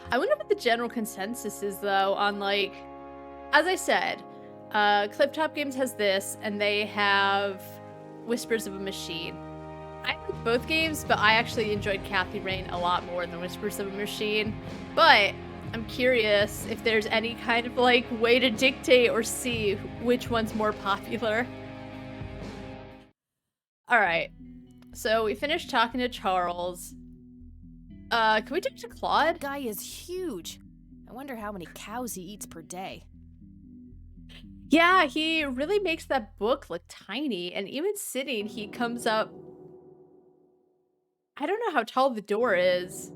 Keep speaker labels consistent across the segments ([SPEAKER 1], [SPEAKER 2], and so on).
[SPEAKER 1] I wonder what the general consensus is, though, on, like, as I said, Clifftop Games has this, and they have Whispers of a Machine. I like both games, but I actually enjoyed Kathy Rain a lot more than Whispers of a Machine. But I'm curious if there's any kind of, like, way to dictate or see which one's more popular. Alright, so we finished talking to Charles. Can we talk to Claude?
[SPEAKER 2] That guy is huge. I wonder how many cows he eats per day.
[SPEAKER 1] Yeah, he really makes that book look tiny, and even sitting, he comes up... I don't know how tall the door is.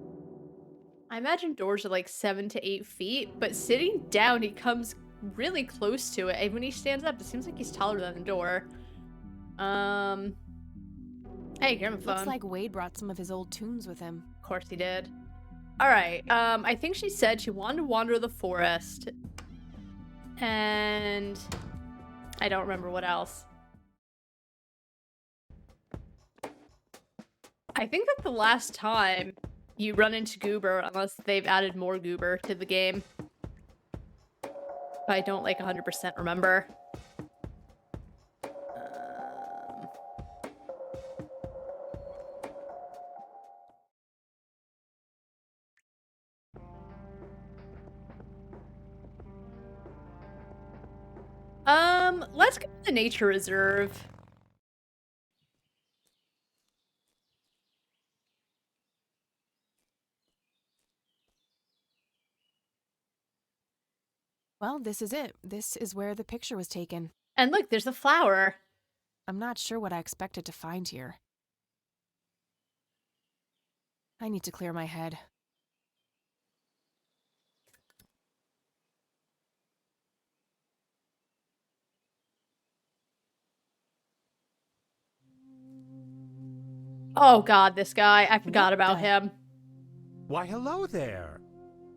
[SPEAKER 1] I imagine doors are like 7 to 8 feet, but sitting down, he comes really close to it, and when he stands up, it seems like he's taller than the door. Hey, gramophone.
[SPEAKER 2] Looks like Wade brought some of his old tunes with him.
[SPEAKER 1] Of course he did. Alright, I think she said she wanted to wander the forest. And... I don't remember what else. I think that the last time you run into Goober, unless they've added more Goober to the game. But I don't, like, 100% remember. Let's go to the nature reserve.
[SPEAKER 2] Well, this is it. This is where the picture was taken.
[SPEAKER 1] And look, there's a flower.
[SPEAKER 2] I'm not sure what I expected to find here. I need to clear my head.
[SPEAKER 1] Oh god, this guy. I forgot about him.
[SPEAKER 3] Why, hello there.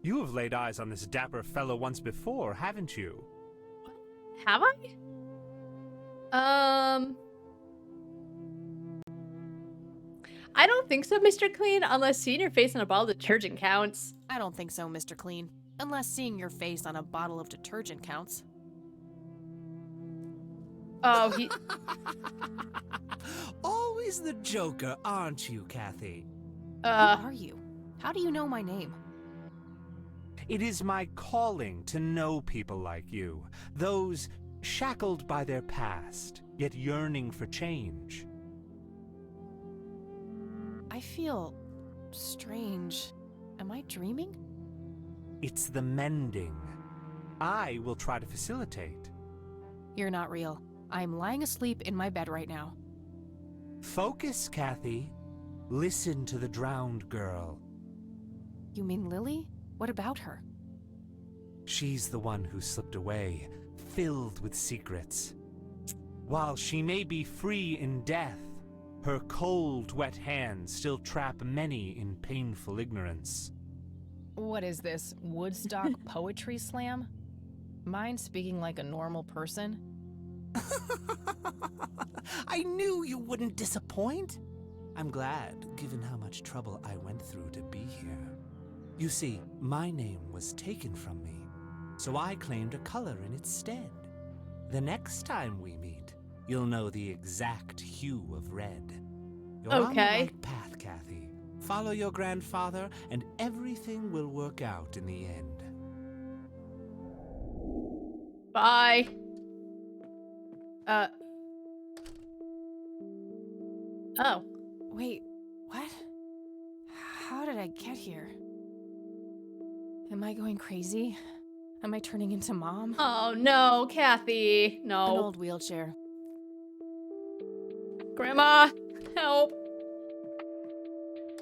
[SPEAKER 3] You have laid eyes on this dapper fellow once before, haven't you?
[SPEAKER 1] Have I? I don't think so, Mr. Clean, unless seeing your face on a bottle of detergent counts.
[SPEAKER 2] I don't think so, Mr. Clean. Unless seeing your face on a bottle of detergent counts.
[SPEAKER 1] Oh, he...
[SPEAKER 4] Always the joker, aren't you, Kathy?
[SPEAKER 2] Who are you? How do you know my name?
[SPEAKER 3] It is my calling to know people like you, those shackled by their past, yet yearning for change.
[SPEAKER 2] I feel strange. Am I dreaming?
[SPEAKER 3] It's the mending. I will try to facilitate.
[SPEAKER 2] You're not real. I'm lying asleep in my bed right now.
[SPEAKER 3] Focus, Kathy. Listen to the drowned girl.
[SPEAKER 2] You mean Lily? What about her?
[SPEAKER 3] She's the one who slipped away, filled with secrets. While she may be free in death, her cold, wet hands still trap many in painful ignorance.
[SPEAKER 2] What is this, Woodstock Poetry Slam? Mine speaking like a normal person?
[SPEAKER 4] I knew you wouldn't disappoint. I'm glad, given how much trouble I went through to be here. You see, my name was taken from me, so I claimed a color in its stead. The next time we meet, you'll know the exact hue of red. You're on the right path, Kathy. Follow your grandfather, and everything will work out in the end.
[SPEAKER 1] Bye. Oh.
[SPEAKER 2] Wait, what? How did I get here? Am I going crazy? Am I turning into Mom?
[SPEAKER 1] Oh no, Kathy. No.
[SPEAKER 2] An old wheelchair.
[SPEAKER 1] Grandma, help.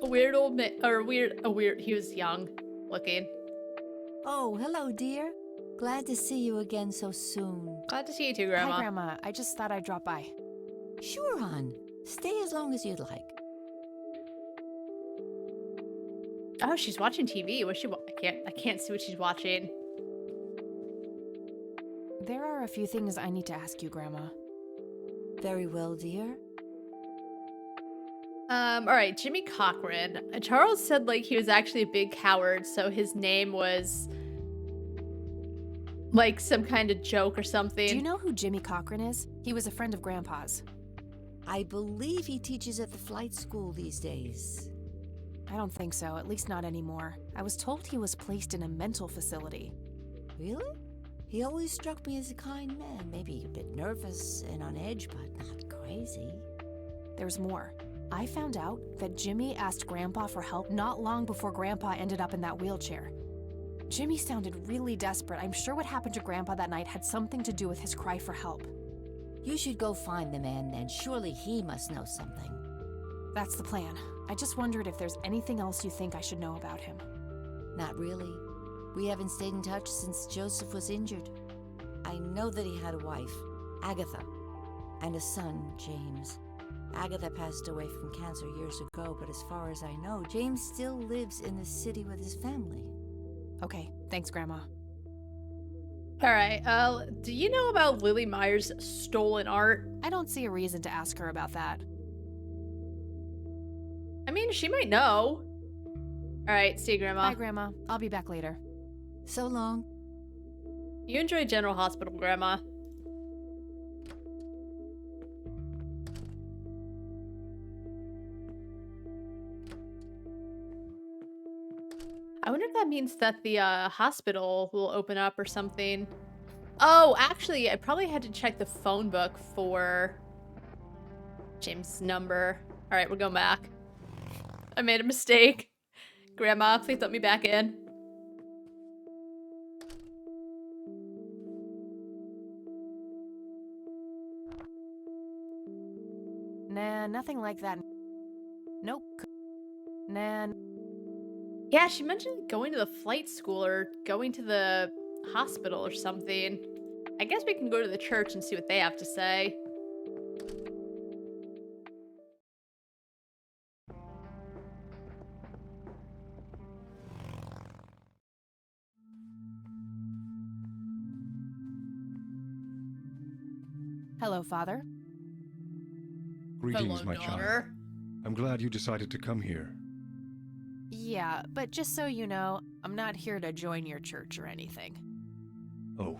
[SPEAKER 1] A weird old man, or he was young looking.
[SPEAKER 5] Oh, hello, dear. Glad to see you again so soon.
[SPEAKER 1] Glad to see you too, Grandma.
[SPEAKER 2] Hi, Grandma. I just thought I'd drop by.
[SPEAKER 5] Sure, hon. Stay as long as you'd like.
[SPEAKER 1] Oh, she's watching TV. What's she? I can't see what she's watching.
[SPEAKER 2] There are a few things I need to ask you, Grandma.
[SPEAKER 5] Very well, dear.
[SPEAKER 1] All right, Jimmy Cochran. Charles said like he was actually a big coward, so his name was like some kind of joke or something.
[SPEAKER 2] Do you know who Jimmy Cochran is? He was a friend of Grandpa's.
[SPEAKER 5] I believe he teaches at the flight school these days.
[SPEAKER 2] I don't think so, at least not anymore. I was told he was placed in a mental facility.
[SPEAKER 5] Really? He always struck me as a kind man, maybe a bit nervous and on edge, but not crazy.
[SPEAKER 2] There's more. I found out that Jimmy asked Grandpa for help not long before Grandpa ended up in that wheelchair. Jimmy sounded really desperate. I'm sure what happened to Grandpa that night had something to do with his cry for help.
[SPEAKER 5] You should go find the man then. Surely he must know something.
[SPEAKER 2] That's the plan. I just wondered if there's anything else you think I should know about him.
[SPEAKER 5] Not really. We haven't stayed in touch since Joseph was injured. I know that he had a wife, Agatha, and a son, James. Agatha passed away from cancer years ago, but as far as I know, James still lives in the city with his family.
[SPEAKER 2] Okay, thanks, Grandma.
[SPEAKER 1] All right. Do you know about Lily Myers' stolen art?
[SPEAKER 2] I don't see a reason to ask her about that.
[SPEAKER 1] I mean, she might know. All right, see you, Grandma.
[SPEAKER 2] Bye, Grandma. I'll be back later.
[SPEAKER 5] So long.
[SPEAKER 1] You enjoy General Hospital, Grandma. I wonder if that means that the hospital will open up or something. Oh, actually, I probably had to check the phone book for James' number. All right, we're going back. I made a mistake. Grandma, please let me back in.
[SPEAKER 2] Nah, nothing like that. Nope. Nah.
[SPEAKER 1] Yeah, she mentioned going to the flight school or going to the hospital or something. I guess we can go to the church and see what they have to say.
[SPEAKER 2] Hello, Father.
[SPEAKER 6] Greetings,
[SPEAKER 1] Hello,
[SPEAKER 6] my
[SPEAKER 1] daughter.
[SPEAKER 6] child. I'm glad you decided to come here.
[SPEAKER 2] Yeah, but just so you know, I'm not here to join your church or anything.
[SPEAKER 6] Oh,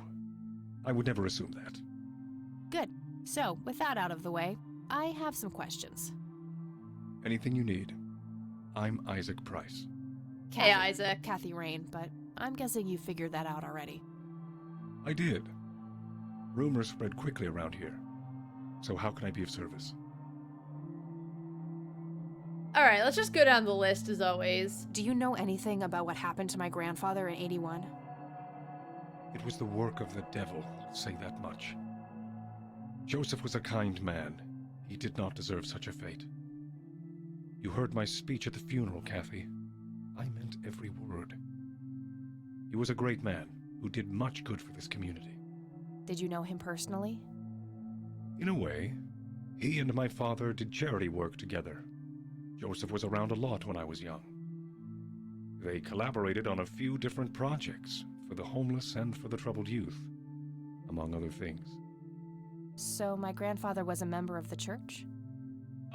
[SPEAKER 6] I would never assume that.
[SPEAKER 2] Good. So, with that out of the way, I have some questions.
[SPEAKER 6] Anything you need. I'm Isaac Price.
[SPEAKER 1] Hey, Isaac.
[SPEAKER 2] Kathy Rain, but I'm guessing you figured that out already.
[SPEAKER 6] I did. Rumors spread quickly around here. So how can I be of service?
[SPEAKER 1] All right, let's just go down the list as always.
[SPEAKER 2] Do you know anything about what happened to my grandfather in '81?
[SPEAKER 6] It was the work of the devil, I'll say that much. Joseph was a kind man. He did not deserve such a fate. You heard my speech at the funeral, Kathy. I meant every word. He was a great man who did much good for this community.
[SPEAKER 2] Did you know him personally?
[SPEAKER 6] In a way, he and my father did charity work together. Joseph was around a lot when I was young. They collaborated on a few different projects for the homeless and for the troubled youth, among other things.
[SPEAKER 2] So my grandfather was a member of the church?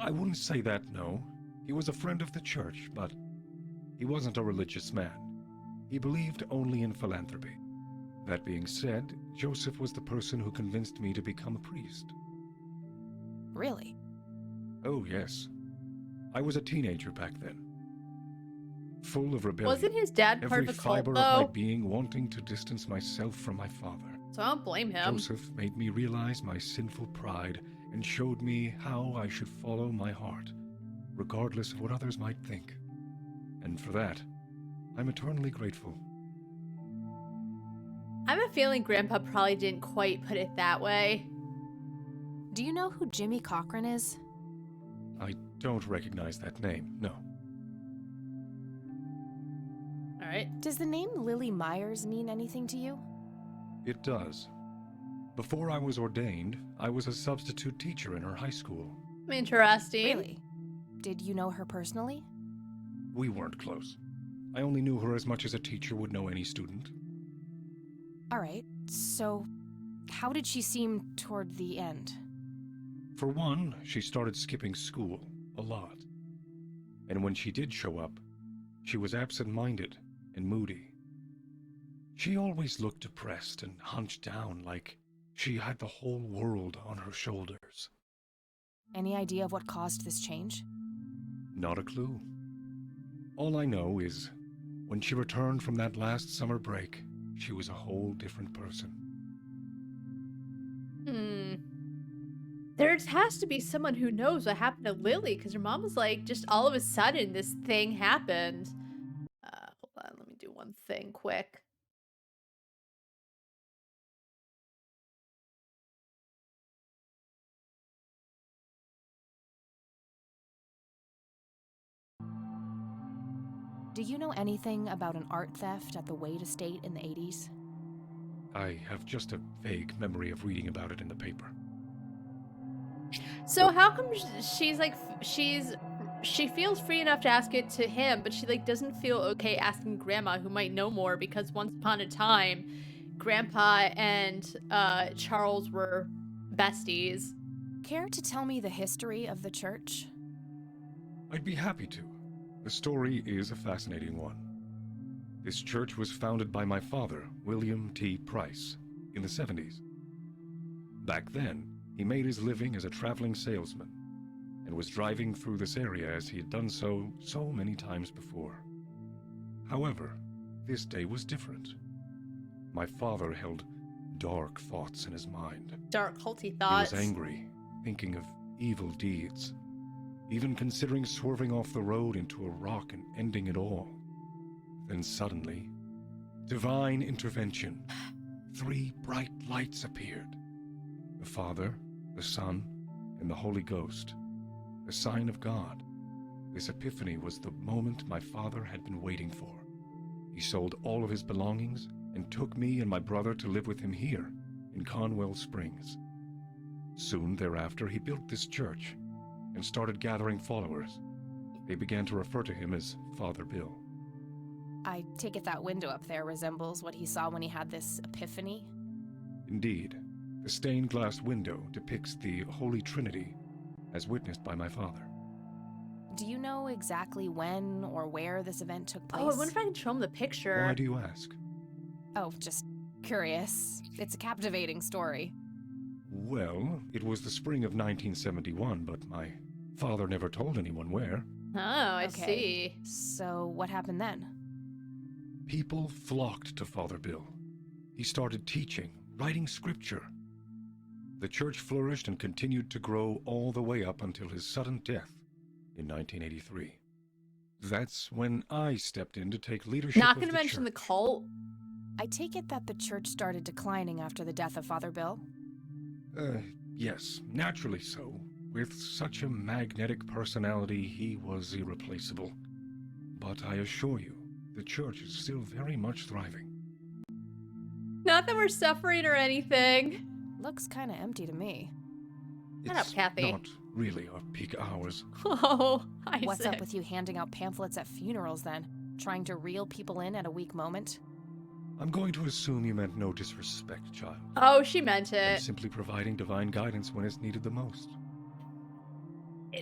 [SPEAKER 6] I wouldn't say that, no. He was a friend of the church, but he wasn't a religious man. He believed only in philanthropy. That being said, Joseph was the person who convinced me to become a priest.
[SPEAKER 2] Really?
[SPEAKER 6] Oh, yes. I was a teenager back then. Full of rebellion.
[SPEAKER 1] Wasn't his dad part
[SPEAKER 6] Every
[SPEAKER 1] of a cult,
[SPEAKER 6] fiber of my
[SPEAKER 1] though?
[SPEAKER 6] being wanting to distance myself from my father.
[SPEAKER 1] So I don't blame him.
[SPEAKER 6] Joseph made me realize my sinful pride and showed me how I should follow my heart, regardless of what others might think. And for that, I'm eternally grateful.
[SPEAKER 1] I have a feeling Grandpa probably didn't quite put it that way.
[SPEAKER 2] Do you know who Jimmy Cochran is?
[SPEAKER 6] I don't recognize that name, no.
[SPEAKER 1] All right.
[SPEAKER 2] Does the name Lily Myers mean anything to you?
[SPEAKER 6] It does. Before I was ordained, I was a substitute teacher in her high school.
[SPEAKER 1] Interesting.
[SPEAKER 2] Really? Did you know her personally?
[SPEAKER 6] We weren't close. I only knew her as much as a teacher would know any student.
[SPEAKER 2] All right, so how did she seem toward the end?
[SPEAKER 6] For one, she started skipping school, a lot. and when she did show up, she was absent-minded and moody. She always looked depressed and hunched down like she had the whole world on her shoulders.
[SPEAKER 2] Any idea of what caused this change?
[SPEAKER 6] Not a clue. All I know is, when she returned from that last summer break, she was a whole different person.
[SPEAKER 1] There has to be someone who knows what happened to Lily, because her mom was like, just all of a sudden, this thing happened. Hold on, let me do one thing quick.
[SPEAKER 2] Do you know anything about an art theft at the Wade estate in the 80s?
[SPEAKER 6] I have just a vague memory of reading about it in the paper.
[SPEAKER 1] So how come she's like, she feels free enough to ask it to him, but she like doesn't feel okay asking Grandma, who might know more, because once upon a time, Grandpa and Charles were besties.
[SPEAKER 2] Care to tell me the history of the church?
[SPEAKER 6] I'd be happy to. The story is a fascinating one. This church was founded by my father, William T. Price, in the 70s. Back then, he made his living as a traveling salesman and was driving through this area as he had done so many times before. However, this day was different. My father held dark thoughts in his mind.
[SPEAKER 1] Dark, culty
[SPEAKER 6] He
[SPEAKER 1] thoughts.
[SPEAKER 6] was angry, thinking of evil deeds, even considering swerving off the road into a rock and ending it all. Then suddenly, divine intervention. 3 bright lights appeared. The Father, the Son, and the Holy Ghost. The sign of God. This epiphany was the moment my father had been waiting for. He sold all of his belongings and took me and my brother to live with him here, in Conwell Springs. Soon thereafter, he built this church and started gathering followers. They began to refer to him as Father Bill.
[SPEAKER 2] I take it that window up there resembles what he saw when he had this epiphany?
[SPEAKER 6] Indeed, the stained glass window depicts the Holy Trinity, as witnessed by my father.
[SPEAKER 2] Do you know exactly when or where this event took place?
[SPEAKER 1] Oh, I wonder if I can show him the picture.
[SPEAKER 6] Why do you ask?
[SPEAKER 2] Oh, just curious. It's a captivating story.
[SPEAKER 6] Well, it was the spring of 1971, but my father never told anyone where.
[SPEAKER 1] Oh, I
[SPEAKER 2] Okay.
[SPEAKER 1] see.
[SPEAKER 2] So what happened then?
[SPEAKER 6] People flocked to Father Bill. He started teaching, writing scripture. The church flourished and continued to grow all the way up until his sudden death in 1983. That's when I stepped in to take leadership
[SPEAKER 1] Not
[SPEAKER 6] of
[SPEAKER 1] gonna
[SPEAKER 6] the
[SPEAKER 1] mention the
[SPEAKER 6] church.
[SPEAKER 1] cult.
[SPEAKER 2] I take it that the church started declining after the death of Father Bill?
[SPEAKER 6] Yes, naturally so. With such a magnetic personality, he was irreplaceable. But I assure you, the church is still very much thriving.
[SPEAKER 1] Not that we're suffering or anything.
[SPEAKER 2] Looks kinda empty to me.
[SPEAKER 1] Shut up,
[SPEAKER 6] It's
[SPEAKER 1] Kathy.
[SPEAKER 6] not really our peak hours.
[SPEAKER 1] Oh, Isaac.
[SPEAKER 2] What's up with you handing out pamphlets at funerals then? Trying to reel people in at a weak moment?
[SPEAKER 6] I'm going to assume you meant no disrespect, child.
[SPEAKER 1] Oh, she meant
[SPEAKER 6] I'm
[SPEAKER 1] it.
[SPEAKER 6] simply providing divine guidance when it's needed the most.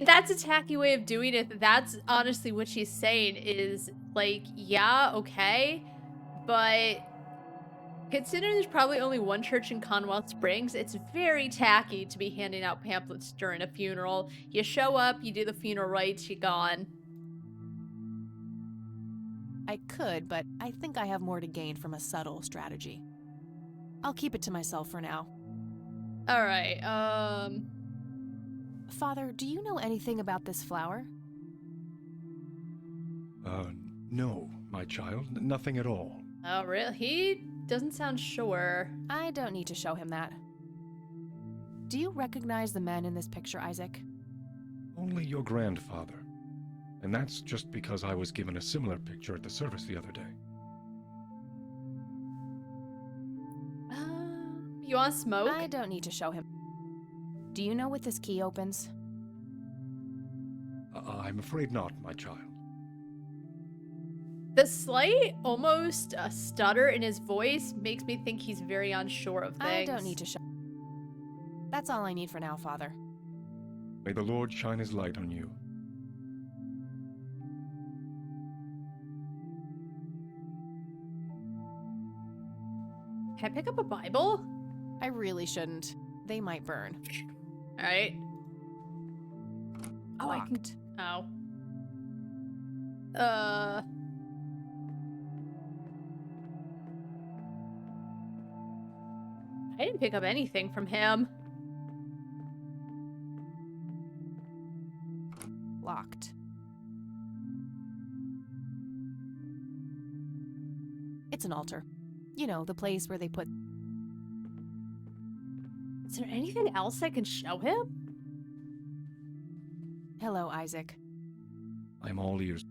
[SPEAKER 1] That's a tacky way of doing it. That's honestly what she's saying is like, yeah, okay, but considering there's probably only one church in Conwell Springs, it's very tacky to be handing out pamphlets during a funeral. You show up, you do the funeral rites, you're gone.
[SPEAKER 2] I could, but I think I have more to gain from a subtle strategy. I'll keep it to myself for now.
[SPEAKER 1] All right,
[SPEAKER 2] Father, do you know anything about this flower?
[SPEAKER 6] No, my child, nothing at all.
[SPEAKER 1] oh, really? He doesn't sound sure.
[SPEAKER 2] I don't need to show him that. Do you recognize the men in this picture, Isaac?
[SPEAKER 6] Only your grandfather. And that's just because I was given a similar picture at the service the other day.
[SPEAKER 1] You want smoke?
[SPEAKER 2] I don't need to show him. Do you know what this key opens?
[SPEAKER 6] I'm afraid not, my child.
[SPEAKER 1] The slight, almost stutter in his voice makes me think he's very unsure of things.
[SPEAKER 2] I don't need to show. That's all I need for now, Father.
[SPEAKER 6] May the Lord shine his light on you.
[SPEAKER 1] Can I pick up a Bible?
[SPEAKER 2] I really shouldn't. They might burn.
[SPEAKER 1] All right. Oh, I can.
[SPEAKER 2] Locked.
[SPEAKER 1] Oh. I didn't pick up anything from him.
[SPEAKER 2] Locked. It's an altar. You know, the place where they put...
[SPEAKER 1] Is there anything else I can show him?
[SPEAKER 2] Hello, Isaac.
[SPEAKER 6] I'm all ears.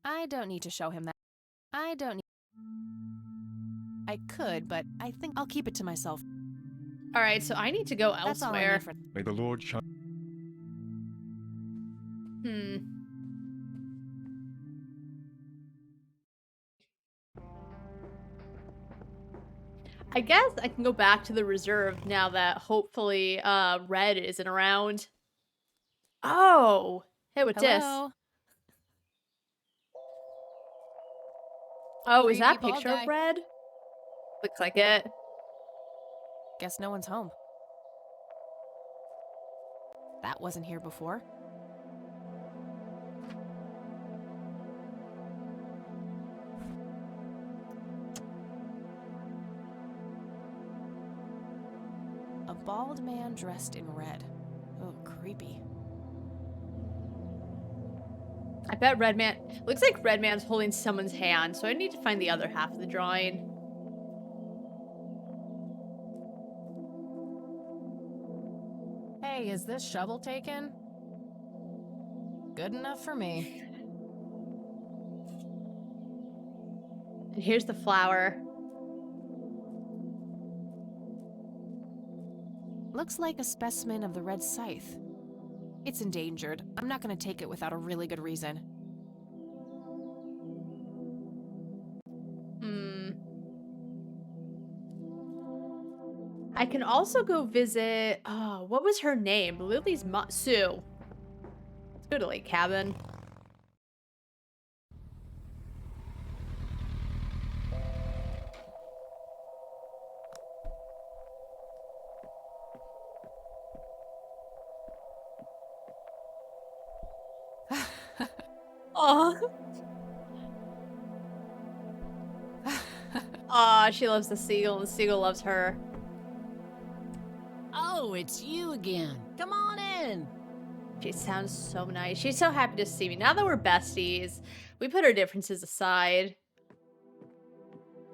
[SPEAKER 2] I don't need to show him that. I don't need... I could, but I think I'll keep it to myself.
[SPEAKER 1] All right, so I need to go
[SPEAKER 2] That's all I
[SPEAKER 1] elsewhere.
[SPEAKER 2] need for...
[SPEAKER 6] May the Lord shine.
[SPEAKER 1] I guess I can go back to the reserve now that hopefully Red isn't around. Oh, hey, what's this?
[SPEAKER 2] Hello?
[SPEAKER 1] Oh, is that
[SPEAKER 2] Creepy bald
[SPEAKER 1] picture
[SPEAKER 2] guy.
[SPEAKER 1] of Red? Looks like it.
[SPEAKER 2] Guess no one's home. That wasn't here before. A bald man dressed in red. Oh, creepy.
[SPEAKER 1] I bet Red Man... Looks like Red Man's holding someone's hand, so I need to find the other half of the drawing.
[SPEAKER 2] Hey, is this shovel taken? Good enough for me.
[SPEAKER 1] And here's the flower.
[SPEAKER 2] Looks like a specimen of the red scythe. It's endangered. I'm not gonna take it without a really good reason.
[SPEAKER 1] I can also go visit... Oh, what was her name? Lily's mom... Sue. Let's go to Lake Cabin. Aw. Aw, she loves the seagull and the seagull loves her.
[SPEAKER 7] Oh, it's you again. Come on in.
[SPEAKER 1] She sounds so nice. She's so happy to see me. Now that we're besties, we put our differences aside.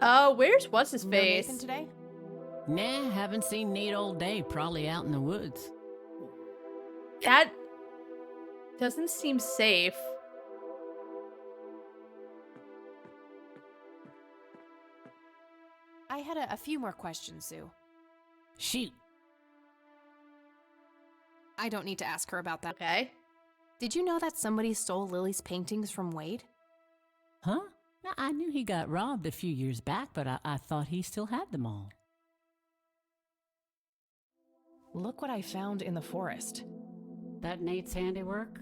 [SPEAKER 1] Oh, where's what's-his-face?
[SPEAKER 2] No Nathan today?
[SPEAKER 7] Nah, haven't seen Nate all day. Probably out in the woods.
[SPEAKER 1] That doesn't seem safe.
[SPEAKER 2] I had a few more questions, Sue.
[SPEAKER 7] Shoot.
[SPEAKER 2] I don't need to ask her about that.
[SPEAKER 1] Okay.
[SPEAKER 2] Did you know that somebody stole Lily's paintings from Wade?
[SPEAKER 7] Huh? I knew he got robbed a few years back, but I thought he still had them all.
[SPEAKER 2] Look what I found in the forest.
[SPEAKER 8] That Nate's handiwork?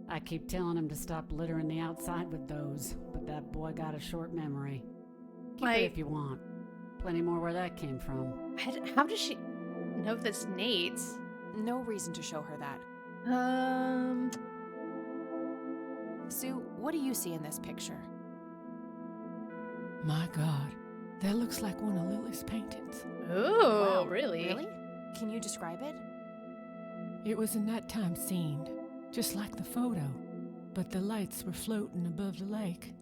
[SPEAKER 8] I keep telling him to stop littering the outside with those, but that boy got a short memory. Keep it if you want. Plenty more where that came from.
[SPEAKER 1] How does she know that's Nate's?
[SPEAKER 2] No reason to show her that. Sue, what do you see in this picture?
[SPEAKER 9] My God, that looks like one of Lily's paintings.
[SPEAKER 1] Ooh,
[SPEAKER 2] Wow,
[SPEAKER 1] really?
[SPEAKER 2] Really? Can you describe it?
[SPEAKER 9] It was a nighttime scene, just like the photo, but the lights were floating above the lake.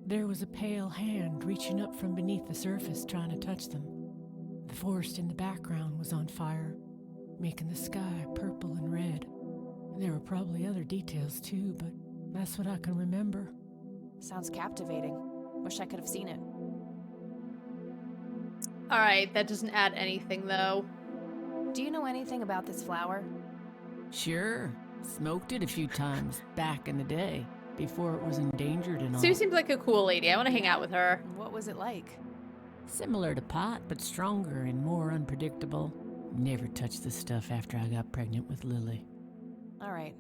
[SPEAKER 9] There was a pale hand reaching up from beneath the surface trying to touch them. The forest in the background was on fire, making the sky purple and red. There were probably other details too, but that's what I can remember.
[SPEAKER 2] Sounds captivating. Wish I could have seen it.
[SPEAKER 1] Alright, that doesn't add anything though.
[SPEAKER 2] Do you know anything about this flower?
[SPEAKER 7] Sure. Smoked it a few times back in the day, before it was endangered and all.
[SPEAKER 1] Sue seems like a cool lady. I want to hang out with her.
[SPEAKER 2] What was it like?
[SPEAKER 7] Similar to pot, but stronger and more unpredictable. Never touched the stuff after I got pregnant with Lily.
[SPEAKER 2] All right.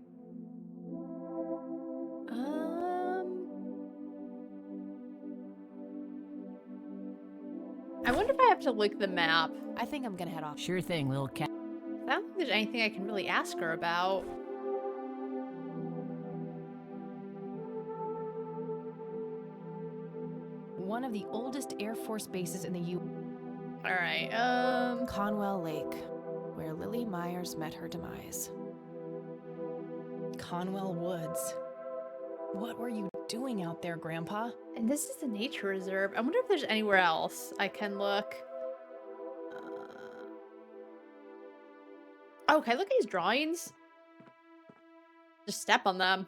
[SPEAKER 1] have to look at the map.
[SPEAKER 2] I think I'm gonna head off.
[SPEAKER 7] Sure thing, little cat.
[SPEAKER 1] I don't think there's anything I can really ask her about.
[SPEAKER 2] One of the oldest Air Force bases in the
[SPEAKER 1] All right.
[SPEAKER 2] Conwell Lake, where Lily Myers met her demise. Conwell Woods. What were you doing out there, Grandpa?
[SPEAKER 1] And this is the nature reserve. I wonder if there's anywhere else I can look. Oh, can I look at these drawings? Just step on them.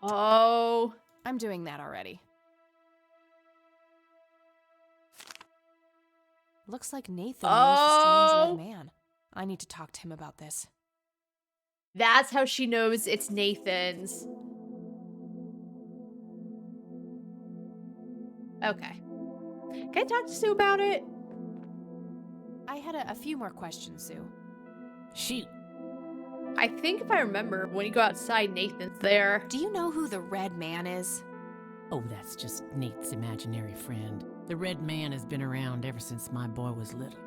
[SPEAKER 1] Oh.
[SPEAKER 2] I'm doing that already. Looks like Nathan knows the strange red man. I need to talk to him about this.
[SPEAKER 1] That's how she knows it's Nathan's. Okay. Can I talk to Sue about it?
[SPEAKER 2] I had a few more questions, Sue.
[SPEAKER 7] Shoot.
[SPEAKER 1] I think if I remember, when you go outside, Nathan's there.
[SPEAKER 2] Do you know who the red man is?
[SPEAKER 7] Oh, that's just Nate's imaginary friend. The red man has been around ever since my boy was little.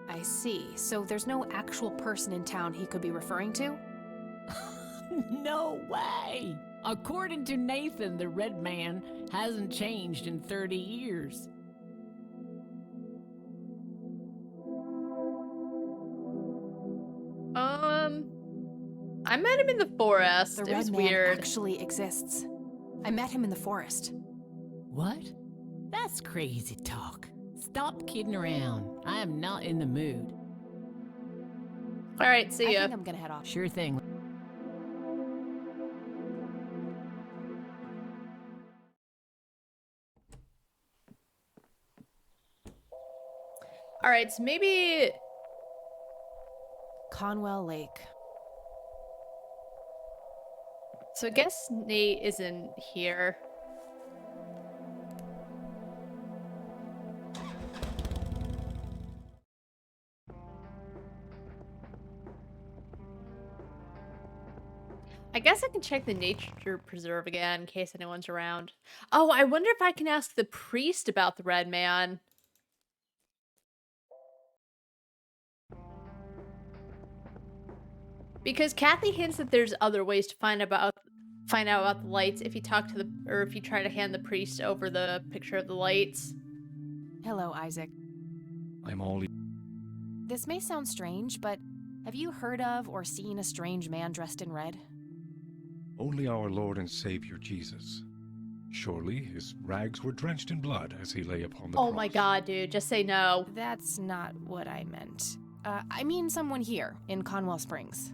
[SPEAKER 2] I see. So there's no actual person in town he could be referring to?
[SPEAKER 7] No way! According to Nathan, the red man hasn't changed in 30 years.
[SPEAKER 1] I met him in the forest.
[SPEAKER 2] The
[SPEAKER 1] It
[SPEAKER 2] red
[SPEAKER 1] was
[SPEAKER 2] man
[SPEAKER 1] weird.
[SPEAKER 2] actually exists. I met him in the forest.
[SPEAKER 7] What? That's crazy talk. Stop kidding around. I am not in the mood.
[SPEAKER 1] All right, see
[SPEAKER 2] I
[SPEAKER 1] ya.
[SPEAKER 2] think I'm gonna head off.
[SPEAKER 7] Sure thing.
[SPEAKER 1] All right, so maybe
[SPEAKER 2] Conwell Lake.
[SPEAKER 1] So I guess Nate isn't here. I guess I can check the nature preserve again in case anyone's around. Oh, I wonder if I can ask the priest about the red man. Because Kathy hints that there's other ways to find out about the lights if you talk to if you try to hand the priest over the picture of the lights.
[SPEAKER 2] Hello, Isaac.
[SPEAKER 6] I'm all
[SPEAKER 2] This may sound strange, but have you heard of or seen a strange man dressed in red?
[SPEAKER 6] only our Lord and Savior Jesus. Surely his rags were drenched in blood as he lay upon the cross.
[SPEAKER 1] Oh my god, dude, just say no.
[SPEAKER 2] That's not what I meant. I mean someone here in Conwell Springs.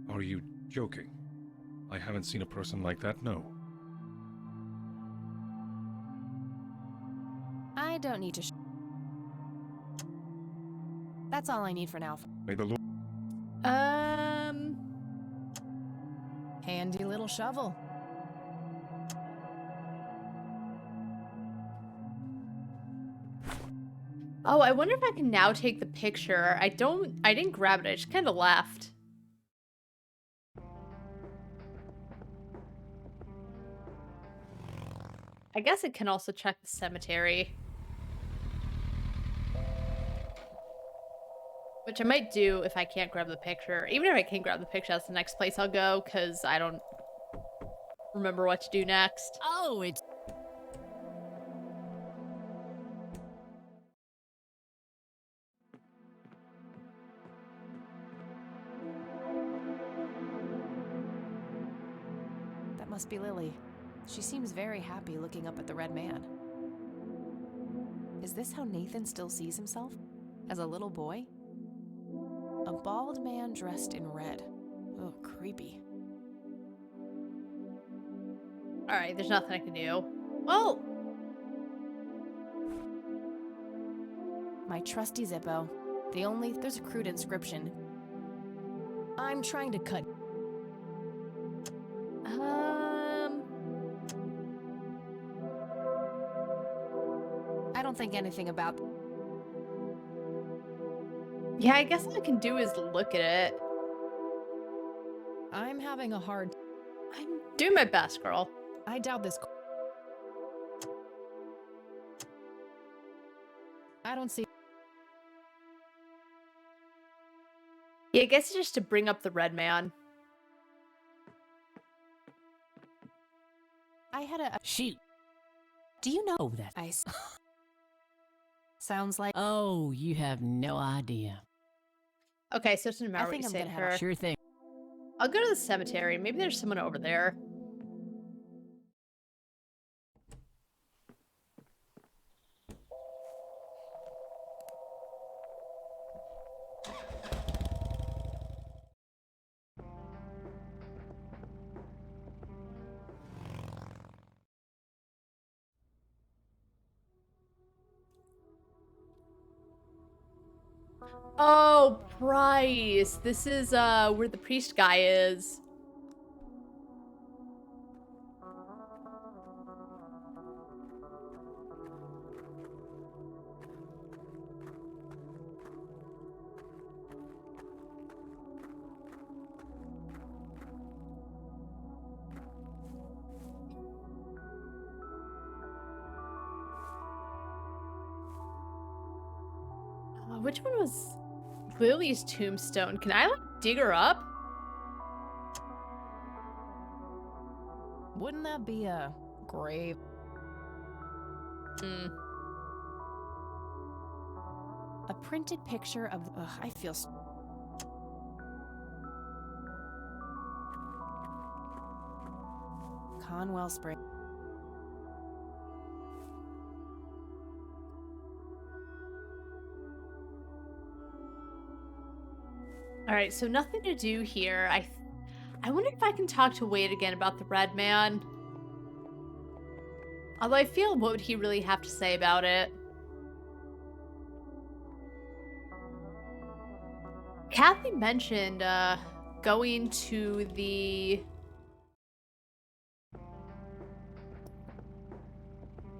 [SPEAKER 6] Are you joking? I haven't seen a person like that, no.
[SPEAKER 2] I don't need to That's all I need for now.
[SPEAKER 6] May the Lord...
[SPEAKER 2] Handy little shovel.
[SPEAKER 1] Oh, I wonder if I can now take the picture. I didn't grab it, I just kind of left. I guess it can also check the cemetery. Which I might do if I can't grab the picture. Even if I can't grab the picture, that's the next place I'll go, because I don't remember what to do next.
[SPEAKER 7] Oh, it's...
[SPEAKER 2] That must be Lily. She seems very happy looking up at the red man. Is this how Nathan still sees himself? As a little boy? A bald man dressed in red. Oh, creepy.
[SPEAKER 1] Alright, there's nothing I can do. Well,
[SPEAKER 2] My trusty Zippo. There's a crude inscription. I'm trying to cut. I don't think anything about.
[SPEAKER 1] yeah, I guess all I can do is look at it.
[SPEAKER 2] I'm having a hard.
[SPEAKER 1] I'm doing my best, girl.
[SPEAKER 2] I doubt this. I don't see.
[SPEAKER 1] Yeah, I guess it's just to bring up the red man.
[SPEAKER 2] I had a.
[SPEAKER 7] Shoot.
[SPEAKER 2] Do you know
[SPEAKER 7] Oh, that.
[SPEAKER 2] I? Sounds like.
[SPEAKER 7] Oh, you have no idea.
[SPEAKER 1] Okay, so it doesn't matter what
[SPEAKER 2] think
[SPEAKER 1] you
[SPEAKER 2] I'm
[SPEAKER 1] say
[SPEAKER 2] gonna
[SPEAKER 1] to
[SPEAKER 2] have a
[SPEAKER 1] her.
[SPEAKER 7] Sure thing.
[SPEAKER 1] I'll go to the cemetery. Maybe there's someone over there. Oh, Bryce. This is where the priest guy is. Which one was Lily's tombstone? Can I, like, dig her up?
[SPEAKER 2] Wouldn't that be a grave?
[SPEAKER 1] Hmm.
[SPEAKER 2] A printed picture of. Ugh, I feel. Conwell Spring.
[SPEAKER 1] All right, so nothing to do here. I wonder if I can talk to Wade again about the red man. Although I feel, what would he really have to say about it? Kathy mentioned going to the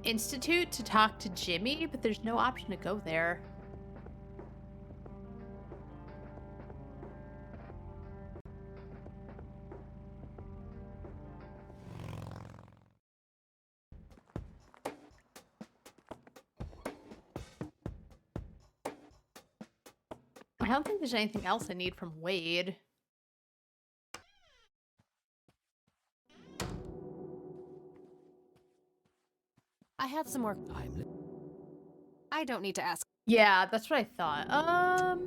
[SPEAKER 1] Institute to talk to Jimmy, but there's no option to go there. I don't think there's anything else I need from Wade.
[SPEAKER 2] I had some more. I don't need to ask.
[SPEAKER 1] Yeah, that's what I thought.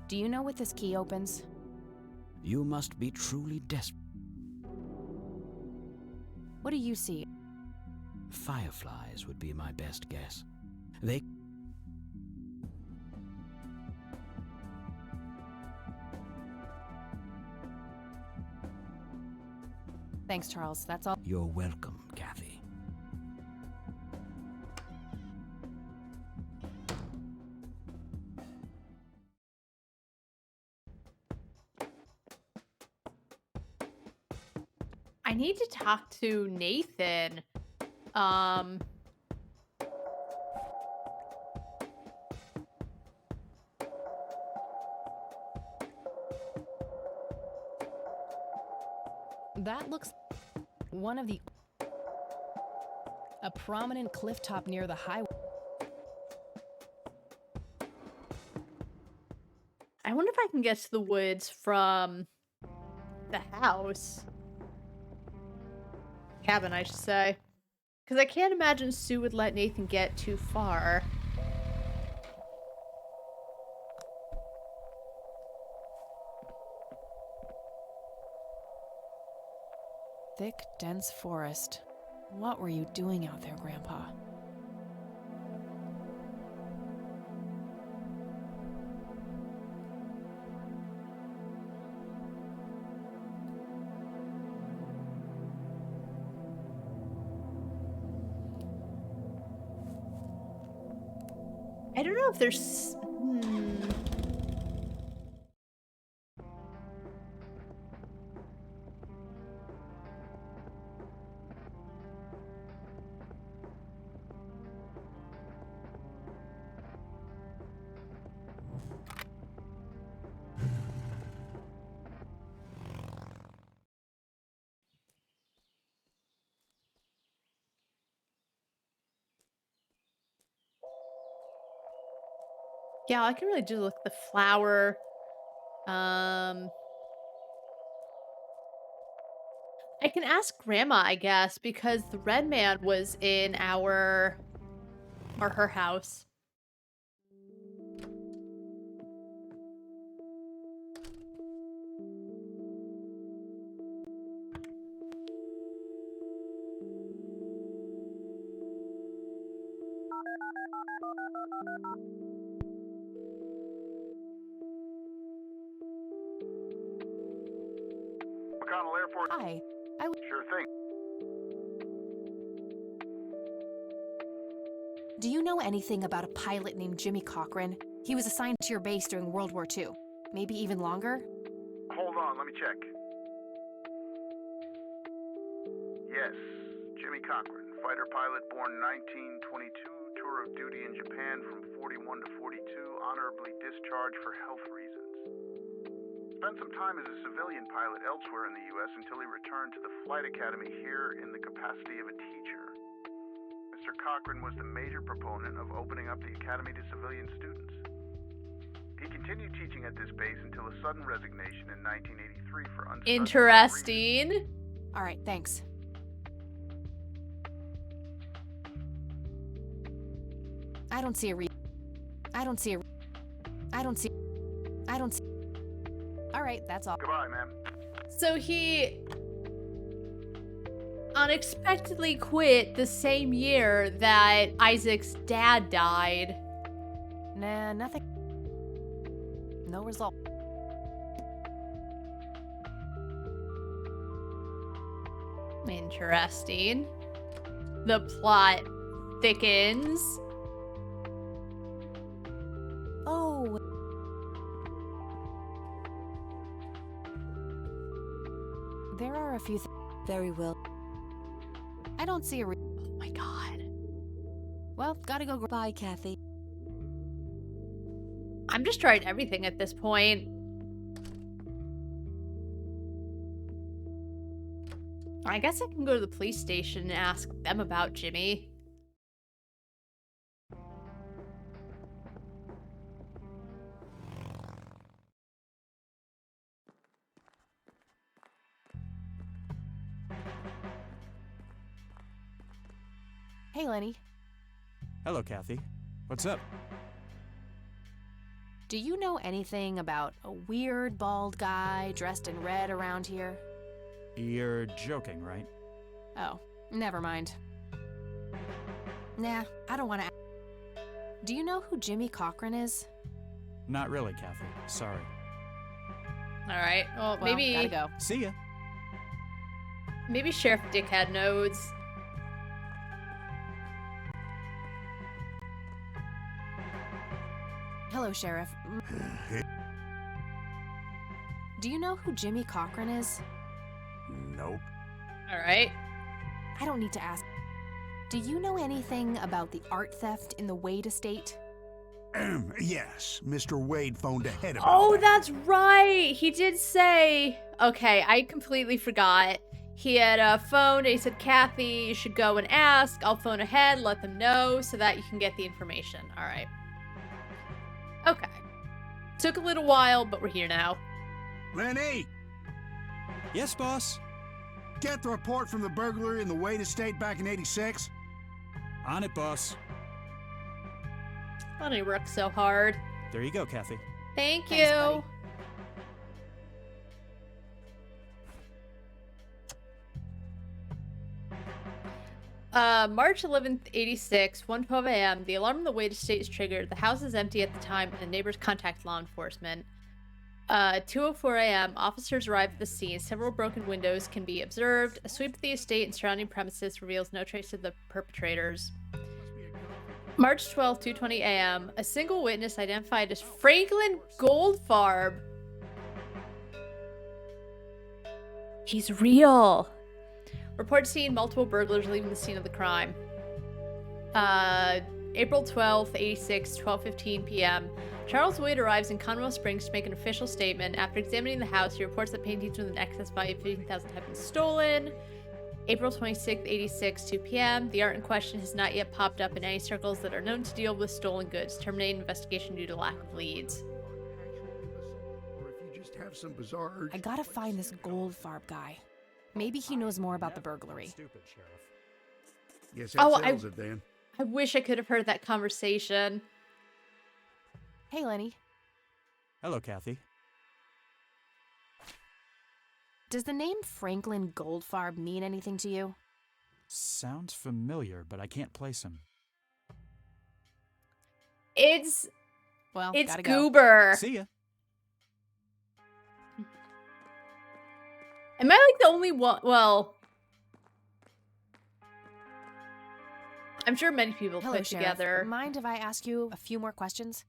[SPEAKER 2] Do you know what this key opens?
[SPEAKER 10] You must be truly desperate.
[SPEAKER 2] What do you see?
[SPEAKER 10] Fireflies would be my best guess. They...
[SPEAKER 2] Thanks, Charles. That's all.
[SPEAKER 10] You're welcome, Kathy.
[SPEAKER 1] I need to talk to Nathan.
[SPEAKER 2] That looks one of the a prominent clifftop near the highway.
[SPEAKER 1] I wonder if I can get to the woods from the house. Cabin, I should say. Because I can't imagine Sue would let Nathan get too far.
[SPEAKER 2] Thick, dense forest. What were you doing out there, Grandpa?
[SPEAKER 1] I don't know if there's... Yeah, all I can really do is look at the flower. I can ask Grandma, I guess, because the red man was in our or her house.
[SPEAKER 11] McConnell Airport.
[SPEAKER 2] Hi.
[SPEAKER 11] Sure thing.
[SPEAKER 2] Do you know anything about a pilot named Jimmy Cochran? He was assigned to your base during World War II. Maybe even longer?
[SPEAKER 11] Hold on, let me check. Yes, Jimmy Cochran, fighter pilot born 1922, tour of duty in Japan from 41 to 42, honorably discharged for health reasons. Spent some time as a civilian pilot elsewhere in the U.S. until he returned to the flight academy here in the capacity of a teacher. Mr. Cochran was the major proponent of opening up the academy to civilian students. He continued teaching at this base until a sudden resignation in 1983 for unspecified
[SPEAKER 1] Interesting.
[SPEAKER 11] reasons.
[SPEAKER 2] All right, thanks. I don't see. All right, that's all.
[SPEAKER 11] Goodbye, ma'am.
[SPEAKER 1] So he unexpectedly quit the same year that Isaac's dad died.
[SPEAKER 2] Nah, nothing. No result.
[SPEAKER 1] Interesting. The plot thickens.
[SPEAKER 2] Oh. There are a few
[SPEAKER 5] Very well.
[SPEAKER 2] I don't see a
[SPEAKER 1] Oh my god.
[SPEAKER 2] Well, gotta go.
[SPEAKER 5] Bye, Kathy.
[SPEAKER 1] I'm just trying everything at this point. I guess I can go to the police station and ask them about Jimmy.
[SPEAKER 2] Hey, Lenny.
[SPEAKER 12] Hello, Kathy. What's up?
[SPEAKER 2] Do you know anything about a weird bald guy dressed in red around here?
[SPEAKER 12] You're joking, right?
[SPEAKER 2] Oh, never mind. Nah, I don't want to. Do you know who Jimmy Cochran is?
[SPEAKER 12] Not really, Kathy. Sorry.
[SPEAKER 1] All right. Well,
[SPEAKER 2] Well,
[SPEAKER 1] maybe
[SPEAKER 2] gotta go.
[SPEAKER 12] See ya.
[SPEAKER 1] maybe Sheriff Dickhead knows.
[SPEAKER 2] Hello, Sheriff. Do you know who Jimmy Cochran is?
[SPEAKER 13] Nope.
[SPEAKER 1] All right.
[SPEAKER 2] I don't need to ask. Do you know anything about the art theft in the Wade estate?
[SPEAKER 13] Yes, Mr. Wade phoned ahead about
[SPEAKER 1] Oh,
[SPEAKER 13] that.
[SPEAKER 1] that's right. He did say. Okay, I completely forgot. He had a phone and he said, Kathy, you should go and ask. I'll phone ahead, let them know so that you can get the information. All right. Okay. Took a little while, but we're here now.
[SPEAKER 13] Lenny,
[SPEAKER 12] Yes, boss.
[SPEAKER 13] get the report from the burglary in the Wade estate back in '86.
[SPEAKER 12] On it, boss.
[SPEAKER 1] Why do you work so hard?
[SPEAKER 12] There you go, Kathy.
[SPEAKER 1] Thank
[SPEAKER 2] Thanks,
[SPEAKER 1] you.
[SPEAKER 2] buddy.
[SPEAKER 1] March 11th, 86, 1:12 a.m. The alarm in the Wade estate is triggered. The house is empty at the time, and the neighbors contact law enforcement. 2:04 a.m. Officers arrive at the scene. Several broken windows can be observed. A sweep of the estate and surrounding premises reveals no trace of the perpetrators. March 12th, 2:20 a.m. A single witness identified as Franklin Goldfarb. He's real. Reports seeing multiple burglars leaving the scene of the crime. April 12th, 86, 12:15 p.m. Charles Wade arrives in Conwell Springs to make an official statement. After examining the house, he reports that paintings with an excess value of $15,000 have been stolen. April 26th, 86, 2 p.m. The art in question has not yet popped up in any circles that are known to deal with stolen goods. Terminate investigation due to lack of leads.
[SPEAKER 13] Or if you just have some bizarre urge.
[SPEAKER 2] I gotta find this Goldfarb guy. Maybe he knows more about the burglary.
[SPEAKER 3] Stupid, Sheriff.
[SPEAKER 13] Guess that
[SPEAKER 1] Oh,
[SPEAKER 13] settles it then.
[SPEAKER 1] I wish I could have heard that conversation.
[SPEAKER 2] Hey, Lenny.
[SPEAKER 12] Hello, Kathy.
[SPEAKER 2] Does the name Franklin Goldfarb mean anything to you?
[SPEAKER 12] Sounds familiar, but I can't place him.
[SPEAKER 1] It's
[SPEAKER 2] gotta go.
[SPEAKER 1] Goober.
[SPEAKER 12] See ya.
[SPEAKER 1] Am I like the only one? Well, I'm sure many people
[SPEAKER 2] Hello,
[SPEAKER 1] put
[SPEAKER 2] Sheriff.
[SPEAKER 1] together.
[SPEAKER 2] Mind if I ask you a few more questions?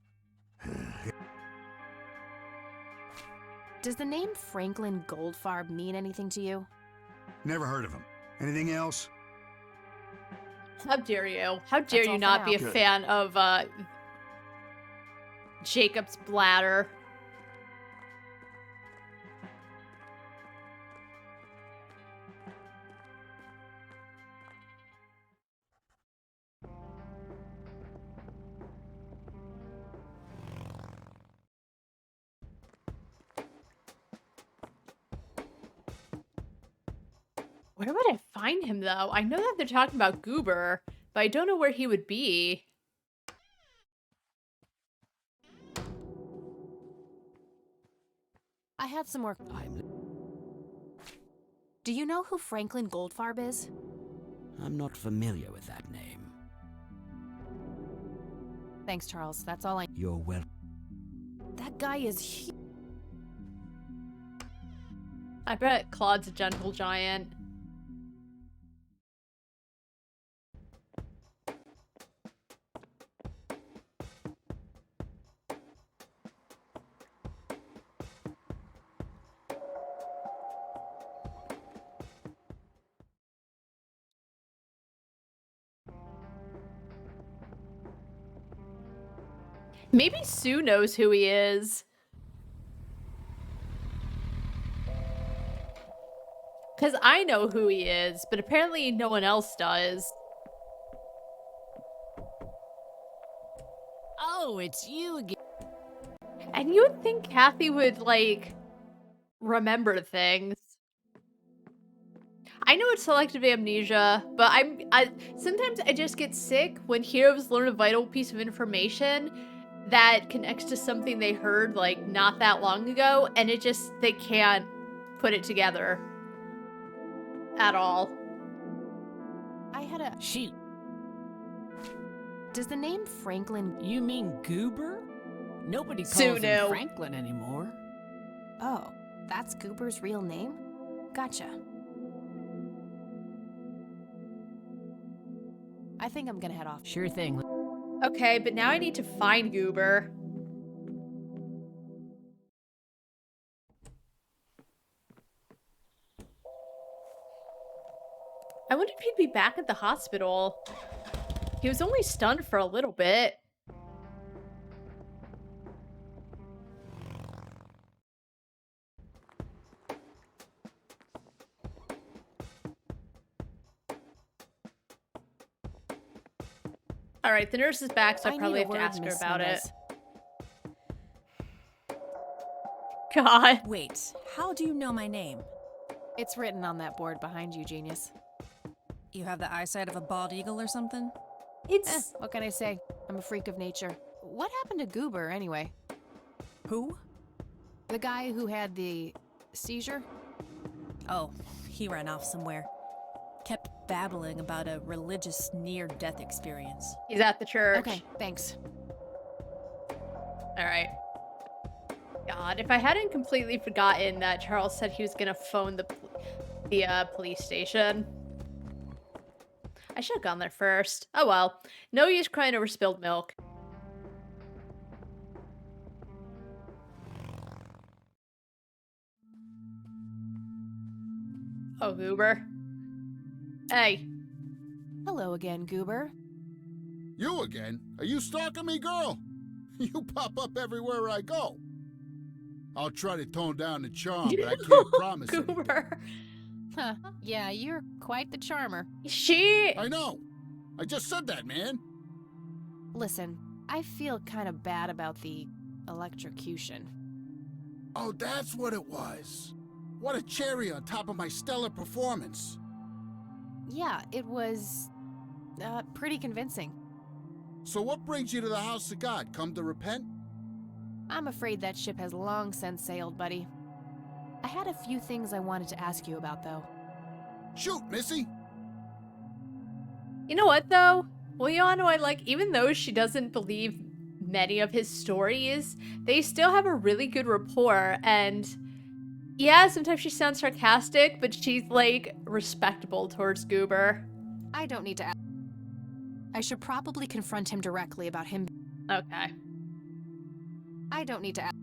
[SPEAKER 2] Does the name Franklin Goldfarb mean anything to you?
[SPEAKER 13] Never heard of him. Anything else?
[SPEAKER 1] How dare you? How dare
[SPEAKER 2] That's
[SPEAKER 1] you
[SPEAKER 2] all for
[SPEAKER 1] not
[SPEAKER 2] now.
[SPEAKER 1] be a
[SPEAKER 13] Good.
[SPEAKER 1] fan of Jacob's bladder? Where would I find him, though? I know that they're talking about Goober, but I don't know where he would be.
[SPEAKER 2] I have some more. Do you know who Franklin Goldfarb is?
[SPEAKER 10] I'm not familiar with that name.
[SPEAKER 2] Thanks, Charles. That's all I...
[SPEAKER 10] You're well.
[SPEAKER 2] That guy is huge.
[SPEAKER 1] I bet Claude's a gentle giant. Maybe Sue knows who he is. Because I know who he is, but apparently no one else does.
[SPEAKER 7] Oh, it's you again.
[SPEAKER 1] And you would think Kathy would, like, remember things. I know it's selective amnesia, but sometimes I just get sick when heroes learn a vital piece of information that connects to something they heard, like, not that long ago, and they can't put it together at all.
[SPEAKER 2] I had a...
[SPEAKER 7] Shoot.
[SPEAKER 2] Does the name Franklin...
[SPEAKER 7] You mean Goober? Nobody calls
[SPEAKER 1] Sue
[SPEAKER 7] him
[SPEAKER 1] knew.
[SPEAKER 7] Franklin anymore.
[SPEAKER 2] Oh, that's Goober's real name? Gotcha. I think I'm gonna head off.
[SPEAKER 7] Sure thing.
[SPEAKER 1] Okay, but now I need to find Goober. I wonder if he'd be back at the hospital. He was only stunned for a little bit. All right, the nurse is back, so I probably have to ask her about it. God.
[SPEAKER 14] Wait, how do you know my name?
[SPEAKER 2] It's written on that board behind you, genius.
[SPEAKER 14] You have the eyesight of a bald eagle or something?
[SPEAKER 2] What can I say? I'm a freak of nature. What happened to Goober, anyway?
[SPEAKER 14] Who?
[SPEAKER 2] The guy who had the seizure?
[SPEAKER 14] Oh, he ran off somewhere. Kept babbling about a religious near-death experience.
[SPEAKER 1] He's at the church.
[SPEAKER 2] Okay, thanks.
[SPEAKER 1] All right. God, if I hadn't completely forgotten that Charles said he was gonna phone the police station. I should have gone there first. Oh well. No use crying over spilled milk. Oh, Goober. Hey.
[SPEAKER 2] Hello again, Goober.
[SPEAKER 13] You again? Are you stalking me, girl? You pop up everywhere I go. I'll try to tone down the charm, but I can't promise anything.
[SPEAKER 1] Goober.
[SPEAKER 2] Huh. Yeah, you're quite the charmer.
[SPEAKER 13] I know. I just said that, man.
[SPEAKER 2] Listen, I feel kind of bad about the electrocution.
[SPEAKER 13] Oh, that's what it was. What a cherry on top of my stellar performance.
[SPEAKER 2] Yeah, it was pretty convincing.
[SPEAKER 13] So what brings you to the house of God? Come to repent?
[SPEAKER 2] I'm afraid that ship has long since sailed, buddy. I had a few things I wanted to ask you about, though.
[SPEAKER 13] Shoot, Missy!
[SPEAKER 1] You know what, though? Juliano, I like, even though she doesn't believe many of his stories, they still have a really good rapport, and yeah, sometimes she sounds sarcastic, but she's, like, respectable towards Goober.
[SPEAKER 2] I don't need to ask. I should probably confront him directly about him.
[SPEAKER 1] Okay.
[SPEAKER 2] I don't need to ask.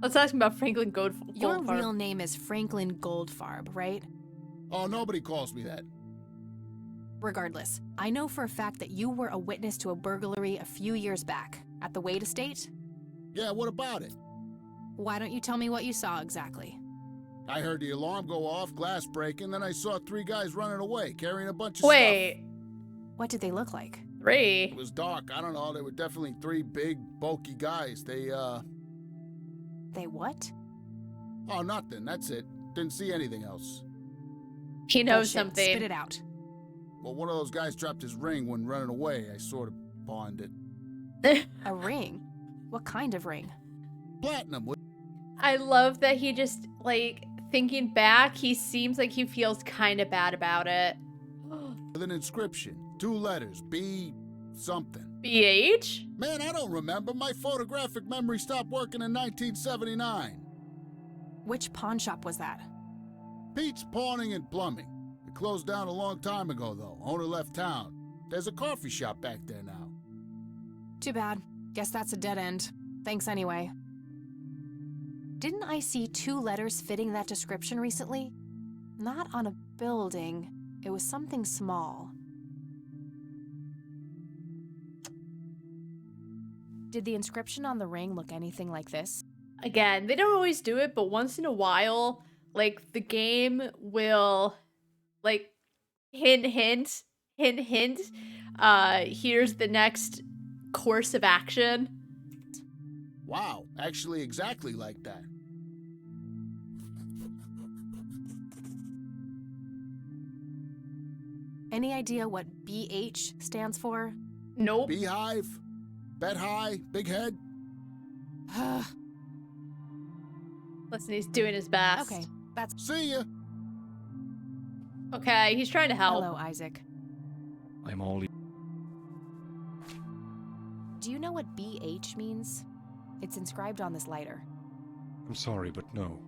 [SPEAKER 1] Let's ask him about Franklin Goldfarb.
[SPEAKER 2] Your real name is Franklin Goldfarb, right?
[SPEAKER 13] Oh, nobody calls me that.
[SPEAKER 2] Regardless, I know for a fact that you were a witness to a burglary a few years back at the Wade estate.
[SPEAKER 13] Yeah, what about it?
[SPEAKER 2] Why don't you tell me what you saw exactly?
[SPEAKER 13] I heard the alarm go off, glass breaking, then I saw 3 guys running away, carrying a bunch of
[SPEAKER 1] Wait.
[SPEAKER 2] What did they look like?
[SPEAKER 1] 3?
[SPEAKER 13] It was dark. I don't know. They were definitely 3 big, bulky guys. They
[SPEAKER 2] what?
[SPEAKER 13] Oh, nothing. That's it. Didn't see anything else.
[SPEAKER 1] He knows
[SPEAKER 2] Bullshit.
[SPEAKER 1] something.
[SPEAKER 2] Spit it out.
[SPEAKER 13] Well, one of those guys dropped his ring when running away. I sort of pawned it.
[SPEAKER 2] A ring? What kind of ring?
[SPEAKER 13] Platinum.
[SPEAKER 1] I love that he just, like, thinking back, he seems like he feels kind of bad about it.
[SPEAKER 13] With an inscription. 2 letters. B something.
[SPEAKER 1] BH?
[SPEAKER 13] Man, I don't remember. My photographic memory stopped working in 1979.
[SPEAKER 2] Which pawn shop was that?
[SPEAKER 13] Pete's Pawning and Plumbing. It closed down a long time ago, though. Owner left town. There's a coffee shop back there now.
[SPEAKER 2] Too bad. Guess that's a dead end. Thanks anyway. Didn't I see 2 letters fitting that description recently? Not on a building. It was something small. Did the inscription on the ring look anything like this?
[SPEAKER 1] Again, they don't always do it, but once in a while, like, the game will, like, hint, here's the next course of action.
[SPEAKER 13] Wow, actually exactly like that.
[SPEAKER 2] Any idea what BH stands for?
[SPEAKER 1] Nope.
[SPEAKER 13] Beehive? Bet high? Big head?
[SPEAKER 1] Listen, he's doing his best.
[SPEAKER 2] Okay, that's...
[SPEAKER 13] See ya!
[SPEAKER 1] Okay, he's trying to help.
[SPEAKER 2] Hello, Isaac.
[SPEAKER 6] I'm all
[SPEAKER 2] Do you know what BH means? It's inscribed on this lighter.
[SPEAKER 6] I'm sorry, but no.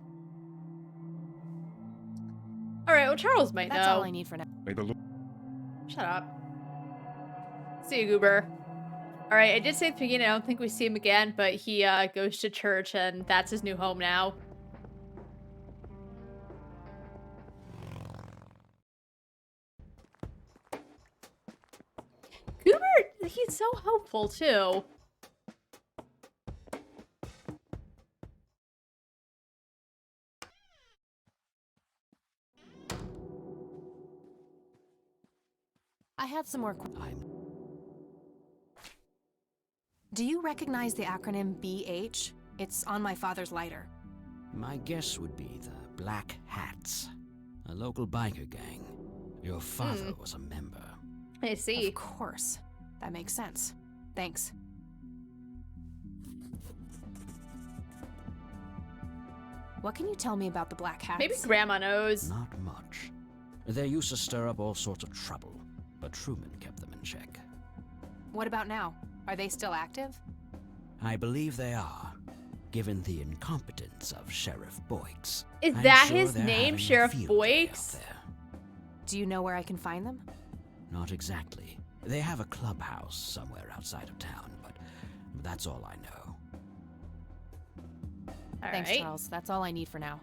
[SPEAKER 1] Alright, well, Charles might
[SPEAKER 2] That's
[SPEAKER 1] know.
[SPEAKER 2] all I need for now.
[SPEAKER 6] May the Lord...
[SPEAKER 1] Shut up. See you, Goober. Alright, I did say at the beginning I don't think we see him again, but he goes to church and that's his new home now. Goober, he's so helpful too.
[SPEAKER 2] I had some more Do you recognize the acronym BH? It's on my father's lighter.
[SPEAKER 10] My guess would be the Black Hats, a local biker gang. Your father was a member.
[SPEAKER 1] I see.
[SPEAKER 2] Of course. That makes sense. Thanks. What can you tell me about the Black Hats?
[SPEAKER 1] Maybe Grandma knows.
[SPEAKER 10] Not much. They used to stir up all sorts of trouble, but Truman kept them in check.
[SPEAKER 2] What about now? Are they still active?
[SPEAKER 10] I believe they are, given the incompetence of Sheriff Boyks.
[SPEAKER 1] Is
[SPEAKER 10] I'm
[SPEAKER 1] that
[SPEAKER 10] sure
[SPEAKER 1] his
[SPEAKER 10] they're
[SPEAKER 1] name,
[SPEAKER 10] having a
[SPEAKER 1] Sheriff
[SPEAKER 10] field day
[SPEAKER 1] Boyks?
[SPEAKER 10] out there.
[SPEAKER 2] Do you know where I can find them?
[SPEAKER 10] Not exactly. They have a clubhouse somewhere outside of town, but that's all I know.
[SPEAKER 2] Thanks, Charles. That's all I need for now.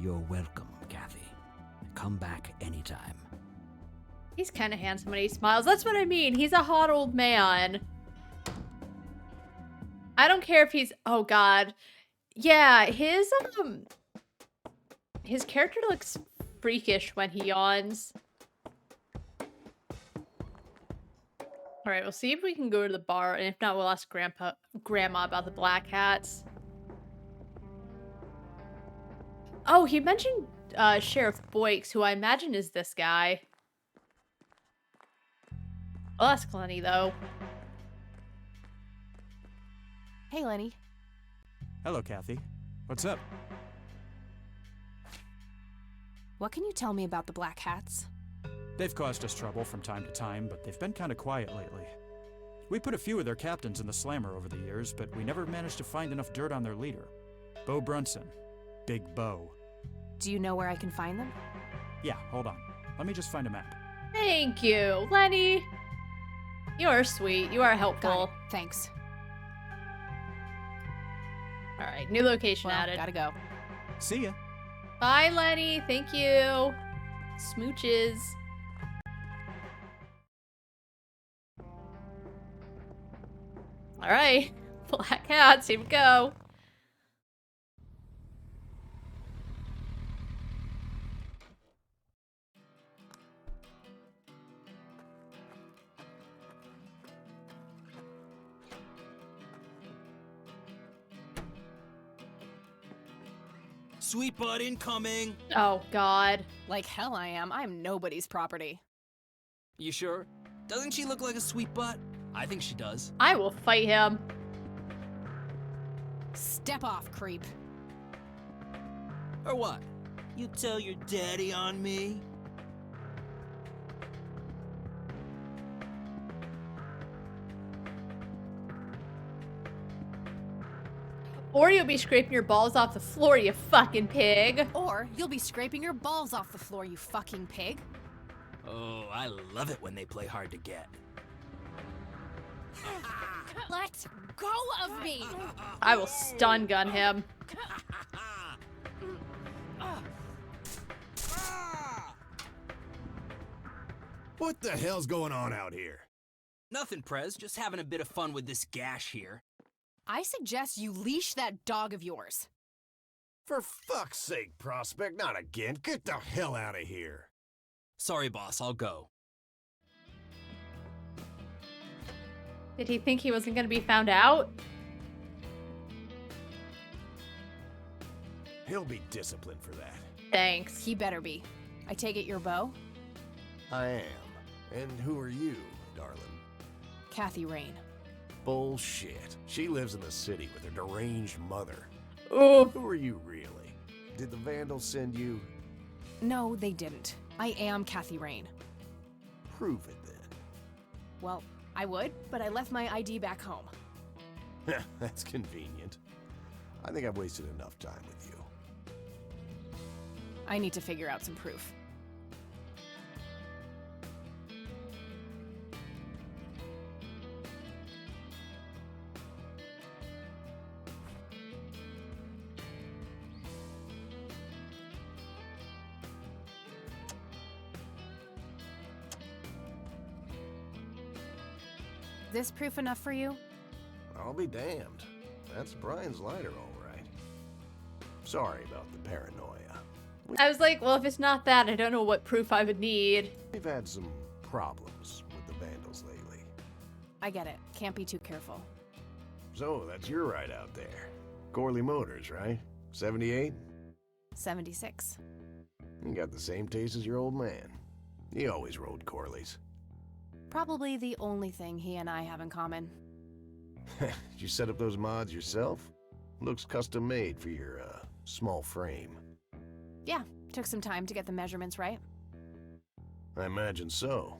[SPEAKER 10] You're welcome, Kathy. Come back anytime.
[SPEAKER 1] He's kind of handsome when he smiles. That's what I mean. He's a hot old man. I don't care if he's... Oh, God. Yeah, his His character looks freakish when he yawns. Alright, we'll see if we can go to the bar, and if not, we'll ask Grandma about the black hats. Oh, he mentioned Sheriff Boykes, who I imagine is this guy. I'll ask Lenny, though.
[SPEAKER 2] Hey, Lenny.
[SPEAKER 12] Hello, Kathy. What's up?
[SPEAKER 2] What can you tell me about the black hats?
[SPEAKER 12] They've caused us trouble from time to time, but they've been kind of quiet lately. We put a few of their captains in the slammer over the years, but we never managed to find enough dirt on their leader. Bo Brunson. Big Bo.
[SPEAKER 2] Do you know where I can find them?
[SPEAKER 12] Yeah, hold on. Let me just find a map.
[SPEAKER 1] Thank you, Lenny. You are sweet. You are helpful.
[SPEAKER 2] Thanks.
[SPEAKER 1] Alright, new location added.
[SPEAKER 2] Gotta go.
[SPEAKER 12] See ya.
[SPEAKER 1] Bye, Lenny. Thank you. Smooches. Alright. Black hats. Here we go.
[SPEAKER 10] Sweet butt incoming!
[SPEAKER 1] Oh, God.
[SPEAKER 2] Like hell I am. I'm nobody's property.
[SPEAKER 10] You sure? Doesn't she look like a sweet butt? I think she does.
[SPEAKER 1] I will fight him.
[SPEAKER 2] Step off, creep.
[SPEAKER 10] Or what? You tell your daddy on me?
[SPEAKER 1] Or you'll be scraping your balls off the floor, you fucking pig.
[SPEAKER 2] Or you'll be scraping your balls off the floor, you fucking pig.
[SPEAKER 10] Oh, I love it when they play hard to get.
[SPEAKER 2] Let go of me!
[SPEAKER 1] I will stun gun him.
[SPEAKER 15] What the hell's going on out here?
[SPEAKER 10] Nothing, Prez. Just having a bit of fun with this gash here.
[SPEAKER 2] I suggest you leash that dog of yours.
[SPEAKER 15] For fuck's sake, Prospect, not again. Get the hell out of here.
[SPEAKER 10] Sorry, boss. I'll go.
[SPEAKER 1] Did he think he wasn't going to be found out?
[SPEAKER 15] He'll be disciplined for that.
[SPEAKER 1] Thanks.
[SPEAKER 2] He better be. I take it you're Bo?
[SPEAKER 15] I am. And who are you, darling?
[SPEAKER 2] Kathy Rain.
[SPEAKER 15] Bullshit. She lives in the city with her deranged mother.
[SPEAKER 1] Ooh.
[SPEAKER 15] Who are you really? Did the Vandals send you?
[SPEAKER 2] No, they didn't. I am Kathy Rain.
[SPEAKER 15] Prove it then.
[SPEAKER 2] Well, I would, but I left my ID back home.
[SPEAKER 15] That's convenient. I think I've wasted enough time with you.
[SPEAKER 2] I need to figure out some proof. This proof enough for you?
[SPEAKER 15] I'll be damned. That's Brian's lighter, all right. Sorry about the paranoia.
[SPEAKER 1] I was like, well, if it's not that, I don't know what proof I would need.
[SPEAKER 15] We've had some problems with the Vandals lately.
[SPEAKER 2] I get it. Can't be too careful.
[SPEAKER 15] So, that's your ride out there. Corley Motors, right? 78?
[SPEAKER 2] 76.
[SPEAKER 15] You got the same taste as your old man. He always rode Corleys.
[SPEAKER 2] Probably the only thing he and I have in common.
[SPEAKER 15] Did you set up those mods yourself? Looks custom made for your, small frame.
[SPEAKER 2] Yeah, took some time to get the measurements right.
[SPEAKER 15] I imagine so.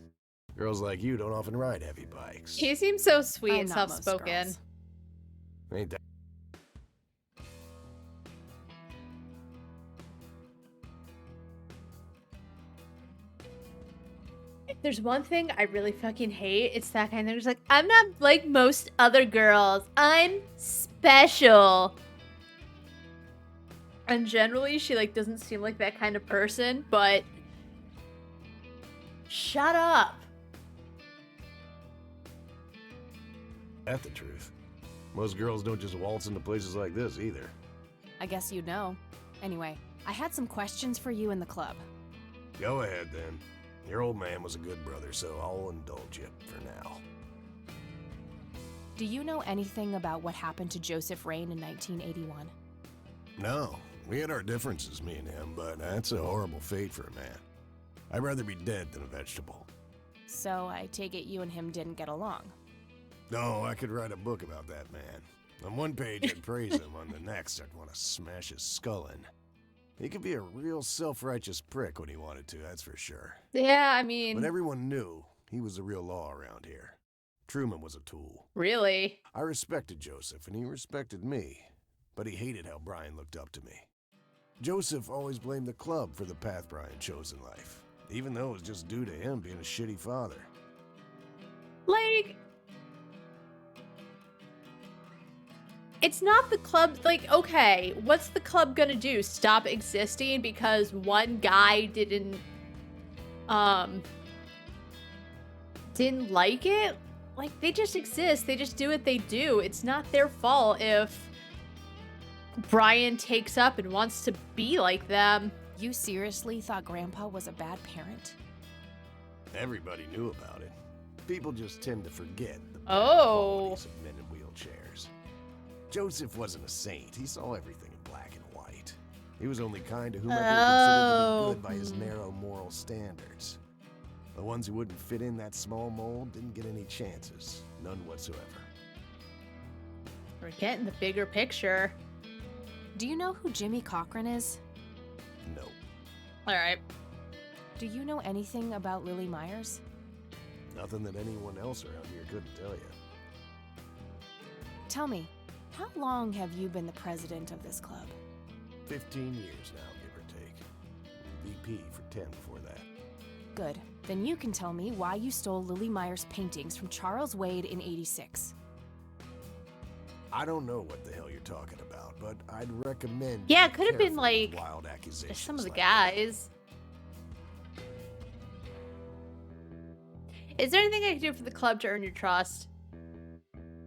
[SPEAKER 15] Girls like you don't often ride heavy bikes.
[SPEAKER 1] He seems so sweet
[SPEAKER 2] I'm
[SPEAKER 1] and
[SPEAKER 2] not most
[SPEAKER 1] soft-spoken.
[SPEAKER 2] girls.
[SPEAKER 15] Ain't that?
[SPEAKER 1] If there's one thing I really fucking hate, it's that kind of just like, I'm not like most other girls. I'm special. And generally, she like doesn't seem like that kind of person, but shut up.
[SPEAKER 15] That's the truth. Most girls don't just waltz into places like this either.
[SPEAKER 2] I guess you'd know. Anyway, I had some questions for you in the club.
[SPEAKER 15] Go ahead, then. Your old man was a good brother, so I'll indulge you for now.
[SPEAKER 2] Do you know anything about what happened to Joseph Rain in 1981?
[SPEAKER 15] No, we had our differences, me and him, but that's a horrible fate for a man. I'd rather be dead than a vegetable.
[SPEAKER 2] So I take it you and him didn't get along.
[SPEAKER 15] No, I could write a book about that man. On one page I'd praise him, on the next I'd want to smash his skull in. He could be a real self-righteous prick when he wanted to, that's for sure.
[SPEAKER 1] Yeah, I mean...
[SPEAKER 15] But everyone knew he was the real law around here. Truman was a tool.
[SPEAKER 1] Really?
[SPEAKER 15] I respected Joseph, and he respected me. But he hated how Brian looked up to me. Joseph always blamed the club for the path Brian chose in life, even though it was just due to him being a shitty father.
[SPEAKER 1] Like... It's not the club, like, okay, what's the club gonna do? Stop existing because one guy didn't like it? Like, they just exist, they just do what they do. It's not their fault if Brian takes up and wants to be like them.
[SPEAKER 2] You seriously thought Grandpa was a bad parent?
[SPEAKER 15] Everybody knew about it. People just tend to forget the bad qualities of men in wheelchairs. Joseph wasn't a saint. He saw everything in black and white. He was only kind to whomever he considered to be good by his narrow moral standards. The ones who wouldn't fit in that small mold didn't get any chances. None whatsoever.
[SPEAKER 1] We're getting the bigger picture.
[SPEAKER 2] Do you know who Jimmy Cochran is?
[SPEAKER 15] No.
[SPEAKER 1] Alright.
[SPEAKER 2] Do you know anything about Lily Myers?
[SPEAKER 15] Nothing that anyone else around here couldn't tell you.
[SPEAKER 2] Tell me, how long have you been the president of this club?
[SPEAKER 15] 15 years now, give or take. VP for 10 before that.
[SPEAKER 2] Good. Then you can tell me why you stole Lily Myers' paintings from Charles Wade in '86.
[SPEAKER 15] I don't know what the hell you're talking about, but I'd recommend.
[SPEAKER 1] Yeah, it could have been like
[SPEAKER 15] wild accusations.
[SPEAKER 1] some of the
[SPEAKER 15] like
[SPEAKER 1] guys. Is there anything I can do for the club to earn your trust?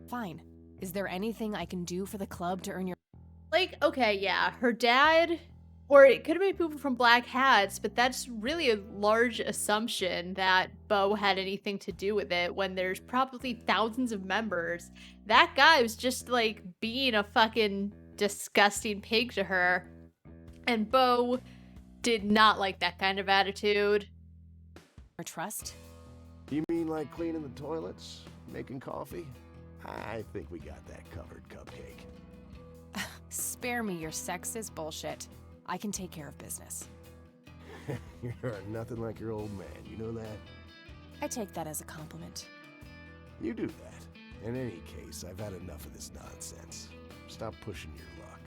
[SPEAKER 2] Fine. Is there anything I can do for the club to earn your...
[SPEAKER 1] Like, okay, yeah, her dad, or it could have been people from Black Hats, but that's really a large assumption that Bo had anything to do with it when there's probably thousands of members. That guy was just, like, being a fucking disgusting pig to her. And Bo did not like that kind of attitude.
[SPEAKER 2] Or trust?
[SPEAKER 15] You mean like cleaning the toilets? Making coffee? I think we got that covered, Cupcake.
[SPEAKER 2] Spare me your sexist bullshit. I can take care of business.
[SPEAKER 15] You're nothing like your old man, you know that?
[SPEAKER 2] I take that as a compliment.
[SPEAKER 15] You do that. In any case, I've had enough of this nonsense. Stop pushing your luck.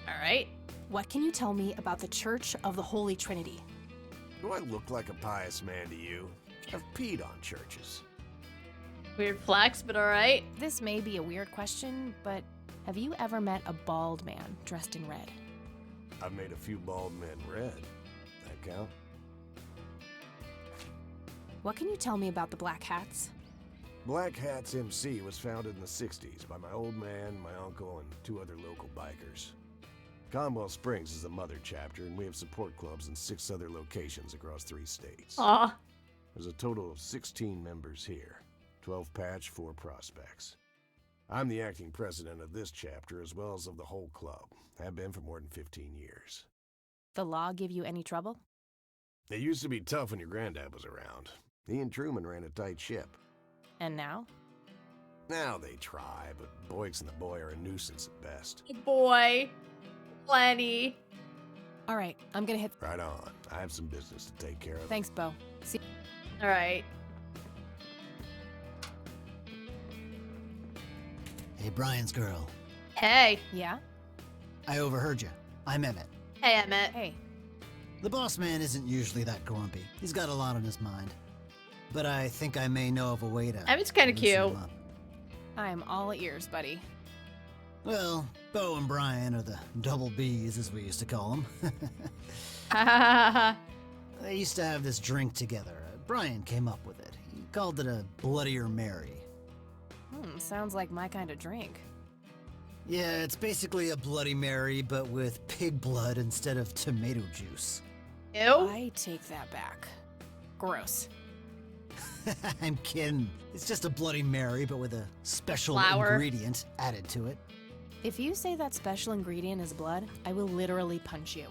[SPEAKER 1] Alright.
[SPEAKER 2] What can you tell me about the Church of the Holy Trinity?
[SPEAKER 15] Do I look like a pious man to you? I've peed on churches.
[SPEAKER 1] Weird flex, but alright.
[SPEAKER 2] This may be a weird question, but have you ever met a bald man dressed in red?
[SPEAKER 15] I've made a few bald men red. That count?
[SPEAKER 2] What can you tell me about the Black Hats?
[SPEAKER 15] Black Hats MC was founded in the 60s by my old man, my uncle, and 2 other local bikers. Conwell Springs is the mother chapter, and we have support clubs in 6 other locations across 3 states.
[SPEAKER 1] Aw.
[SPEAKER 15] There's a total of 16 members here, 12 patch, 4 prospects. I'm the acting president of this chapter as well as of the whole club. Have been for more than 15 years.
[SPEAKER 2] The law give you any trouble?
[SPEAKER 15] It used to be tough when your granddad was around. He and Truman ran a tight ship.
[SPEAKER 2] And now?
[SPEAKER 15] Now they try, but Boyks and the boy are a nuisance at best.
[SPEAKER 1] Boy. Plenty.
[SPEAKER 2] All right, I'm gonna hit...
[SPEAKER 15] Right on. I have some business to take care of.
[SPEAKER 2] Thanks, Bo. See...
[SPEAKER 1] Alright.
[SPEAKER 16] Hey, Brian's girl.
[SPEAKER 1] Hey.
[SPEAKER 2] Yeah?
[SPEAKER 16] I overheard you. I'm Emmett.
[SPEAKER 1] Hey, Emmett.
[SPEAKER 2] Hey.
[SPEAKER 16] The boss man isn't usually that grumpy. He's got a lot on his mind. But I think I may know of a way to...
[SPEAKER 1] Emmett's kind of cute.
[SPEAKER 2] I'm all ears, buddy.
[SPEAKER 16] Well, Bo and Brian are the double Bs, as we used to call them. They used to have this drink together. Brian came up with it. He called it a Bloodier Mary.
[SPEAKER 2] Sounds like my kind of drink.
[SPEAKER 16] Yeah, it's basically a Bloody Mary, but with pig blood instead of tomato juice.
[SPEAKER 1] Ew.
[SPEAKER 2] I take that back. Gross.
[SPEAKER 16] I'm kidding. It's just a Bloody Mary, but with a special
[SPEAKER 1] Flour.
[SPEAKER 16] ingredient added to it.
[SPEAKER 2] If you say that special ingredient is blood, I will literally punch you.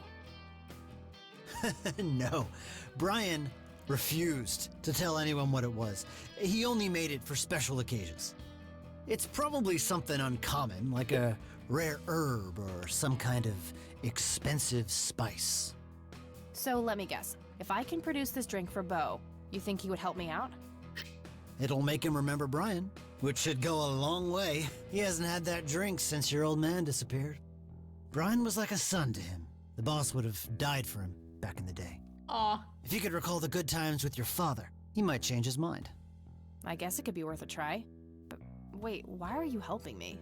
[SPEAKER 16] No, Brian refused to tell anyone what it was. He only made it for special occasions. It's probably something uncommon, like a rare herb or some kind of expensive spice.
[SPEAKER 2] So let me guess. If I can produce this drink for Bo, you think he would help me out?
[SPEAKER 16] It'll make him remember Brian, which should go a long way. He hasn't had that drink since your old man disappeared. Brian was like a son to him. The boss would have died for him back in the day.
[SPEAKER 1] Aw.
[SPEAKER 16] If you could recall the good times with your father, he might change his mind.
[SPEAKER 2] I guess it could be worth a try. But wait, why are you helping me?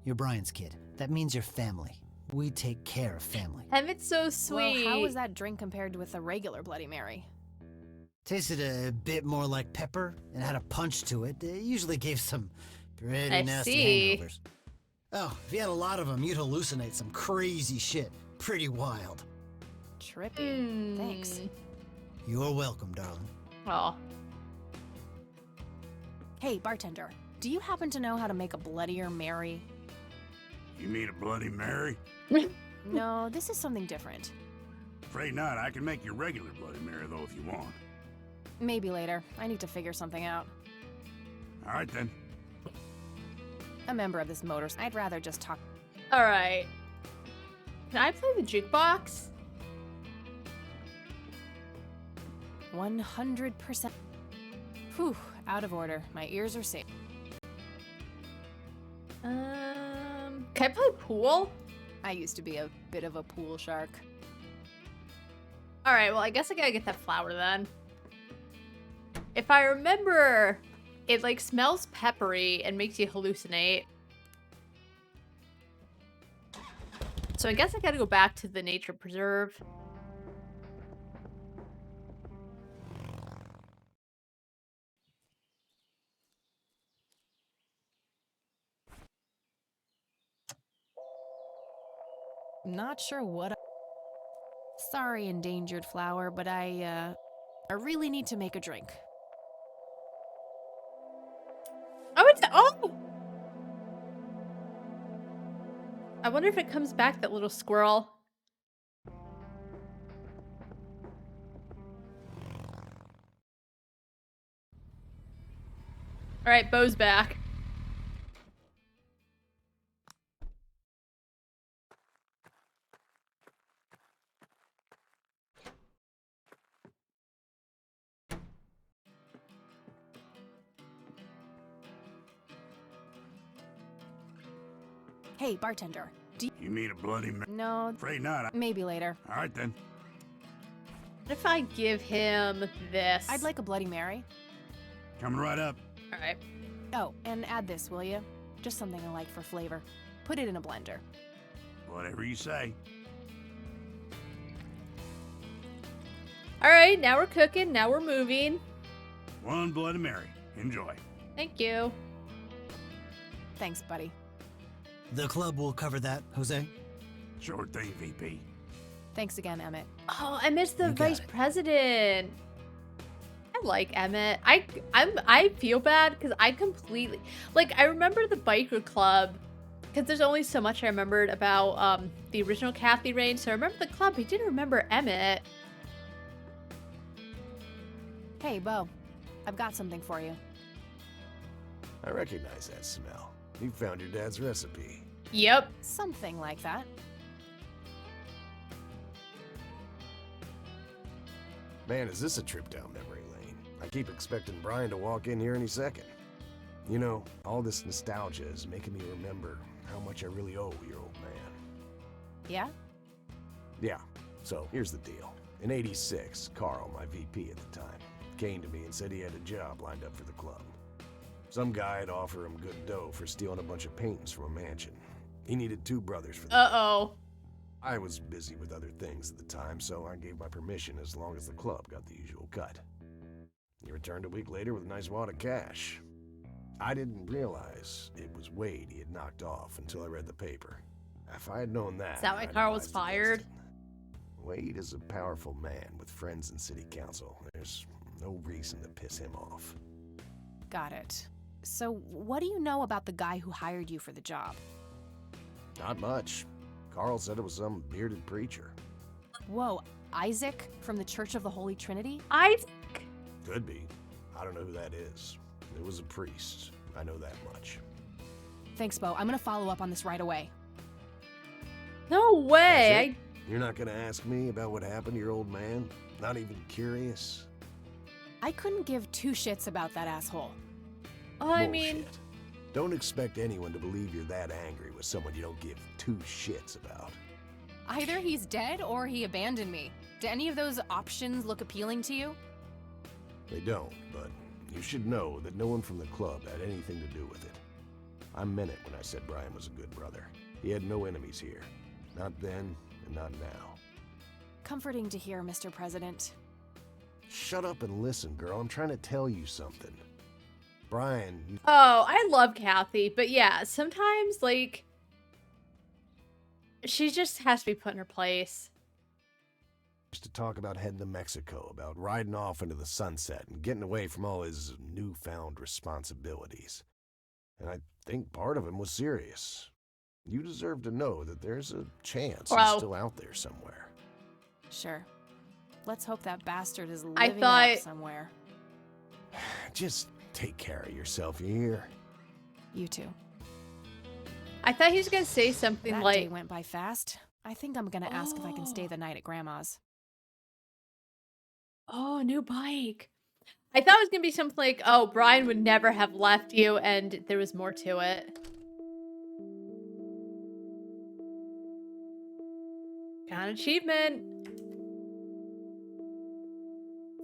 [SPEAKER 16] You're Brian's kid. That means you're family. We take care of family.
[SPEAKER 1] Emmett's so sweet.
[SPEAKER 2] Well, how was that drink compared with a regular Bloody Mary?
[SPEAKER 16] Tasted a bit more like pepper and had a punch to it. It usually gave some pretty nasty hangovers. Oh, if you had a lot of them, you'd hallucinate some crazy shit. Pretty wild.
[SPEAKER 2] Trippy. Thanks.
[SPEAKER 16] You're welcome, darling.
[SPEAKER 1] Aw.
[SPEAKER 2] Hey, bartender, do you happen to know how to make a Bloodier Mary?
[SPEAKER 17] You mean a Bloody Mary?
[SPEAKER 2] No, this is something different.
[SPEAKER 17] Afraid not. I can make your regular Bloody Mary, though, if you want.
[SPEAKER 2] Maybe later. I need to figure something out.
[SPEAKER 17] All right, then.
[SPEAKER 2] A member of this motors. I'd rather just talk.
[SPEAKER 1] All right. Can I play the jukebox?
[SPEAKER 2] 100%. Whew, out of order. My ears are safe.
[SPEAKER 1] Can I play pool?
[SPEAKER 2] I used to be a bit of a pool shark.
[SPEAKER 1] All right, well, I guess I gotta get that flower then. If I remember, it like smells peppery and makes you hallucinate. So I guess I gotta go back to the nature preserve.
[SPEAKER 2] Not sure what Sorry, endangered flower, but I really need to make a drink.
[SPEAKER 1] Oh, it's oh! I wonder if it comes back, that little squirrel. All right, Bo's back.
[SPEAKER 2] Hey, bartender. Do
[SPEAKER 17] You mean a Bloody Mary?
[SPEAKER 2] No.
[SPEAKER 17] Afraid not.
[SPEAKER 2] Maybe later.
[SPEAKER 17] All right, then.
[SPEAKER 1] What if I give him this?
[SPEAKER 2] I'd like a Bloody Mary.
[SPEAKER 17] Coming right up.
[SPEAKER 1] All right.
[SPEAKER 2] Oh, and add this, will you? Just something I like for flavor. Put it in a blender.
[SPEAKER 17] Whatever you say.
[SPEAKER 1] All right, now we're cooking. Now we're moving.
[SPEAKER 17] One Bloody Mary. Enjoy.
[SPEAKER 1] Thank you.
[SPEAKER 2] Thanks, buddy.
[SPEAKER 16] The club will cover that, Jose.
[SPEAKER 17] Sure thing, VP.
[SPEAKER 2] Thanks again, Emmett.
[SPEAKER 1] Oh, I missed the
[SPEAKER 16] You got
[SPEAKER 1] vice
[SPEAKER 16] it.
[SPEAKER 1] president. I like Emmett. I feel bad because I completely I remember the biker club because there's only so much I remembered about the original Kathy reign. So I remember the club. I didn't remember Emmett.
[SPEAKER 2] Hey, Bo. I've got something for you.
[SPEAKER 15] I recognize that smell. You found your dad's recipe.
[SPEAKER 1] Yep.
[SPEAKER 2] Something like that.
[SPEAKER 15] Man, is this a trip down memory lane? I keep expecting Brian to walk in here any second. You know, all this nostalgia is making me remember how much I really owe your old man.
[SPEAKER 2] Yeah?
[SPEAKER 15] Yeah, so here's the deal. In '86, Carl, my VP at the time, came to me and said he had a job lined up for the club. Some guy had offered him good dough for stealing a bunch of paintings from a mansion. He needed 2 brothers for the
[SPEAKER 1] Uh-oh.
[SPEAKER 15] I was busy with other things at the time, so I gave my permission as long as the club got the usual cut. He returned a week later with a nice wad of cash. I didn't realize it was Wade he had knocked off until I read the paper. If I had known that...
[SPEAKER 1] Is that why Carl was fired?
[SPEAKER 15] Wade is a powerful man with friends in city council. There's no reason to piss him off.
[SPEAKER 2] Got it. So, what do you know about the guy who hired you for the job?
[SPEAKER 15] Not much. Carl said it was some bearded preacher.
[SPEAKER 2] Whoa, Isaac from the Church of the Holy Trinity?
[SPEAKER 1] Isaac?
[SPEAKER 15] Could be. I don't know who that is. It was a priest. I know that much.
[SPEAKER 2] Thanks, Bo. I'm gonna follow up on this right away.
[SPEAKER 1] No way!
[SPEAKER 15] You're not gonna ask me about what happened to your old man? Not even curious?
[SPEAKER 2] I couldn't give two shits about that asshole.
[SPEAKER 1] Oh, I mean...
[SPEAKER 15] Don't expect anyone to believe you're that angry with someone you don't give two shits about.
[SPEAKER 2] Either he's dead or he abandoned me. Do any of those options look appealing to you?
[SPEAKER 15] They don't, but you should know that no one from the club had anything to do with it. I meant it when I said Brian was a good brother. He had no enemies here. Not then, and not now.
[SPEAKER 2] Comforting to hear, Mr. President.
[SPEAKER 15] Shut up and listen, girl. I'm trying to tell you something. Brian, you...
[SPEAKER 1] Oh, I love Kathy, but yeah, sometimes, like, she just has to be put in her place.
[SPEAKER 15] used to talk about heading to Mexico, about riding off into the sunset and getting away from all his newfound responsibilities. And I think part of him was serious. You deserve to know that there's a chance he's still out there somewhere.
[SPEAKER 2] Sure. Let's hope that bastard is living up somewhere.
[SPEAKER 15] Just take care of yourself, you hear?
[SPEAKER 2] You too.
[SPEAKER 1] I thought he was gonna say something
[SPEAKER 2] that
[SPEAKER 1] like...
[SPEAKER 2] day went by fast. I think I'm gonna ask if I can stay the night at Grandma's.
[SPEAKER 1] Oh, new bike. I thought it was gonna be something like, oh, Brian would never have left you, and there was more to it. Got an achievement.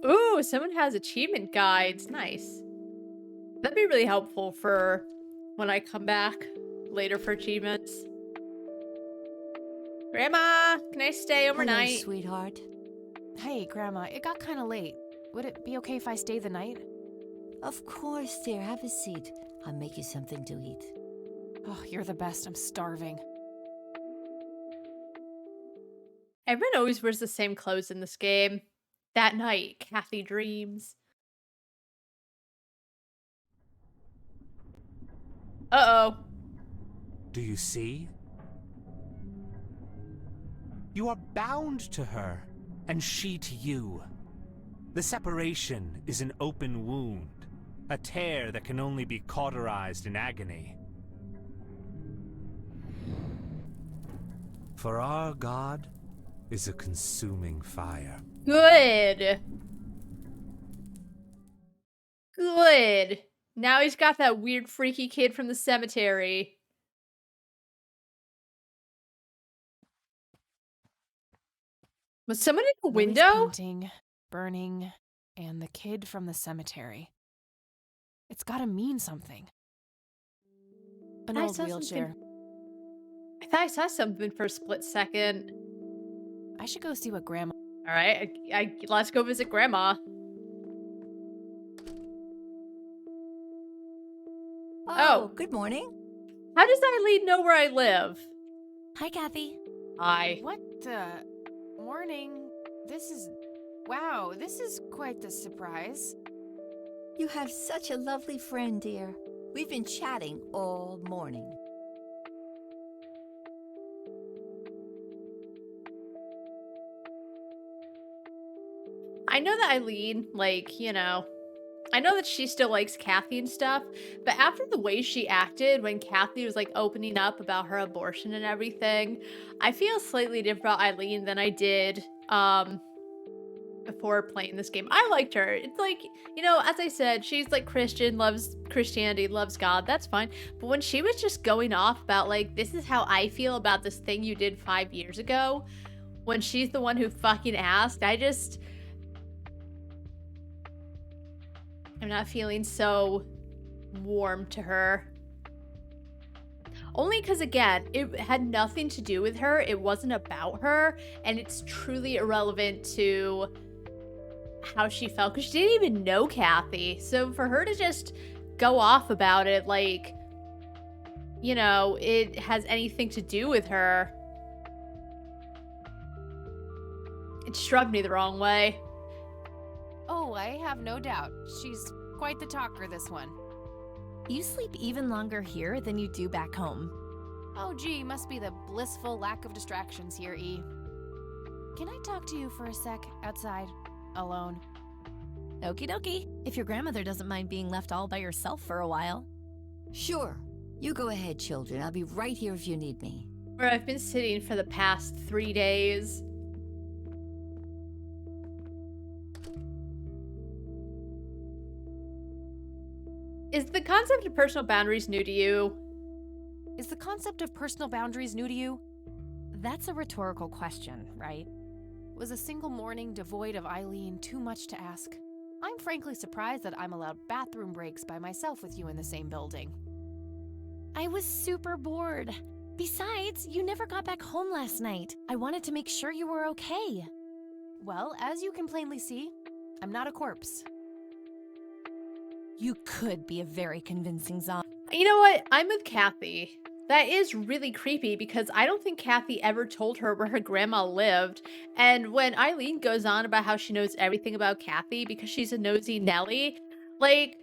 [SPEAKER 1] Ooh, someone has achievement guides. Nice. That'd be really helpful for when I come back later for achievements. Grandma, can I stay overnight?
[SPEAKER 5] Hello, sweetheart.
[SPEAKER 2] Hey, Grandma, it got kind of late. Would it be okay if I stay the night?
[SPEAKER 5] Of course, dear. Have a seat. I'll make you something to eat.
[SPEAKER 2] Oh, you're the best. I'm starving.
[SPEAKER 1] Everyone always wears the same clothes in this game. That night, Kathy dreams. Uh-oh.
[SPEAKER 3] Do you see? You are bound to her, and she to you. The separation is an open wound, a tear that can only be cauterized in agony. For our God is a consuming fire.
[SPEAKER 1] Good. Good. Now he's got that weird freaky kid from the cemetery. Was someone in the window?
[SPEAKER 2] Painting, burning, and the kid from the cemetery. It's gotta mean something. An old wheelchair.
[SPEAKER 1] I thought I saw something for a split second.
[SPEAKER 2] I should go see what Grandma...
[SPEAKER 1] Alright, let's go visit Grandma.
[SPEAKER 5] Oh, good morning.
[SPEAKER 1] How does Eileen know where I live?
[SPEAKER 5] Hi, Kathy.
[SPEAKER 1] Hi.
[SPEAKER 2] What the... Morning. This is... Wow, this is quite the surprise.
[SPEAKER 5] You have such a lovely friend, dear. We've been chatting all morning.
[SPEAKER 1] I know that Eileen, like, you know, I know that she still likes Kathy and stuff, but after the way she acted when Kathy was, like, opening up about her abortion and everything, I feel slightly different about Eileen than I did, before playing this game. I liked her. It's like, you know, as I said, she's, like, Christian, loves Christianity, loves God, that's fine, but when she was just going off about, like, this is how I feel about this thing you did 5 years ago, when she's the one who fucking asked, I'm not feeling so warm to her. Only because, again, it had nothing to do with her. It wasn't about her. And it's truly irrelevant to how she felt. Because she didn't even know Kathy. So for her to just go off about it like, you know, it has anything to do with her. It struck me the wrong way.
[SPEAKER 2] Oh, I have no doubt. She's quite the talker, this one. You sleep even longer here than you do back home. Oh, gee, must be the blissful lack of distractions here, E. Can I talk to you for a sec outside, alone?
[SPEAKER 18] Okie dokie, if your grandmother doesn't mind being left all by yourself for a while.
[SPEAKER 5] Sure. You go ahead, children. I'll be right here if you need me.
[SPEAKER 1] Where I've been sitting for the past 3 days. Is the concept of personal boundaries new to you?
[SPEAKER 2] Is the concept of personal boundaries new to you? That's a rhetorical question, right? Was a single morning devoid of Eileen too much to ask? I'm frankly surprised that I'm allowed bathroom breaks by myself with you in the same building.
[SPEAKER 18] I was super bored. Besides, you never got back home last night. I wanted to make sure you were okay.
[SPEAKER 2] Well, as you can plainly see, I'm not a corpse.
[SPEAKER 18] You could be a very convincing zombie.
[SPEAKER 1] You know what? I'm with Kathy. That is really creepy because I don't think Kathy ever told her where her grandma lived. And when Eileen goes on about how she knows everything about Kathy because she's a nosy Nelly, like,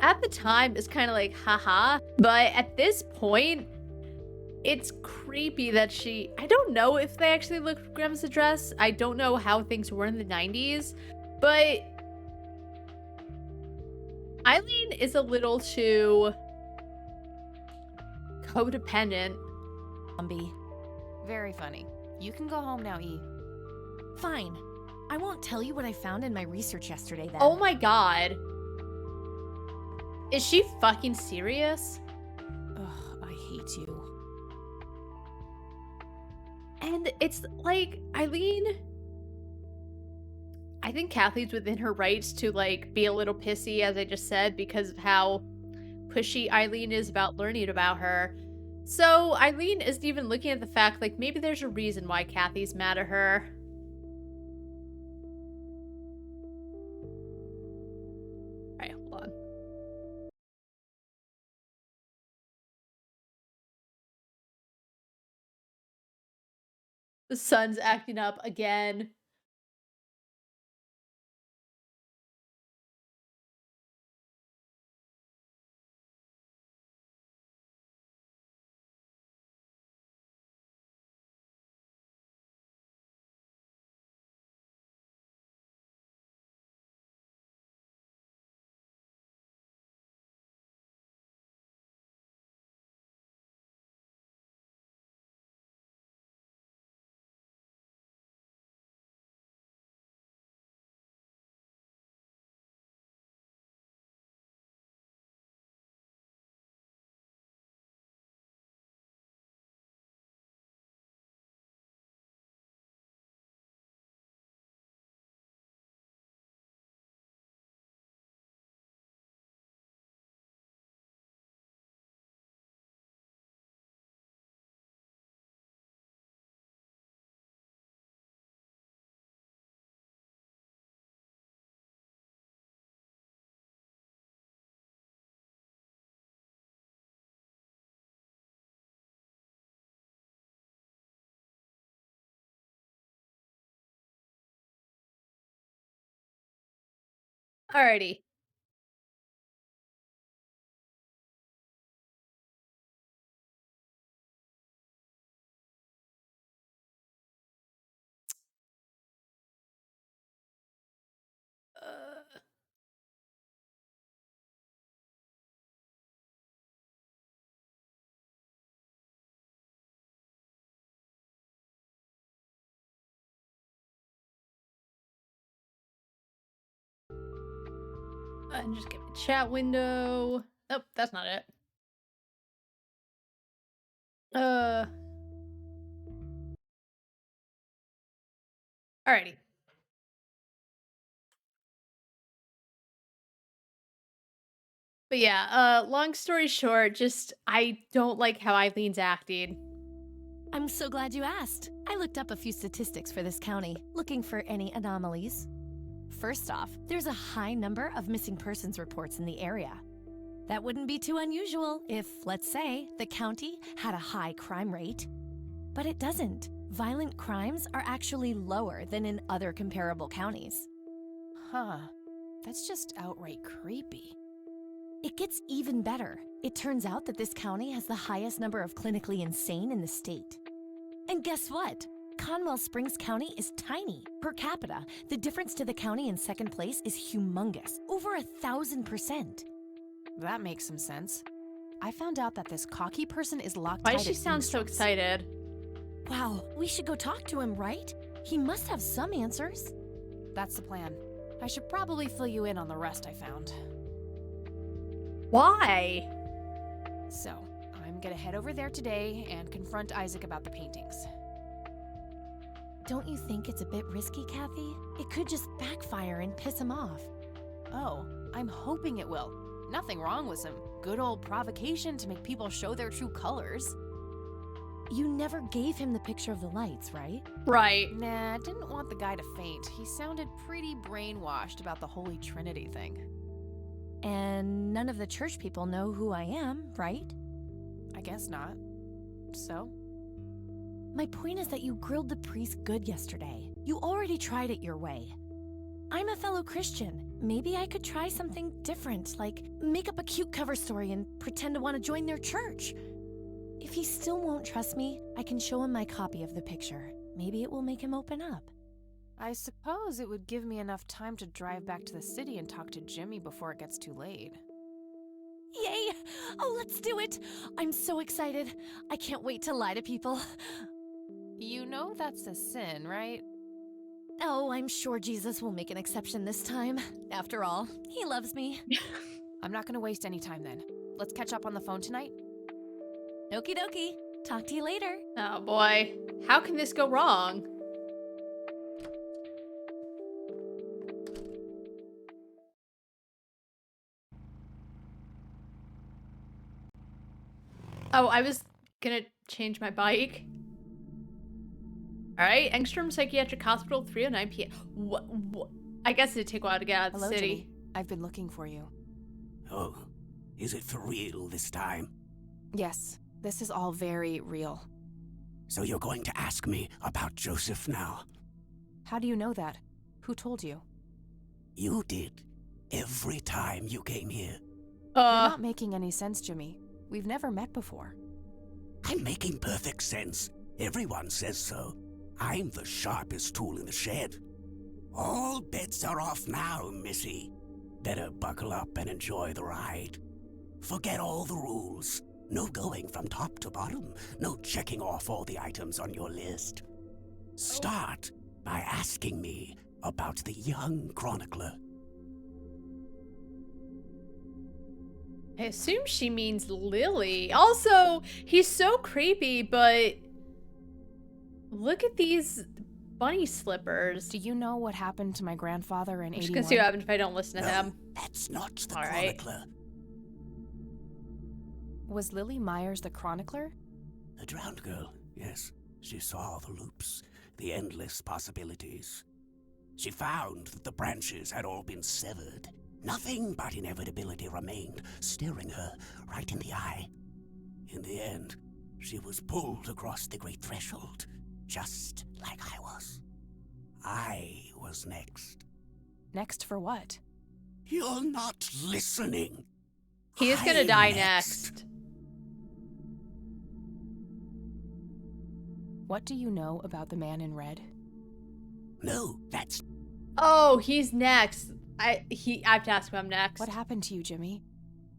[SPEAKER 1] at the time, it's kind of like, haha. But at this point, it's creepy that she... I don't know if they actually looked for grandma's address. I don't know how things were in the 90s. But Eileen is a little too codependent.
[SPEAKER 2] Zombie. Very funny. You can go home now, E.
[SPEAKER 18] Fine. I won't tell you what I found in my research yesterday then.
[SPEAKER 1] Oh my god. Is she fucking serious?
[SPEAKER 2] Ugh, I hate you.
[SPEAKER 1] And it's like, Eileen... I think Kathy's within her rights to, like, be a little pissy, as I just said, because of how pushy Eileen is about learning about her. So Eileen isn't even looking at the fact, like, maybe there's a reason why Kathy's mad at her. Alright, hold on. The sun's acting up again. Alrighty. And just get my chat window. Nope, that's not it. Alrighty. But yeah, long story short, just I don't like how Eileen's acting.
[SPEAKER 18] I'm so glad you asked. I looked up a few statistics for this county, looking for any anomalies. First off, there's a high number of missing persons reports in the area. That wouldn't be too unusual if, let's say, the county had a high crime rate. But it doesn't. Violent crimes are actually lower than in other comparable counties.
[SPEAKER 2] Huh. That's just outright creepy.
[SPEAKER 18] It gets even better. It turns out that this county has the highest number of clinically insane in the state. And guess what? Conwell Springs County is tiny. Per capita, the difference to the county in second place is humongous, over 1,000%.
[SPEAKER 2] That makes some sense. I found out that this cocky person is locked
[SPEAKER 1] Why
[SPEAKER 2] tight
[SPEAKER 1] does she
[SPEAKER 2] at
[SPEAKER 1] sound so
[SPEAKER 2] Eavesdrops.
[SPEAKER 1] excited?
[SPEAKER 18] Wow, we should go talk to him, right? He must have some answers.
[SPEAKER 2] That's the plan. I should probably fill you in on the rest I found.
[SPEAKER 1] Why?
[SPEAKER 2] So, I'm gonna head over there today and confront Isaac about the paintings.
[SPEAKER 18] Don't you think it's a bit risky, Kathy? It could just backfire and piss him off.
[SPEAKER 2] Oh, I'm hoping it will. Nothing wrong with some good old provocation to make people show their true colors.
[SPEAKER 18] You never gave him the picture of the lights, right?
[SPEAKER 1] Right.
[SPEAKER 2] Nah, didn't want the guy to faint. He sounded pretty brainwashed about the Holy Trinity thing.
[SPEAKER 18] And none of the church people know who I am, right?
[SPEAKER 2] I guess not. So?
[SPEAKER 18] My point is that you grilled the priest good yesterday. You already tried it your way. I'm a fellow Christian. Maybe I could try something different, like make up a cute cover story and pretend to want to join their church. If he still won't trust me, I can show him my copy of the picture. Maybe it will make him open up.
[SPEAKER 2] I suppose it would give me enough time to drive back to the city and talk to Jimmy before it gets too late.
[SPEAKER 18] Yay! Oh, let's do it! I'm so excited. I can't wait to lie to people.
[SPEAKER 2] You know that's a sin, right?
[SPEAKER 18] Oh, I'm sure Jesus will make an exception this time. After all, he loves me.
[SPEAKER 2] I'm not gonna waste any time then. Let's catch up on the phone tonight.
[SPEAKER 18] Okie dokie. Talk to you later.
[SPEAKER 1] Oh boy. How can this go wrong? Oh, I was gonna change my bike. Alright, Engstrom Psychiatric Hospital, 3:09 p.m. What? I guess it'd take a while to get out of the city.
[SPEAKER 2] Jimmy. I've been looking for you.
[SPEAKER 10] Oh, is it for real this time?
[SPEAKER 2] Yes, this is all very real.
[SPEAKER 10] So you're going to ask me about Joseph now?
[SPEAKER 2] How do you know that? Who told you?
[SPEAKER 10] You did. Every time you came here.
[SPEAKER 2] You're not making any sense, Jimmy. We've never met before.
[SPEAKER 10] I'm making perfect sense. Everyone says so. I'm the sharpest tool in the shed. All bets are off now, Missy. Better buckle up and enjoy the ride. Forget all the rules. No going from top to bottom. No checking off all the items on your list. Start by asking me about the young chronicler.
[SPEAKER 1] I assume she means Lily. Also, he's so creepy, but look at these bunny slippers.
[SPEAKER 2] Do you know what happened to my grandfather in 81?
[SPEAKER 1] I'm just gonna see what happens if I don't listen to him.
[SPEAKER 10] That's not the
[SPEAKER 1] chronicler.
[SPEAKER 2] Was Lily Myers the chronicler?
[SPEAKER 10] A drowned girl, yes. She saw the loops, the endless possibilities. She found that the branches had all been severed. Nothing but inevitability remained, staring her right in the eye. In the end, she was pulled across the great threshold, just like I was. I was next.
[SPEAKER 2] Next for what?
[SPEAKER 10] You're not listening.
[SPEAKER 1] He is gonna die next.
[SPEAKER 2] What do you know about the man in red?
[SPEAKER 10] No, that's...
[SPEAKER 1] Oh, he's next. I have to ask him next.
[SPEAKER 2] What happened to you, Jimmy?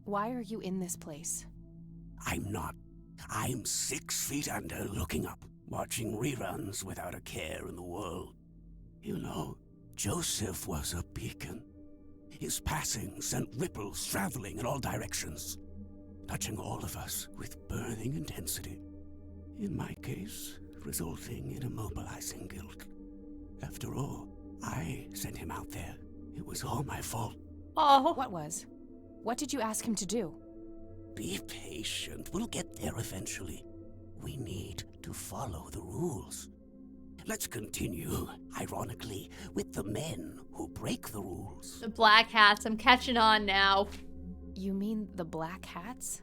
[SPEAKER 2] Why are you in this place?
[SPEAKER 10] I'm not. I'm 6 feet under, looking up, watching reruns without a care in the world. You know, Joseph was a beacon. His passing sent ripples traveling in all directions, touching all of us with burning intensity. In my case, resulting in immobilizing guilt. After all, I sent him out there. It was all my fault.
[SPEAKER 1] Oh.
[SPEAKER 2] What was? What did you ask him to do?
[SPEAKER 10] Be patient. We'll get there eventually. We need to follow the rules. Let's continue, ironically, with the men who break the rules.
[SPEAKER 1] The black hats. I'm catching on now.
[SPEAKER 2] You mean the Black Hats?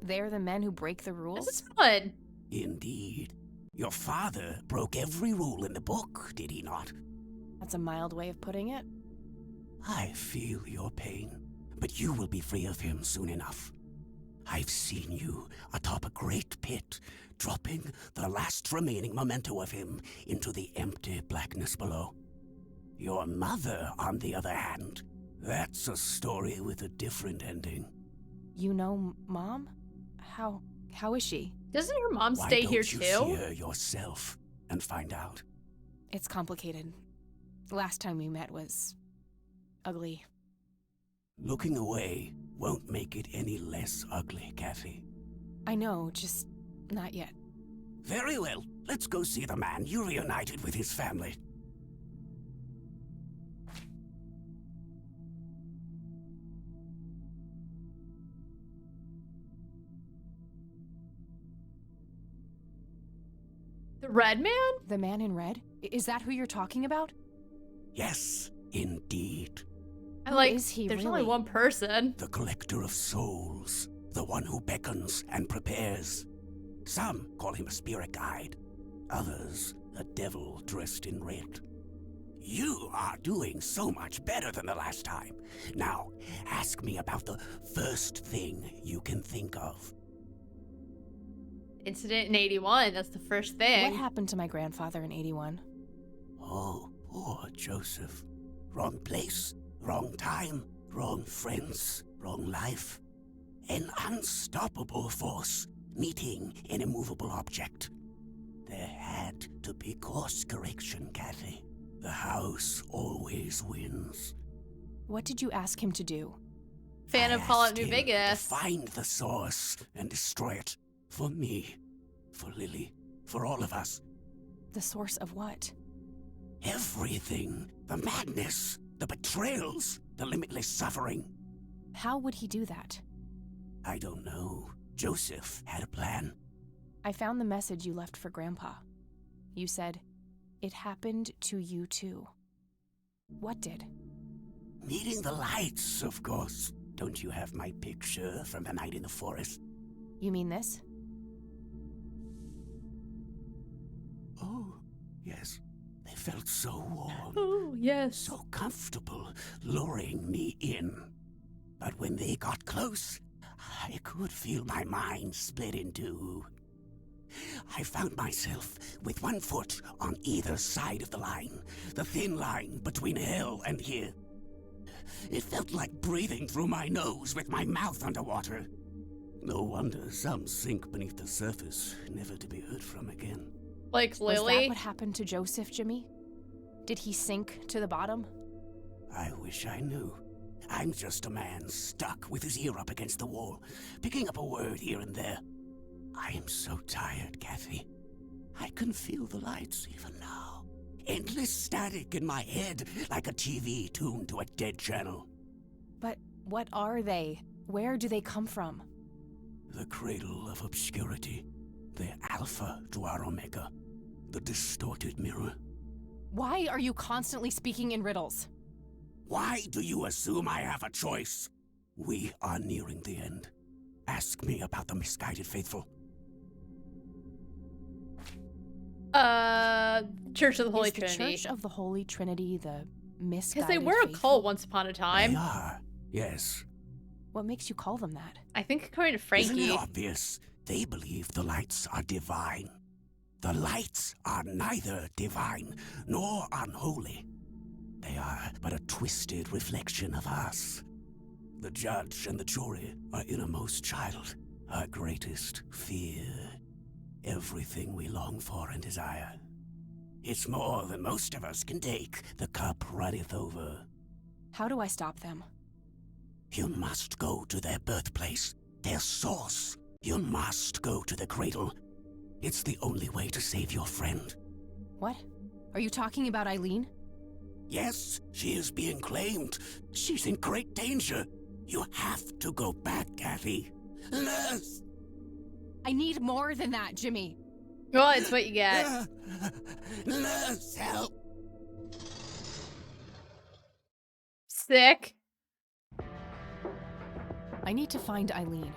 [SPEAKER 2] They're the men who break the rules?
[SPEAKER 1] This is fun.
[SPEAKER 10] Indeed. Your father broke every rule in the book, did he not?
[SPEAKER 2] That's a mild way of putting it.
[SPEAKER 10] I feel your pain, but you will be free of him soon enough. I've seen you atop a great pit, dropping the last remaining memento of him into the empty blackness below. Your mother, on the other hand, that's a story with a different ending.
[SPEAKER 2] You know Mom? How is she?
[SPEAKER 1] Doesn't your mom stay here too?
[SPEAKER 10] Why don't you see her yourself and find out?
[SPEAKER 2] It's complicated. Last time we met was ugly.
[SPEAKER 10] Looking away won't make it any less ugly, Kathy.
[SPEAKER 2] I know, just not yet.
[SPEAKER 10] Very well. Let's go see the man you reunited with his family.
[SPEAKER 1] The red man?
[SPEAKER 2] The man in red? Is that who you're talking about?
[SPEAKER 10] Yes, indeed.
[SPEAKER 1] I like,
[SPEAKER 2] is he
[SPEAKER 1] there's
[SPEAKER 2] really?
[SPEAKER 1] only one person.
[SPEAKER 10] The collector of souls. The one who beckons and prepares. Some call him a spirit guide. Others, a devil dressed in red. You are doing so much better than the last time. Now, ask me about the first thing you can think of.
[SPEAKER 1] Incident in 81, that's the first thing.
[SPEAKER 2] What happened to my grandfather in 81?
[SPEAKER 10] Oh, poor Joseph. Wrong place, wrong time, wrong friends, wrong life. An unstoppable force meeting an immovable object. There had to be course correction, Kathy. The house always wins.
[SPEAKER 2] What did you ask him to do?
[SPEAKER 1] Fan of Fallout New Vegas.
[SPEAKER 10] To find the source and destroy it. For me, for Lily, for all of us.
[SPEAKER 2] The source of what?
[SPEAKER 10] Everything. The madness, the betrayals, the limitless suffering.
[SPEAKER 2] How would he do that?
[SPEAKER 10] I don't know. Joseph had a plan.
[SPEAKER 2] I found the message you left for Grandpa. You said, "It happened to you too." What did?
[SPEAKER 10] Meeting the lights, of course. Don't you have my picture from the night in the forest?
[SPEAKER 2] You mean this?
[SPEAKER 10] Oh, yes. They felt so warm.
[SPEAKER 1] Oh, yes.
[SPEAKER 10] So comfortable, luring me in. But when they got close, I could feel my mind split in two. I found myself with one foot on either side of the line, the thin line between hell and here. It felt like breathing through my nose with my mouth underwater. No wonder some sink beneath the surface, never to be heard from again.
[SPEAKER 1] Like Lily?
[SPEAKER 2] Was that what happened to Joseph, Jimmy? Did he sink to the bottom?
[SPEAKER 10] I wish I knew. I'm just a man stuck with his ear up against the wall, picking up a word here and there. I am so tired, Kathy. I can feel the lights even now. Endless static in my head, like a TV tuned to a dead channel.
[SPEAKER 2] But what are they? Where do they come from?
[SPEAKER 10] The cradle of obscurity. The alpha to our omega. The distorted mirror.
[SPEAKER 2] Why are you constantly speaking in riddles?
[SPEAKER 10] Why do you assume I have a choice? We are nearing the end. Ask me about the misguided faithful.
[SPEAKER 1] Church of the Holy
[SPEAKER 2] Is the
[SPEAKER 1] Trinity.
[SPEAKER 2] Church of the Holy Trinity the misguided
[SPEAKER 1] Because they were a
[SPEAKER 2] faithful?
[SPEAKER 1] cult once upon a time.
[SPEAKER 10] They are, yes.
[SPEAKER 2] What makes you call them that?
[SPEAKER 1] I think according to
[SPEAKER 10] Isn't
[SPEAKER 1] Frankie.
[SPEAKER 10] it obvious? They believe the lights are divine. The lights are neither divine nor unholy. They are but a twisted reflection of us. The judge and the jury, our innermost child, our greatest fear. Everything we long for and desire. It's more than most of us can take. The cup runneth over.
[SPEAKER 2] How do I stop them?
[SPEAKER 10] You must go to their birthplace, their source. You must go to the cradle. It's the only way to save your friend.
[SPEAKER 2] What? Are you talking about Eileen?
[SPEAKER 10] Yes, she is being claimed. She's in great danger. You have to go back, Kathy. Nurse!
[SPEAKER 2] I need more than that, Jimmy.
[SPEAKER 1] Well, it's what you get.
[SPEAKER 10] Nurse, help!
[SPEAKER 1] Sick.
[SPEAKER 2] I I need to find Eileen.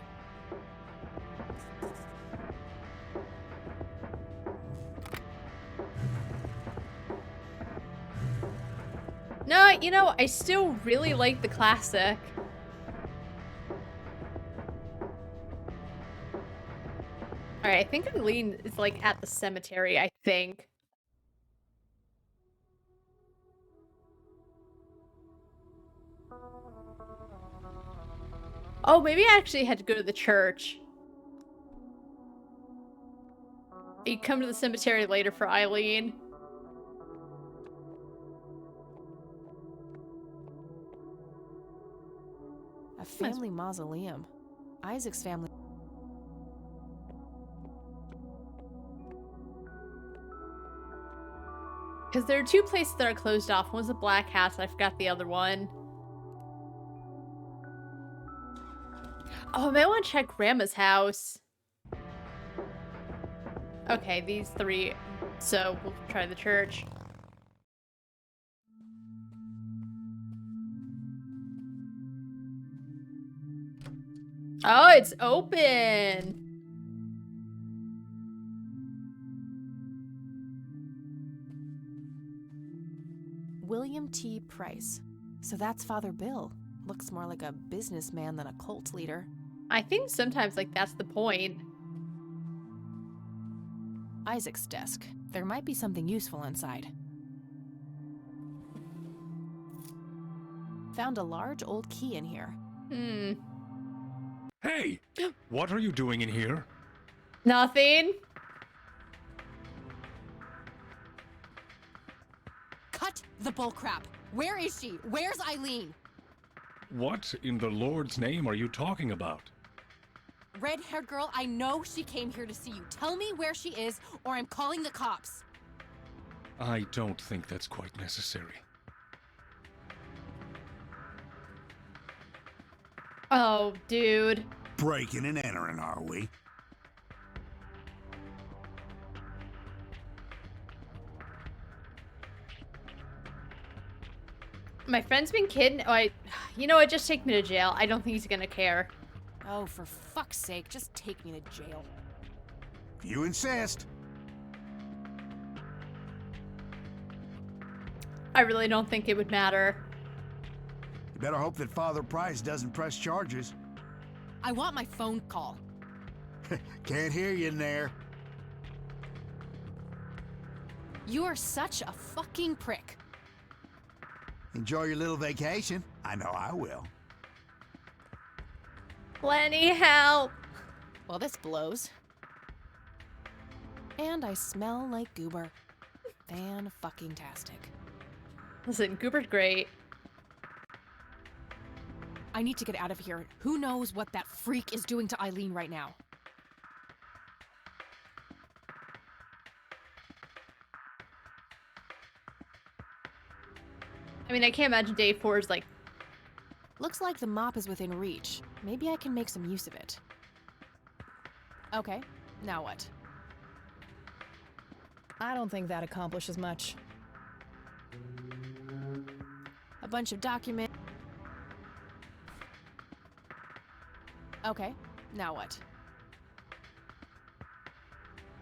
[SPEAKER 1] No, you know, I still really like the classic. Alright, I think Eileen is, like, at the cemetery, I think. Oh, maybe I actually had to go to the church. You come to the cemetery later for Eileen.
[SPEAKER 2] A family mausoleum. Isaac's family.
[SPEAKER 1] Because there are two places that are closed off. One's a Black House, I forgot the other one. Oh, I might want to check Grandma's house. Okay, these three. So, we'll try the church. Oh, it's open!
[SPEAKER 2] William T. Price. So that's Father Bill. Looks more like a businessman than a cult leader.
[SPEAKER 1] I think sometimes, like, that's the point.
[SPEAKER 2] Isaac's desk. There might be something useful inside. Found a large old key in here.
[SPEAKER 6] Hey! What are you doing in here?
[SPEAKER 1] Nothing.
[SPEAKER 2] Cut the bullcrap! Where is she? Where's Eileen?
[SPEAKER 6] What in the Lord's name are you talking about?
[SPEAKER 2] Red-haired girl, I know she came here to see you. Tell me where she is, or I'm calling the cops.
[SPEAKER 6] I don't think that's quite necessary.
[SPEAKER 1] Oh, dude.
[SPEAKER 17] Breaking and entering, are we?
[SPEAKER 1] My friend's been kidding. Oh, you know what? Just take me to jail. I don't think he's gonna care.
[SPEAKER 2] Oh, for fuck's sake, just take me to jail.
[SPEAKER 17] You insist.
[SPEAKER 1] I really don't think it would matter.
[SPEAKER 17] You better hope that Father Price doesn't press charges.
[SPEAKER 2] I want my phone call.
[SPEAKER 17] Can't hear you in there.
[SPEAKER 2] You are such a fucking prick.
[SPEAKER 17] Enjoy your little vacation. I know I will.
[SPEAKER 1] Lenny, help!
[SPEAKER 2] Well, this blows. And I smell like goober. Fan-fucking-tastic.
[SPEAKER 1] Listen, goober's great.
[SPEAKER 2] I need to get out of here. Who knows what that freak is doing to Eileen right now?
[SPEAKER 1] I mean, I can't imagine day 4 is like...
[SPEAKER 2] Looks like the mop is within reach. Maybe I can make some use of it. Okay, now what? I don't think that accomplishes much. A bunch of documents. Okay, now what?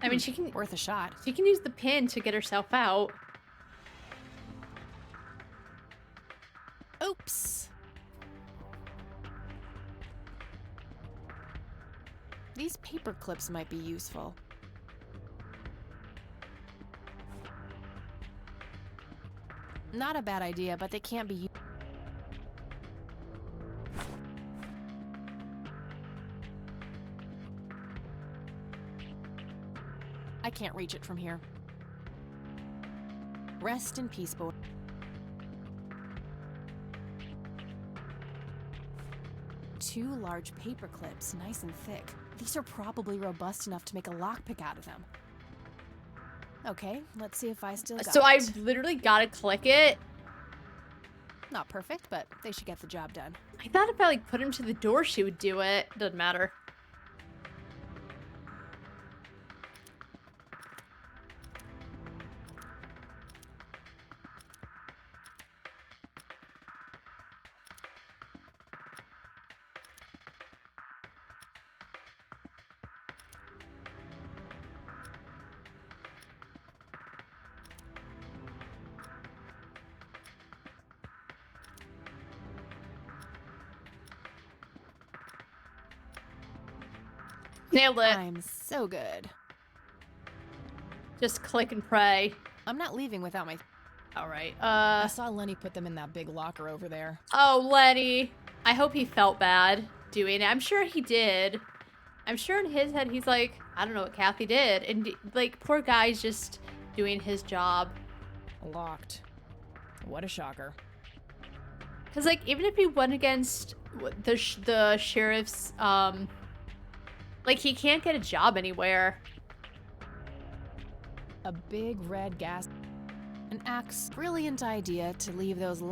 [SPEAKER 1] I mean, she can...
[SPEAKER 2] Worth a shot.
[SPEAKER 1] She can use the pin to get herself out.
[SPEAKER 2] Oops. These paper clips might be useful. Not a bad idea, but they can't be used. I can't reach it from here. Rest in peace, boy. Two large paper clips, nice and thick. These are probably robust enough to make a lockpick out of them. Okay, let's see if I still got it.
[SPEAKER 1] So I literally gotta click it.
[SPEAKER 2] Not perfect, but they should get the job done.
[SPEAKER 1] I thought if I like put him to the door, she would do it. Doesn't matter. Nailed it.
[SPEAKER 2] I'm so good.
[SPEAKER 1] Just click and pray.
[SPEAKER 2] I'm not leaving without my...
[SPEAKER 1] Alright,
[SPEAKER 2] I saw Lenny put them in that big locker over there.
[SPEAKER 1] Oh, Lenny. I hope he felt bad doing it. I'm sure he did. I'm sure in his head he's like, I don't know what Kathy did. And, like, poor guy's just doing his job.
[SPEAKER 2] Locked. What a shocker.
[SPEAKER 1] Because, like, even if he went against the sheriff's, like, he can't get a job anywhere.
[SPEAKER 2] A big red gas... An axe. Brilliant idea to leave those...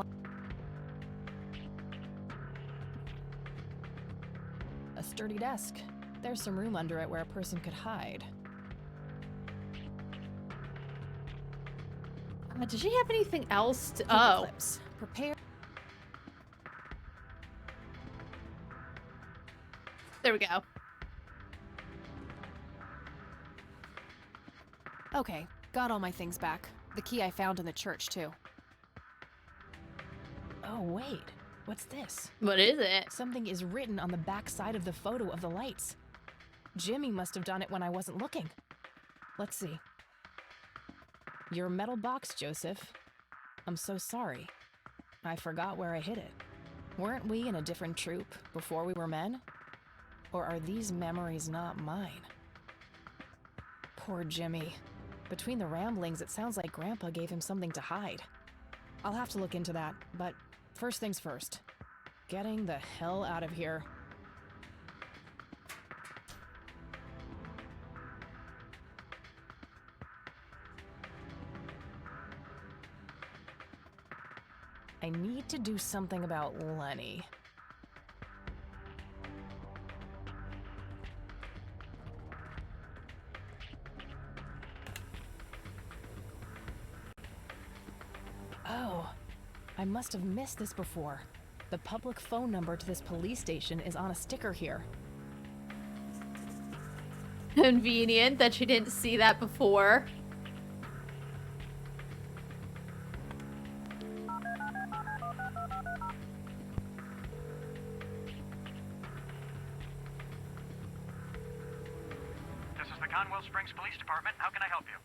[SPEAKER 2] A sturdy desk. There's some room under it where a person could hide.
[SPEAKER 1] Does she have anything else to...
[SPEAKER 2] Oh. Prepare...
[SPEAKER 1] There we go.
[SPEAKER 2] Okay, got all my things back. The key I found in the church, too. Oh, wait. What's this?
[SPEAKER 1] What is it?
[SPEAKER 2] Something is written on the back side of the photo of the lights. Jimmy must have done it when I wasn't looking. Let's see. Your metal box, Joseph. I'm so sorry. I forgot where I hid it. Weren't we in a different troop before we were men? Or are these memories not mine? Poor Jimmy. Between the ramblings, it sounds like Grandpa gave him something to hide. I'll have to look into that, but first things first. Getting the hell out of here. I need to do something about Lenny. Oh, I must have missed this before. The public phone number to this police station is on a sticker here.
[SPEAKER 1] Convenient that she didn't see that before.
[SPEAKER 19] This is the Conwell Springs Police Department. How can I help you?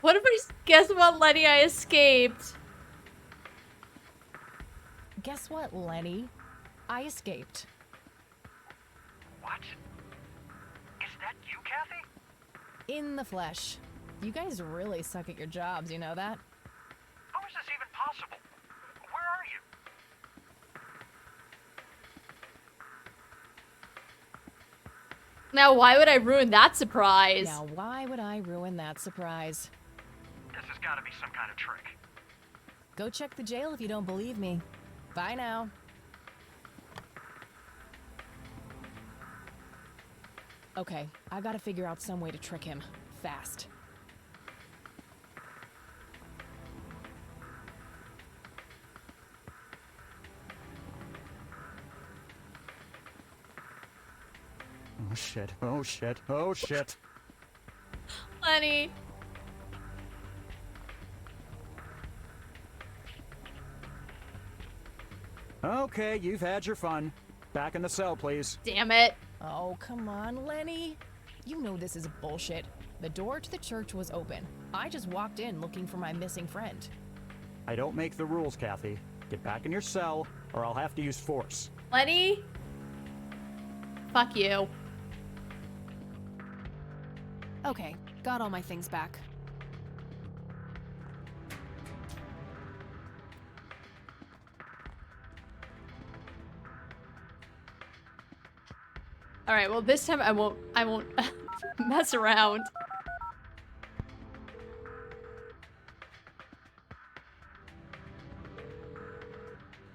[SPEAKER 1] What if I guess what, Lenny? I escaped.
[SPEAKER 2] Guess what, Lenny? I escaped.
[SPEAKER 19] What? Is that you, Kathy?
[SPEAKER 2] In the flesh. You guys really suck at your jobs, you know that?
[SPEAKER 19] How is this even possible? Where are you?
[SPEAKER 1] Now, why would I ruin that surprise?
[SPEAKER 2] Now, why would I ruin that surprise?
[SPEAKER 19] This has got to be some kind of trick.
[SPEAKER 2] Go check the jail if you don't believe me. Bye now. Okay, I gotta figure out some way to trick him. Fast.
[SPEAKER 12] Oh shit, oh shit, oh shit.
[SPEAKER 1] Lenny.
[SPEAKER 12] Okay, you've had your fun. Back in the cell, please.
[SPEAKER 1] Damn it.
[SPEAKER 2] Oh, come on, Lenny. You know this is bullshit. The door to the church was open. I just walked in looking for my missing friend.
[SPEAKER 12] I don't make the rules, Kathy. Get back in your cell, or I'll have to use force.
[SPEAKER 1] Lenny? Fuck you.
[SPEAKER 2] Okay, got all my things back.
[SPEAKER 1] All right, well, this time I won't mess around.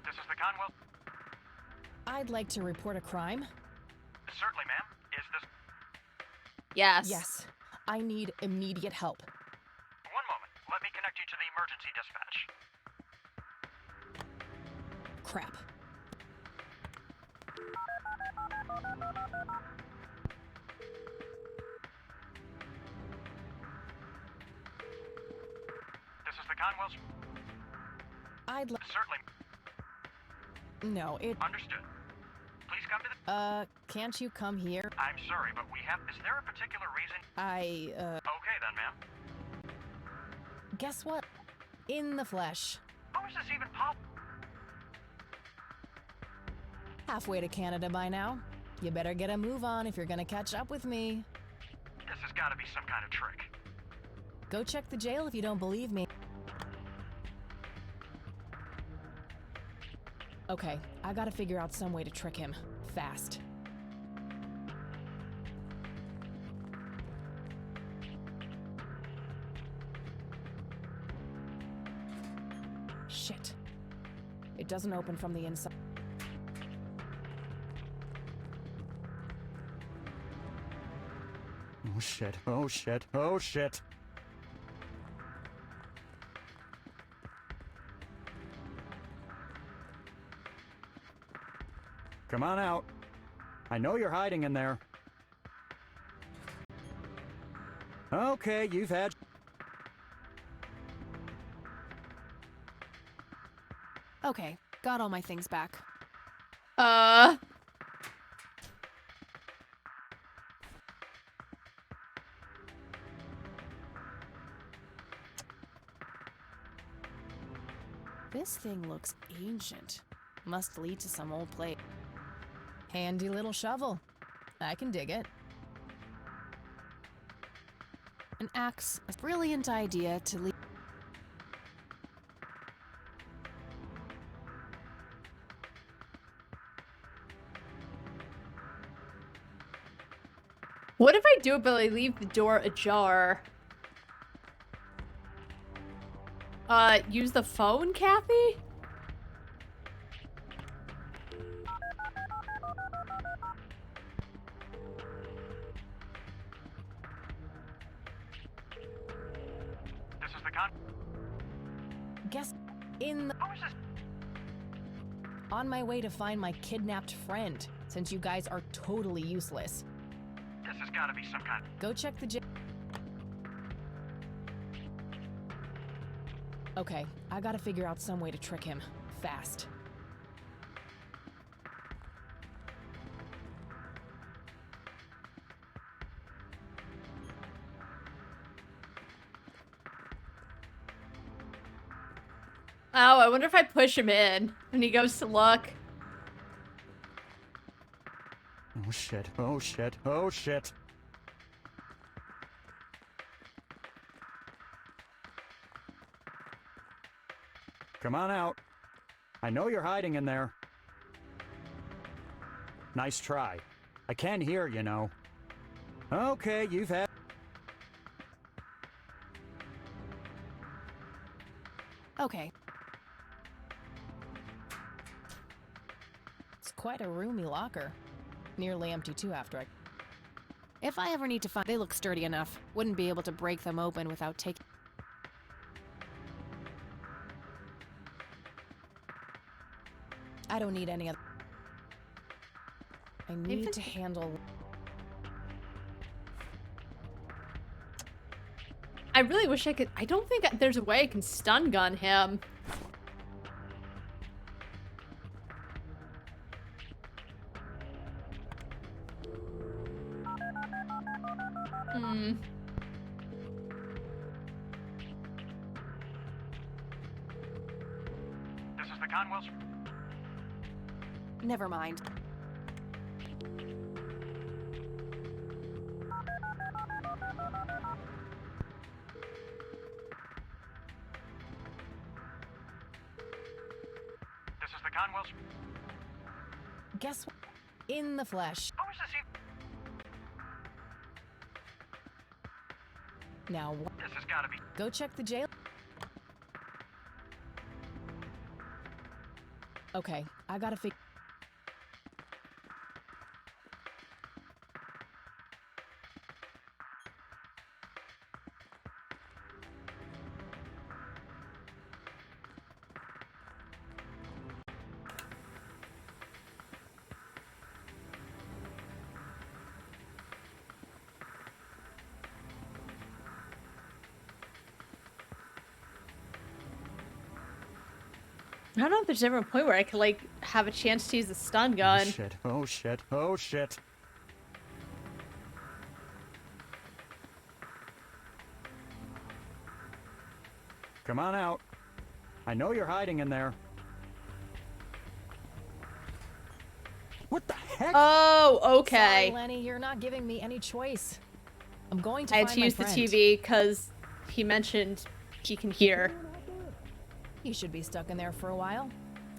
[SPEAKER 19] This is the Conwell.
[SPEAKER 2] I'd like to report a crime.
[SPEAKER 19] Certainly, ma'am. Is this...
[SPEAKER 1] Yes.
[SPEAKER 2] Yes. I need immediate help.
[SPEAKER 19] One moment. Let me connect you to the emergency dispatch.
[SPEAKER 2] Crap.
[SPEAKER 19] This is the Conwell's...
[SPEAKER 2] I'd like...
[SPEAKER 19] Certainly.
[SPEAKER 2] No, it...
[SPEAKER 19] Understood. please come to the...
[SPEAKER 2] Can't you come here?
[SPEAKER 19] I'm sorry, but we have... Is there a particular reason? Okay then, ma'am.
[SPEAKER 2] Guess what? In the flesh.
[SPEAKER 19] How is this even possible?
[SPEAKER 2] Halfway to Canada by now. You better get a move on if you're gonna catch up with me.
[SPEAKER 19] This has got to be some kind of trick.
[SPEAKER 2] Go check the jail if you don't believe me. Okay, I gotta figure out some way to trick him. Fast. Shit. It doesn't open from the inside.
[SPEAKER 12] Oh shit, oh shit, oh shit. Come on out. I know you're hiding in there. Okay, you've had...
[SPEAKER 2] Okay, got all my things back. This thing looks ancient. Must lead to some old place. Handy little shovel. I can dig it. An axe, a brilliant idea to lead.
[SPEAKER 1] What if I do it but I leave the door ajar? Use the phone, Kathy?
[SPEAKER 19] This is the con...
[SPEAKER 2] Guess in the...
[SPEAKER 19] How is this...
[SPEAKER 2] On my way to find my kidnapped friend, since you guys are totally useless.
[SPEAKER 19] This has got to be some kind...
[SPEAKER 2] Go check the jail. Okay, I gotta figure out some way to trick him. Fast.
[SPEAKER 1] Oh, I wonder if I push him in when he goes to look.
[SPEAKER 12] Oh shit, oh shit, oh shit. Come on out. I know you're hiding in there. Nice try. I can hear, you know. Okay, you've had...
[SPEAKER 2] Okay. It's quite a roomy locker. Nearly empty too after I... If I ever need to find... They look sturdy enough. Wouldn't be able to break them open without taking... I don't need any other... I need to handle...
[SPEAKER 1] I really wish I could... I don't think there's a way I can stun gun him.
[SPEAKER 19] This is the Conwells.
[SPEAKER 2] Never mind.
[SPEAKER 19] This is the Conwells.
[SPEAKER 2] Guess what? In the flesh.
[SPEAKER 19] How is this even...
[SPEAKER 2] Now what?
[SPEAKER 19] This has got to be...
[SPEAKER 2] Go check the jail. Okay, I gotta figure...
[SPEAKER 1] I don't know if there's ever a point where I could, like, have a chance to use the stun gun.
[SPEAKER 12] Oh shit, oh shit, oh shit. Come on out. I know you're hiding in there. What the heck?
[SPEAKER 1] Oh, okay.
[SPEAKER 14] Sorry, Lenny, you're not giving me any choice. I'm going to
[SPEAKER 1] I had
[SPEAKER 14] find
[SPEAKER 1] to
[SPEAKER 14] my
[SPEAKER 1] use the
[SPEAKER 14] friend.
[SPEAKER 1] TV because he mentioned he can hear.
[SPEAKER 14] He should be stuck in there for a while.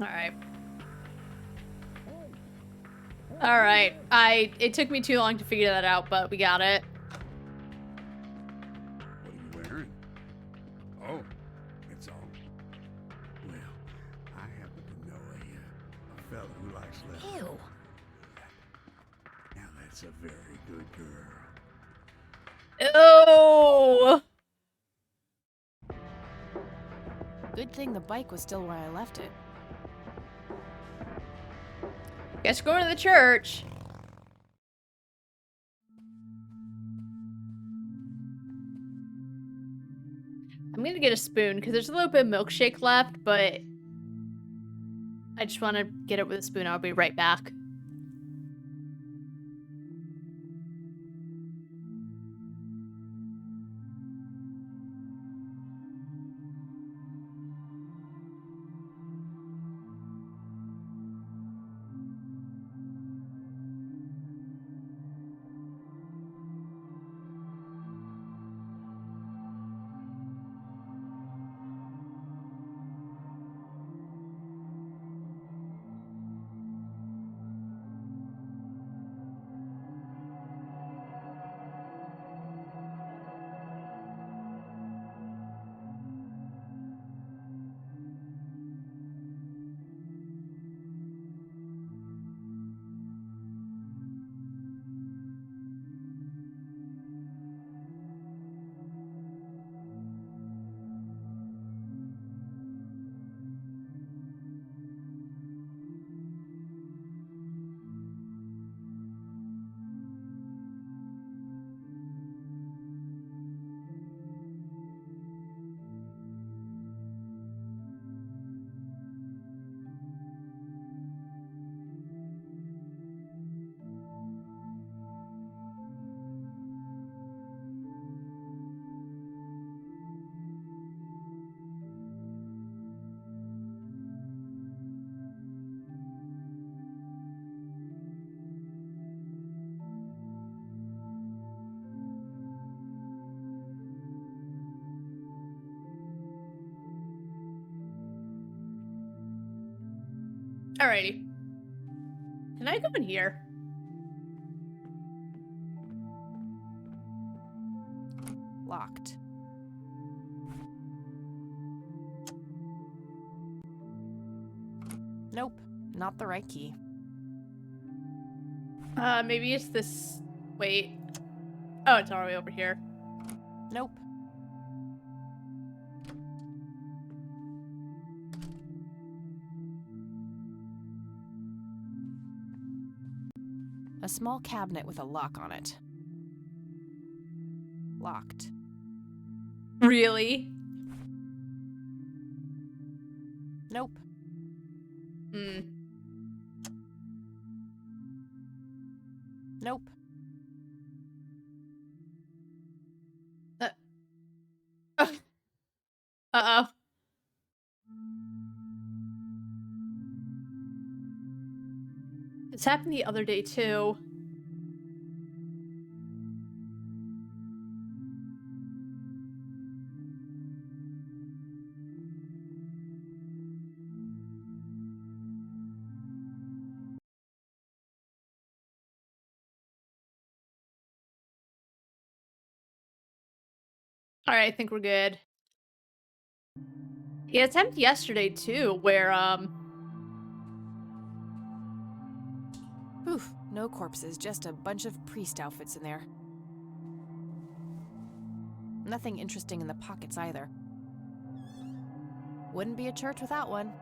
[SPEAKER 1] Alright. Alright. It took me too long to figure that out, but we got it.
[SPEAKER 17] What are you wearing? Oh, it's all. Well, I happen to know a fella who likes leather.
[SPEAKER 14] Ew.
[SPEAKER 17] Now that's a very good girl.
[SPEAKER 1] Oh!
[SPEAKER 2] Good thing the bike was still where I left it.
[SPEAKER 1] Guess we're going to the church. I'm gonna get a spoon because there's a little bit of milkshake left, but I just want to get it with a spoon. I'll be right back. Alrighty. Can I go in here?
[SPEAKER 2] Locked. Nope, not the right key.
[SPEAKER 1] Maybe it's this. Wait. Oh, it's all the way over here.
[SPEAKER 2] Nope. A small cabinet with a lock on it. Locked.
[SPEAKER 1] Really?
[SPEAKER 2] Nope.
[SPEAKER 1] Hmm.
[SPEAKER 2] Nope.
[SPEAKER 1] Uh-oh. This happened the other day, too. Alright, I think we're good. Yeah, it's happened yesterday, too, where,
[SPEAKER 2] Oof, no corpses, just a bunch of priest outfits in there. Nothing interesting in the pockets either. Wouldn't be a church without one.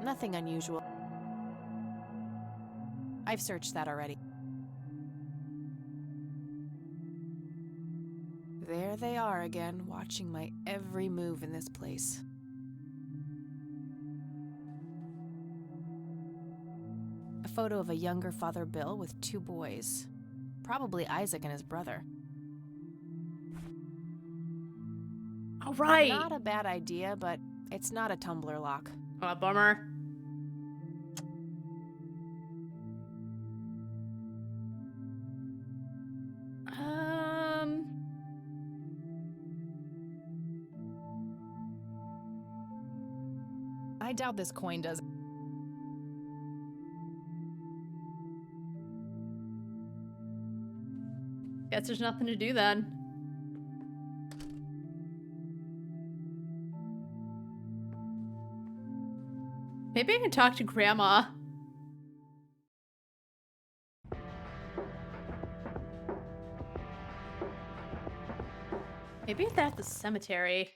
[SPEAKER 2] Nothing unusual. I've searched that already. There they are again, watching my every move in this place. photo of a younger Father Bill with 2 boys. Probably Isaac and his brother.
[SPEAKER 1] All right.
[SPEAKER 2] Not a bad idea, but it's not a Tumblr lock.
[SPEAKER 1] Oh, bummer.
[SPEAKER 2] I doubt this coin does.
[SPEAKER 1] Guess there's nothing to do then. Maybe I can talk to Grandma. Maybe they're at the cemetery.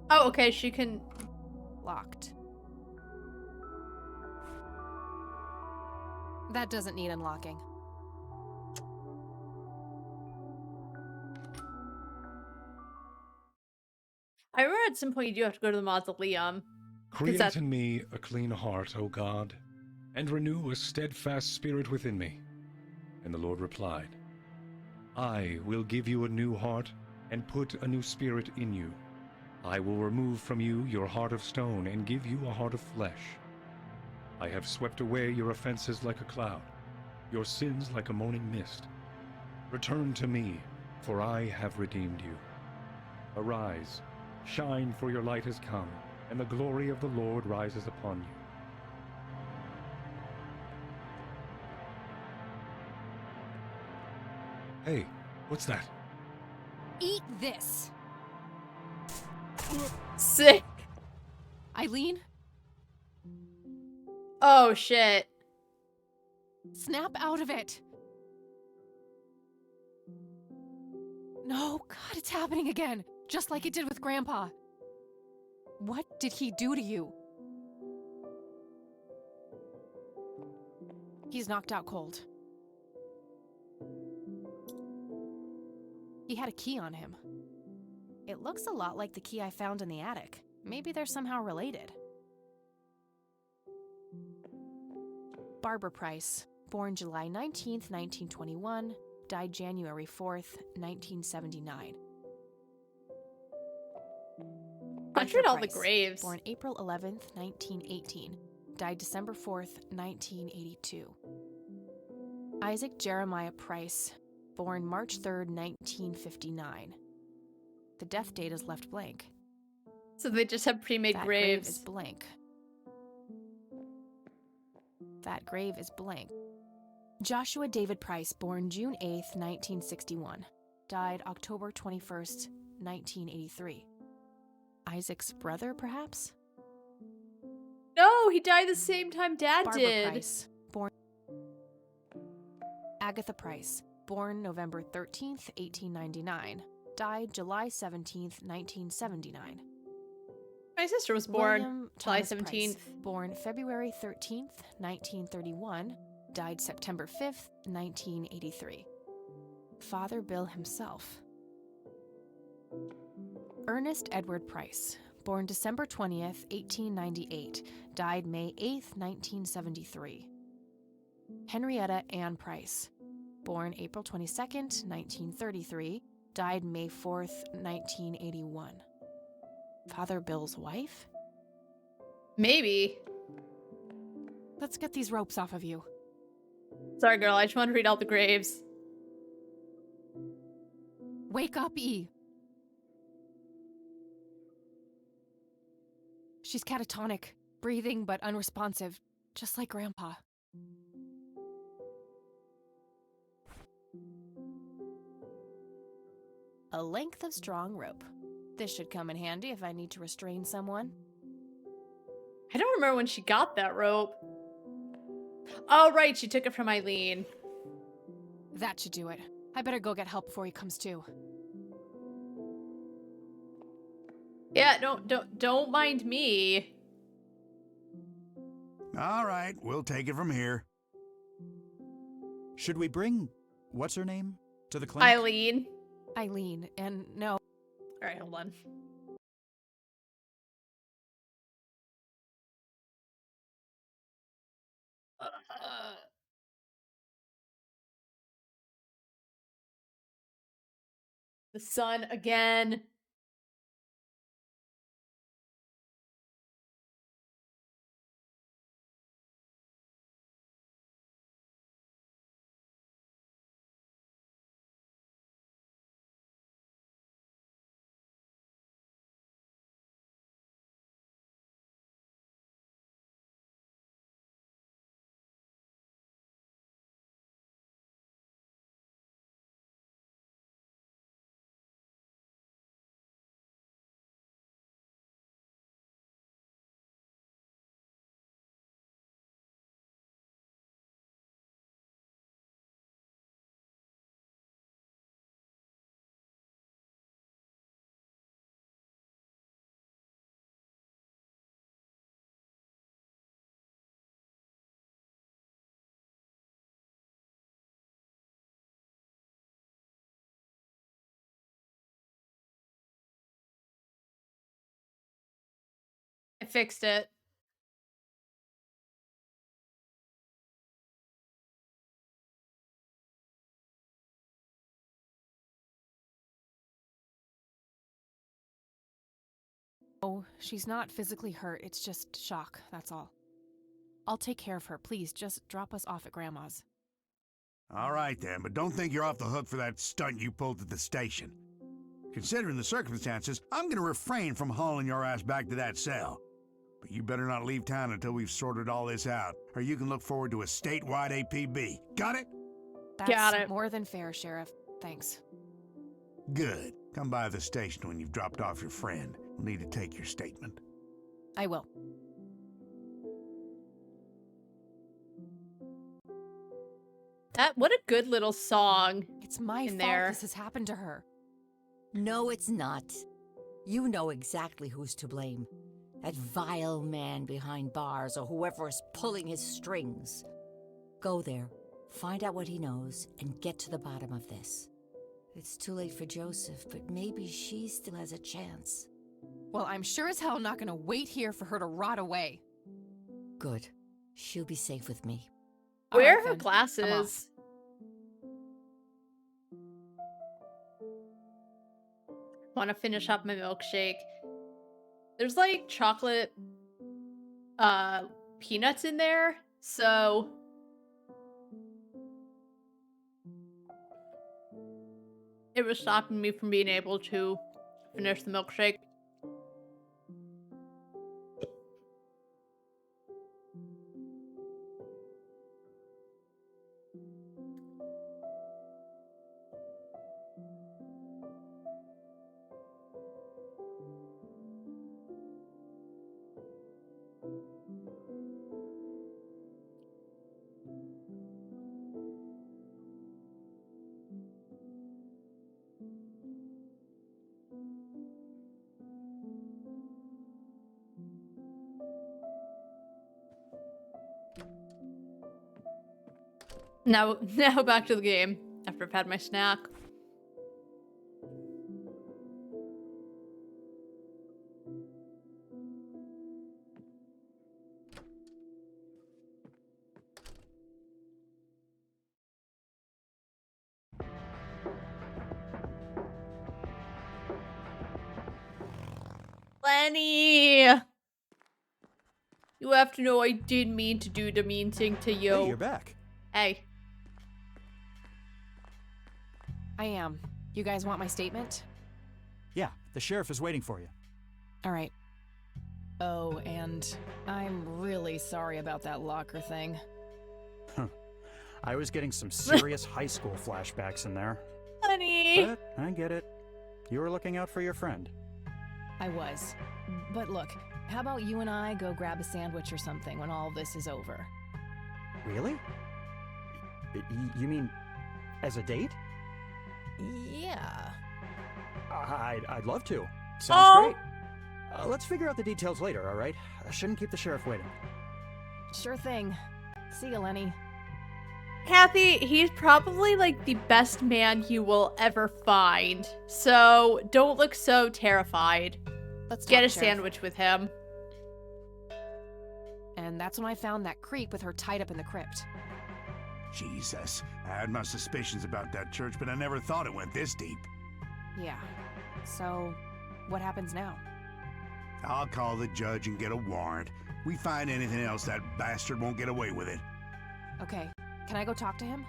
[SPEAKER 1] Oh, okay, she can...
[SPEAKER 2] Locked. That doesn't need unlocking.
[SPEAKER 1] I remember at some point you do have to go to the mausoleum.
[SPEAKER 6] Create in me a clean heart, O God, and renew a steadfast spirit within me. And the Lord replied, I will give you a new heart and put a new spirit in you. I will remove from you your heart of stone and give you a heart of flesh. I have swept away your offenses like a cloud, your sins like a morning mist. Return to me, for I have redeemed you. Arise, shine, for your light has come, and the glory of the Lord rises upon you. Hey, what's that?
[SPEAKER 2] Eat this!
[SPEAKER 1] Sick!
[SPEAKER 2] Eileen?
[SPEAKER 1] Oh, shit.
[SPEAKER 2] Snap out of it! No, God, it's happening again! Just like it did with Grandpa. What did he do to you? He's knocked out cold. He had a key on him. It looks a lot like the key I found in the attic. Maybe they're somehow related. Barbara Price, born July 19th, 1921, died January 4th, 1979.
[SPEAKER 1] Let's read all the graves.
[SPEAKER 2] Born April 11th, 1918, died December 4th, 1982. Isaac Jeremiah Price, born March 3rd, 1959. The death date is left blank.
[SPEAKER 1] So they just have pre-made
[SPEAKER 2] That
[SPEAKER 1] graves.
[SPEAKER 2] grave is blank. That grave is blank. Joshua David Price, born June 8th, 1961. Died October 21st, 1983. Isaac's brother, perhaps?
[SPEAKER 1] No, he died the same time Dad
[SPEAKER 2] Barbara
[SPEAKER 1] did.
[SPEAKER 2] Price, born Agatha Price, born November 13th, 1899. Died July 17th, 1979.
[SPEAKER 1] My sister was born
[SPEAKER 2] William
[SPEAKER 1] July
[SPEAKER 2] Thomas
[SPEAKER 1] 17th.
[SPEAKER 2] Price, born February 13th, 1931. Died September 5th, 1983. Father Bill himself. Ernest Edward Price, born December 20th, 1898. Died May 8th, 1973. Henrietta Ann Price, born April 22nd, 1933. Died May 4th, 1981. Father Bill's wife?
[SPEAKER 1] Maybe.
[SPEAKER 2] Let's get these ropes off of you.
[SPEAKER 1] Sorry, girl. I just want to read all the graves.
[SPEAKER 2] Wake up, E. She's catatonic, breathing but unresponsive, just like Grandpa. A length of strong rope. This should come in handy if I need to restrain someone.
[SPEAKER 1] I don't remember when she got that rope. Oh, right. She took it from Eileen.
[SPEAKER 2] That should do it. I better go get help before he comes to.
[SPEAKER 1] Yeah, don't mind me.
[SPEAKER 17] All right, we'll take it from here.
[SPEAKER 12] Should we bring what's her name to the clinic?
[SPEAKER 2] Eileen, and no.
[SPEAKER 1] All right, hold on. The sun again. I fixed it.
[SPEAKER 2] Oh, she's not physically hurt. It's just shock, that's all. I'll take care of her. Please, just drop us off at Grandma's.
[SPEAKER 17] All right then, but don't think you're off the hook for that stunt you pulled at the station. Considering the circumstances, I'm gonna refrain from hauling your ass back to that cell. But you better not leave town until we've sorted all this out, or you can look forward to a statewide APB. Got it?
[SPEAKER 2] That's more than fair, Sheriff. Thanks.
[SPEAKER 17] Good. Come by the station when you've dropped off your friend. We'll need to take your statement.
[SPEAKER 2] I will.
[SPEAKER 1] What a good little song.
[SPEAKER 2] It's my fault this has happened to her.
[SPEAKER 5] No, it's not. You know exactly who's to blame. That vile man behind bars or whoever is pulling his strings. Go there, find out what he knows, and get to the bottom of this. It's too late for Joseph, but maybe she still has a chance.
[SPEAKER 2] Well, I'm sure as hell not gonna wait here for her to rot away.
[SPEAKER 5] Good. She'll be safe with me.
[SPEAKER 1] Where are her glasses? Want to finish up my milkshake. There's like chocolate peanuts in there, so it was stopping me from being able to finish the milkshake. Now back to the game after I've had my snack. Lenny! You have to know I didn't mean to do the mean thing to you.
[SPEAKER 12] Hey, you're back.
[SPEAKER 1] Hey.
[SPEAKER 2] I am. You guys want my statement?
[SPEAKER 12] Yeah, the sheriff is waiting for you.
[SPEAKER 14] All right. Oh, and I'm really sorry about that locker thing.
[SPEAKER 12] I was getting some serious high school flashbacks in there.
[SPEAKER 1] Honey!
[SPEAKER 12] But I get it. You were looking out for your friend.
[SPEAKER 14] I was. But look, how about you and I go grab a sandwich or something when all this is over?
[SPEAKER 12] Really? You mean as a date?
[SPEAKER 14] Yeah.
[SPEAKER 12] I'd love to. Sounds great. Let's figure out the details later, all right? I shouldn't keep the sheriff waiting.
[SPEAKER 2] Sure thing. See you, Lenny.
[SPEAKER 1] Kathy, he's probably like the best man you will ever find. So don't look so terrified.
[SPEAKER 2] Let's
[SPEAKER 1] get
[SPEAKER 2] talk,
[SPEAKER 1] a
[SPEAKER 2] Sheriff.
[SPEAKER 1] sandwich with him.
[SPEAKER 2] And that's when I found that creep with her tied up in the crypt.
[SPEAKER 17] Jesus, I had my suspicions about that church, but I never thought it went this deep.
[SPEAKER 2] Yeah. So, what happens now?
[SPEAKER 17] I'll call the judge and get a warrant. We find anything else, that bastard won't get away with it.
[SPEAKER 2] Okay. Can I go talk to him?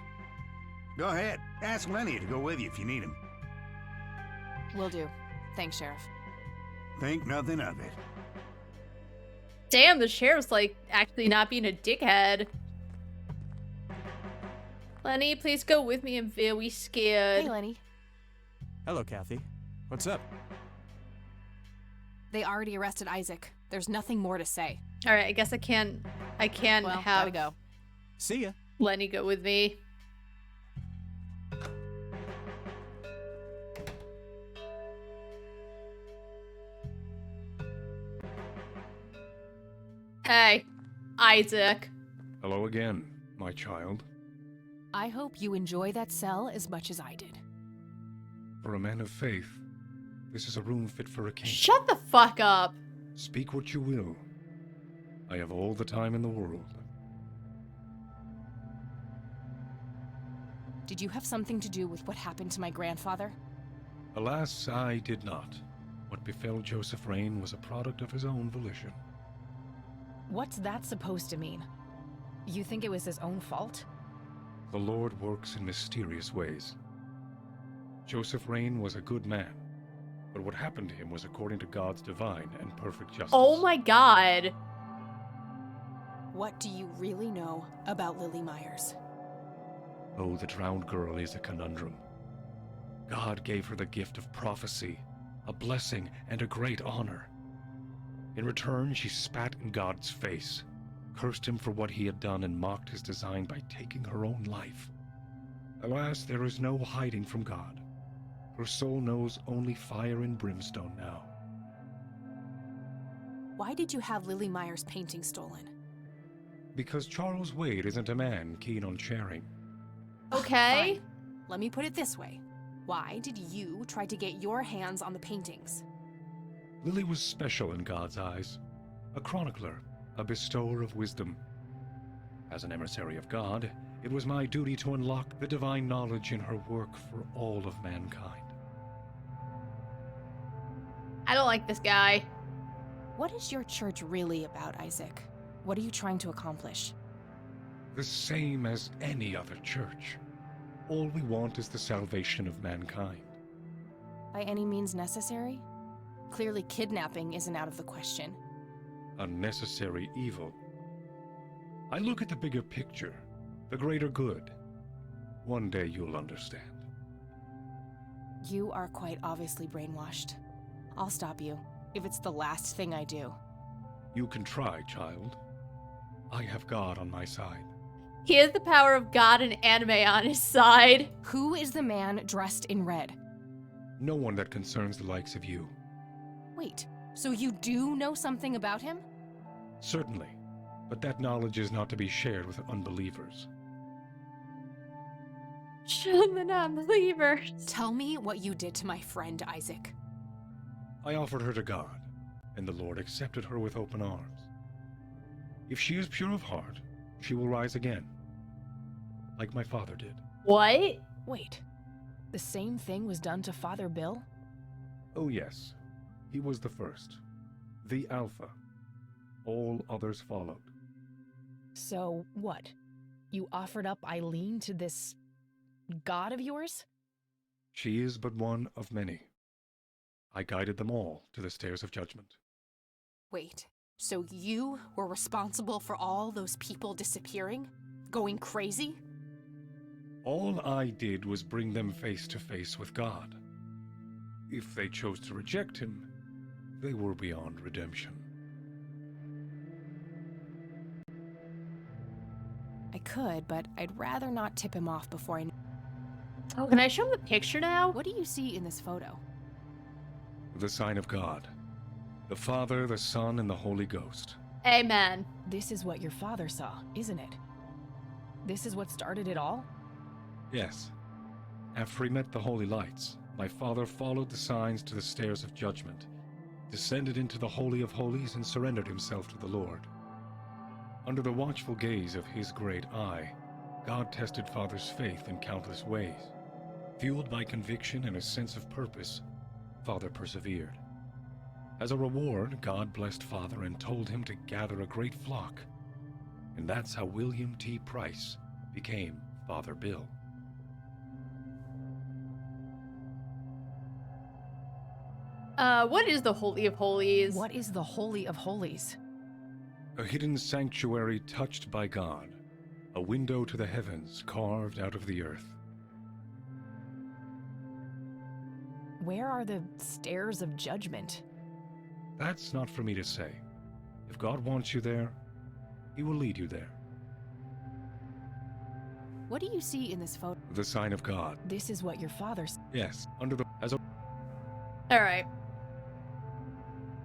[SPEAKER 17] Go ahead. Ask Lenny to go with you if you need him.
[SPEAKER 2] Will do. Thanks, Sheriff.
[SPEAKER 17] Think nothing of it.
[SPEAKER 1] Damn, the sheriff's like actually not being a dickhead. Lenny, please go with me. I'm very scared.
[SPEAKER 2] Hey, Lenny.
[SPEAKER 12] Hello, Kathy. What's up?
[SPEAKER 2] They already arrested Isaac. There's nothing more to say.
[SPEAKER 1] All right, I guess I can
[SPEAKER 2] Well,
[SPEAKER 1] have
[SPEAKER 2] gotta go.
[SPEAKER 12] See ya.
[SPEAKER 1] Lenny go with me. Hey, Isaac.
[SPEAKER 6] Hello again, my child.
[SPEAKER 2] I hope you enjoy that cell as much as I did.
[SPEAKER 6] For a man of faith, this is a room fit for a king.
[SPEAKER 1] Shut the fuck up.
[SPEAKER 6] Speak what you will. I have all the time in the world.
[SPEAKER 2] Did you have something to do with what happened to my grandfather?
[SPEAKER 6] Alas, I did not. What befell Joseph Rain was a product of his own volition.
[SPEAKER 2] What's that supposed to mean? You think it was his own fault?
[SPEAKER 6] The Lord works in mysterious ways. Joseph Rain was a good man, but what happened to him was according to God's divine and perfect justice.
[SPEAKER 1] Oh my god.
[SPEAKER 2] What do you really know about Lily Myers?
[SPEAKER 6] Oh, the drowned girl is a conundrum. God gave her the gift of prophecy, a blessing, and a great honor. In return, she spat in God's face, cursed him for what he had done, and mocked his design by taking her own life. Alas, there is no hiding from God. Her soul knows only fire and brimstone now.
[SPEAKER 2] Why did you have Lily Myers' painting stolen?
[SPEAKER 6] Because Charles Wade isn't a man keen on sharing.
[SPEAKER 1] Okay.
[SPEAKER 2] Fine. Let me put it this way. Why did you try to get your hands on the paintings?
[SPEAKER 6] Lily was special in God's eyes, a chronicler, a bestower of wisdom. As an emissary of God, it was my duty to unlock the divine knowledge in her work for all of mankind.
[SPEAKER 1] I don't like this guy.
[SPEAKER 2] What is your church really about, Isaac? What are you trying to accomplish?
[SPEAKER 6] The same as any other church. All we want is the salvation of mankind.
[SPEAKER 2] By any means necessary? Clearly kidnapping isn't out of the question.
[SPEAKER 6] Unnecessary evil. I look at the bigger picture, the greater good. One day you'll understand.
[SPEAKER 2] You are quite obviously brainwashed. I'll stop you, if it's the last thing I do.
[SPEAKER 6] You can try, child. I have God on my side.
[SPEAKER 1] He has the power of God and anime on his side.
[SPEAKER 2] Who is the man dressed in red?
[SPEAKER 6] No one that concerns the likes of you.
[SPEAKER 2] Wait, so you do know something about him?
[SPEAKER 6] Certainly, but that knowledge is not to be shared with unbelievers.
[SPEAKER 1] Show the non-believers.
[SPEAKER 2] Tell me what you did to my friend, Isaac.
[SPEAKER 6] I offered her to God, and the Lord accepted her with open arms. If she is pure of heart, she will rise again, like my father did.
[SPEAKER 1] What?
[SPEAKER 2] Wait, the same thing was done to Father Bill?
[SPEAKER 6] Oh yes, he was the first, the Alpha. All others followed.
[SPEAKER 2] So what? You offered up Eileen to this god of yours?
[SPEAKER 6] She is but one of many. I guided them all to the stairs of judgment.
[SPEAKER 2] Wait, so you were responsible for all those people disappearing? Going crazy?
[SPEAKER 6] All I did was bring them face to face with God. If they chose to reject him, they were beyond redemption.
[SPEAKER 2] I could, but I'd rather not tip him off before I...
[SPEAKER 1] Oh, can I show him the picture now?
[SPEAKER 2] What do you see in this photo?
[SPEAKER 6] The sign of God. The Father, the Son, and the Holy Ghost.
[SPEAKER 1] Amen.
[SPEAKER 2] This is what your father saw, isn't it? This is what started it all?
[SPEAKER 6] Yes. After he met the holy lights, my father followed the signs to the stairs of judgment, descended into the Holy of Holies, and surrendered himself to the Lord. Under the watchful gaze of his great eye, God tested Father's faith in countless ways. Fueled by conviction and a sense of purpose, Father persevered. As a reward, God blessed Father and told him to gather a great flock. And that's how William T. Price became Father Bill.
[SPEAKER 1] What is the Holy of Holies?
[SPEAKER 2] What is the Holy of Holies?
[SPEAKER 6] A hidden sanctuary touched by God. A window to the heavens carved out of the earth.
[SPEAKER 2] Where are the stairs of judgment?
[SPEAKER 6] That's not for me to say. If God wants you there, he will lead you there.
[SPEAKER 2] What do you see in this photo?
[SPEAKER 6] The sign of God.
[SPEAKER 2] This is what your father saw.
[SPEAKER 6] Yes, under the... as a...
[SPEAKER 1] Alright.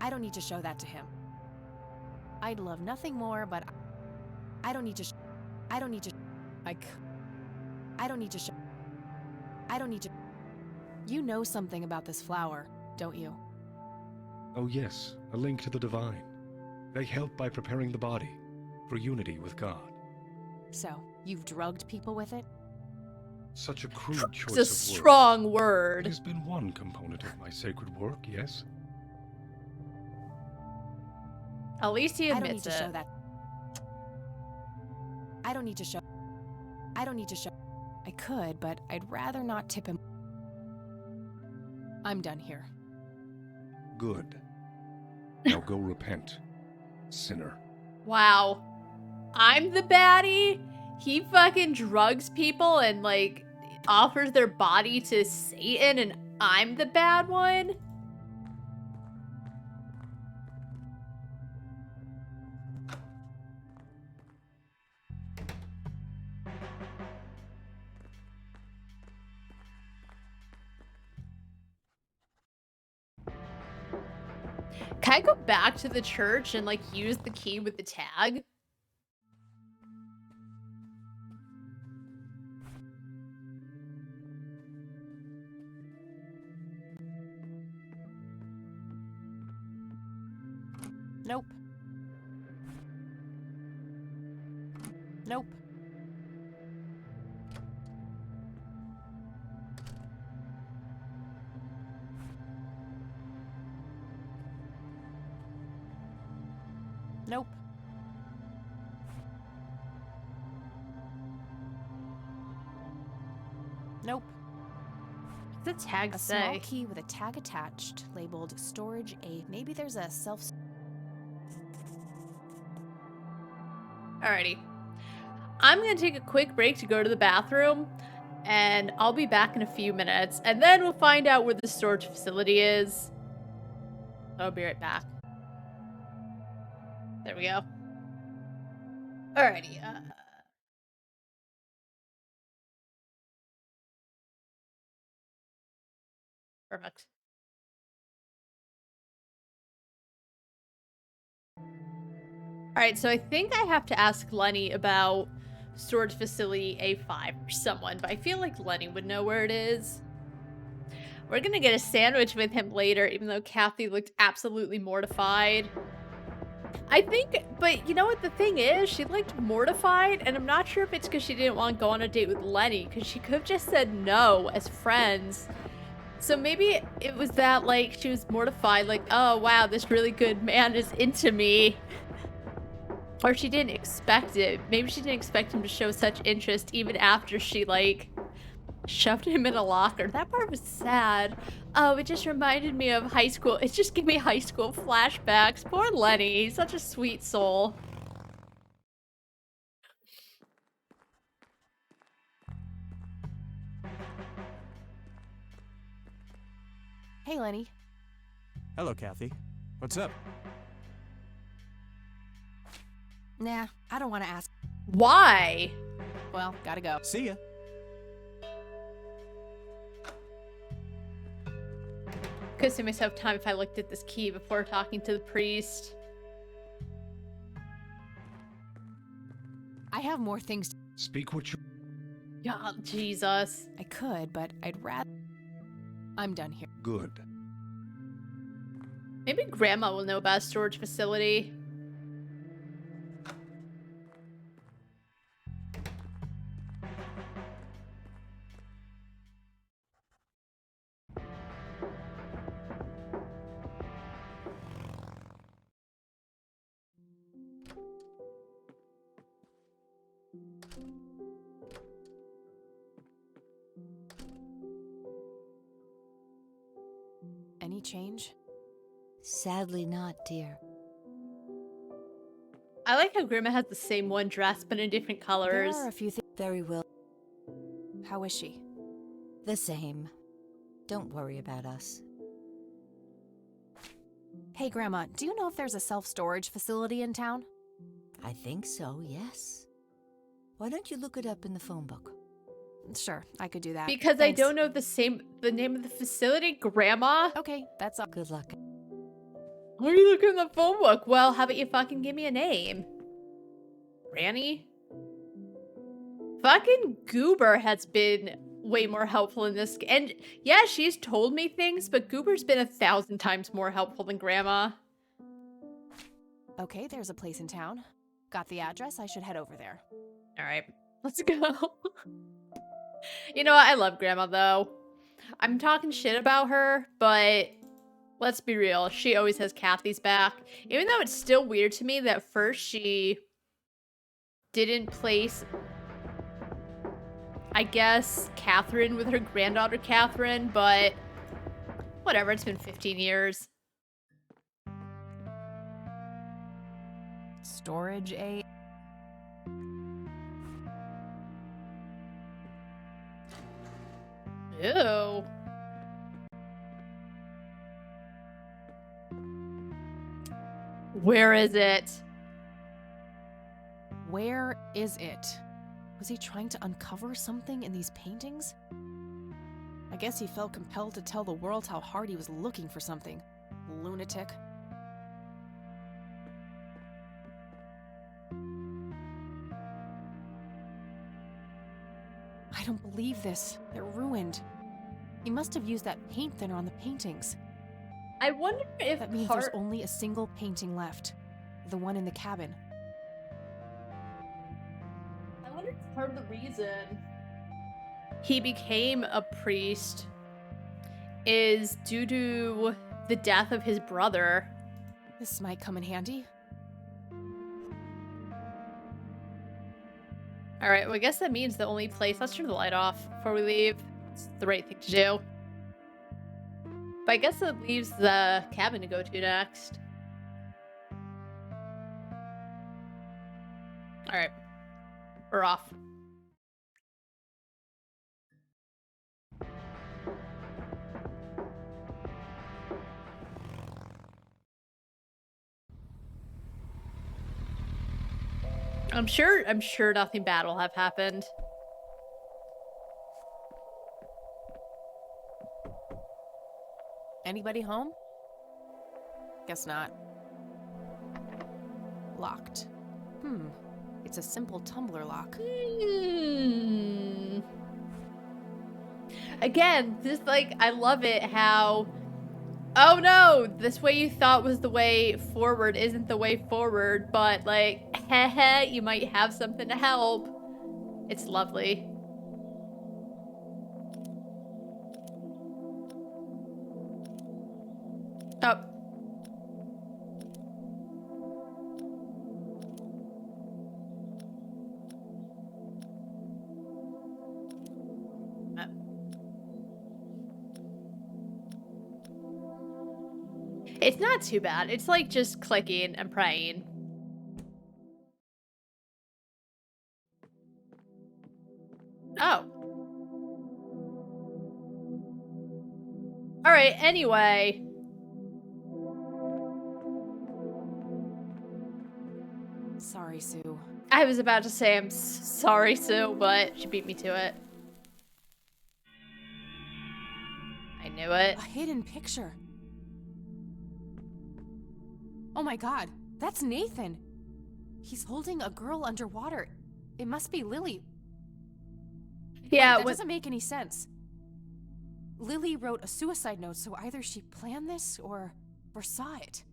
[SPEAKER 2] I don't need to show that to him. I'd love nothing more, but I don't need to I don't need to I don't need to show I don't need to. You know something about this flower, don't you?
[SPEAKER 6] Oh yes, a link to the divine. They help by preparing the body for unity with God.
[SPEAKER 2] So, you've drugged people with it?
[SPEAKER 6] Such a crude choice of
[SPEAKER 1] It's a strong word.
[SPEAKER 6] It has been one component of my sacred work, yes.
[SPEAKER 1] At least he admits
[SPEAKER 2] I don't need to
[SPEAKER 1] it.
[SPEAKER 2] show that. I don't need to show. I don't need to show. I could, but I'd rather not tip him. I'm done here.
[SPEAKER 6] Good. Now go repent, sinner.
[SPEAKER 1] Wow. I'm the baddie? He fucking drugs people and, like, offers their body to Satan, and I'm the bad one? Can I go back to the church and, like, use the key with the tag?
[SPEAKER 2] Nope. Nope. Nope. Nope.
[SPEAKER 1] What's the tag
[SPEAKER 2] A
[SPEAKER 1] say?
[SPEAKER 2] small key with a tag attached, labeled Storage A. Maybe there's a self...
[SPEAKER 1] Alrighty. I'm gonna take a quick break to go to the bathroom, and I'll be back in a few minutes, and then we'll find out where the storage facility is. I'll be right back. There we go. Alrighty, perfect. Alright, so I think I have to ask Lenny about storage facility A5 or someone, but I feel like Lenny would know where it is. We're gonna get a sandwich with him later, even though Kathy looked absolutely mortified. I think, but you know what the thing is? She looked mortified, and I'm not sure if it's because she didn't want to go on a date with Lenny, because she could have just said no as friends. So maybe it was that, like, she was mortified, like, oh wow, this really good man is into me. Or she didn't expect it. Maybe she didn't expect him to show such interest even after she, like, shoved him in a locker. That part was sad. Oh, it just reminded me of high school. It just gave me high school flashbacks. Poor Lenny. He's such a sweet soul.
[SPEAKER 2] Hey, Lenny.
[SPEAKER 12] Hello, Kathy. What's up?
[SPEAKER 2] Nah, I don't want to ask.
[SPEAKER 1] Why?
[SPEAKER 2] Well, gotta go.
[SPEAKER 12] See ya.
[SPEAKER 1] Could save myself time if I looked at this key before talking to the priest.
[SPEAKER 2] I have more things to...
[SPEAKER 6] Speak what you...
[SPEAKER 1] Yeah, Jesus.
[SPEAKER 2] I could, but I'd rather... I'm done here.
[SPEAKER 6] Good.
[SPEAKER 1] Maybe Grandma will know about a storage facility.
[SPEAKER 2] Any change?
[SPEAKER 5] Sadly not, dear.
[SPEAKER 1] I like how Grandma has the same one dress, but in different colors.
[SPEAKER 5] There are a few things. Very well.
[SPEAKER 2] How is she?
[SPEAKER 5] The same. Don't worry about us.
[SPEAKER 2] Hey, Grandma, do you know if there's a self-storage facility in town?
[SPEAKER 5] I think so, yes. Why don't you look it up in the phone book?
[SPEAKER 2] Sure, I could do that.
[SPEAKER 1] Because
[SPEAKER 2] Thanks.
[SPEAKER 1] I don't know the name of the facility, Grandma.
[SPEAKER 2] Okay, that's all.
[SPEAKER 5] Good luck.
[SPEAKER 1] Why are you looking in the phone book? Well, how about you fucking give me a name? Granny? Fucking Goober has been way more helpful in this. And yeah, she's told me things, but Goober's been 1,000 times more helpful than Grandma.
[SPEAKER 2] Okay, there's a place in town. Got the address, I should head over there.
[SPEAKER 1] All right, let's go. You know what? I love Grandma, though. I'm talking shit about her, but let's be real. She always has Kathy's back. Even though it's still weird to me that first she didn't place, I guess, Catherine with her granddaughter Catherine, but whatever. It's been 15 years.
[SPEAKER 2] Storage A.
[SPEAKER 1] Ew. Where is it?
[SPEAKER 2] Where is it? Was he trying to uncover something in these paintings? I guess he felt compelled to tell the world how hard he was looking for something. Lunatic. I don't believe this. They're ruined. He must have used that paint thinner on the paintings.
[SPEAKER 1] I wonder if
[SPEAKER 2] that means there's only a single painting left. The one in the cabin.
[SPEAKER 1] I wonder if part of the reason he became a priest is due to the death of his brother.
[SPEAKER 2] This might come in handy.
[SPEAKER 1] Alright, well I guess that means the only place... Let's turn the light off before we leave. It's the right thing to do. But I guess that leaves the cabin to go to next. Alright. We're off. I'm sure nothing bad will have happened.
[SPEAKER 2] Anybody home? Guess not. Locked. It's a simple tumbler lock.
[SPEAKER 1] Again, just like, I love it how... Oh no, this way you thought was the way forward isn't the way forward, but like, heh, you might have something to help. It's lovely. Oh. It's not too bad. It's like just clicking and praying. Oh. Alright, anyway.
[SPEAKER 2] Sorry, Sue.
[SPEAKER 1] I was about to say I'm sorry, Sue, but she beat me to it. I knew it.
[SPEAKER 2] A hidden picture. Oh my god, that's Nathan. He's holding a girl underwater. It must be Lily.
[SPEAKER 1] Yeah,
[SPEAKER 2] Wait, that doesn't make any sense. Lily wrote a suicide note, so either she planned this or saw it.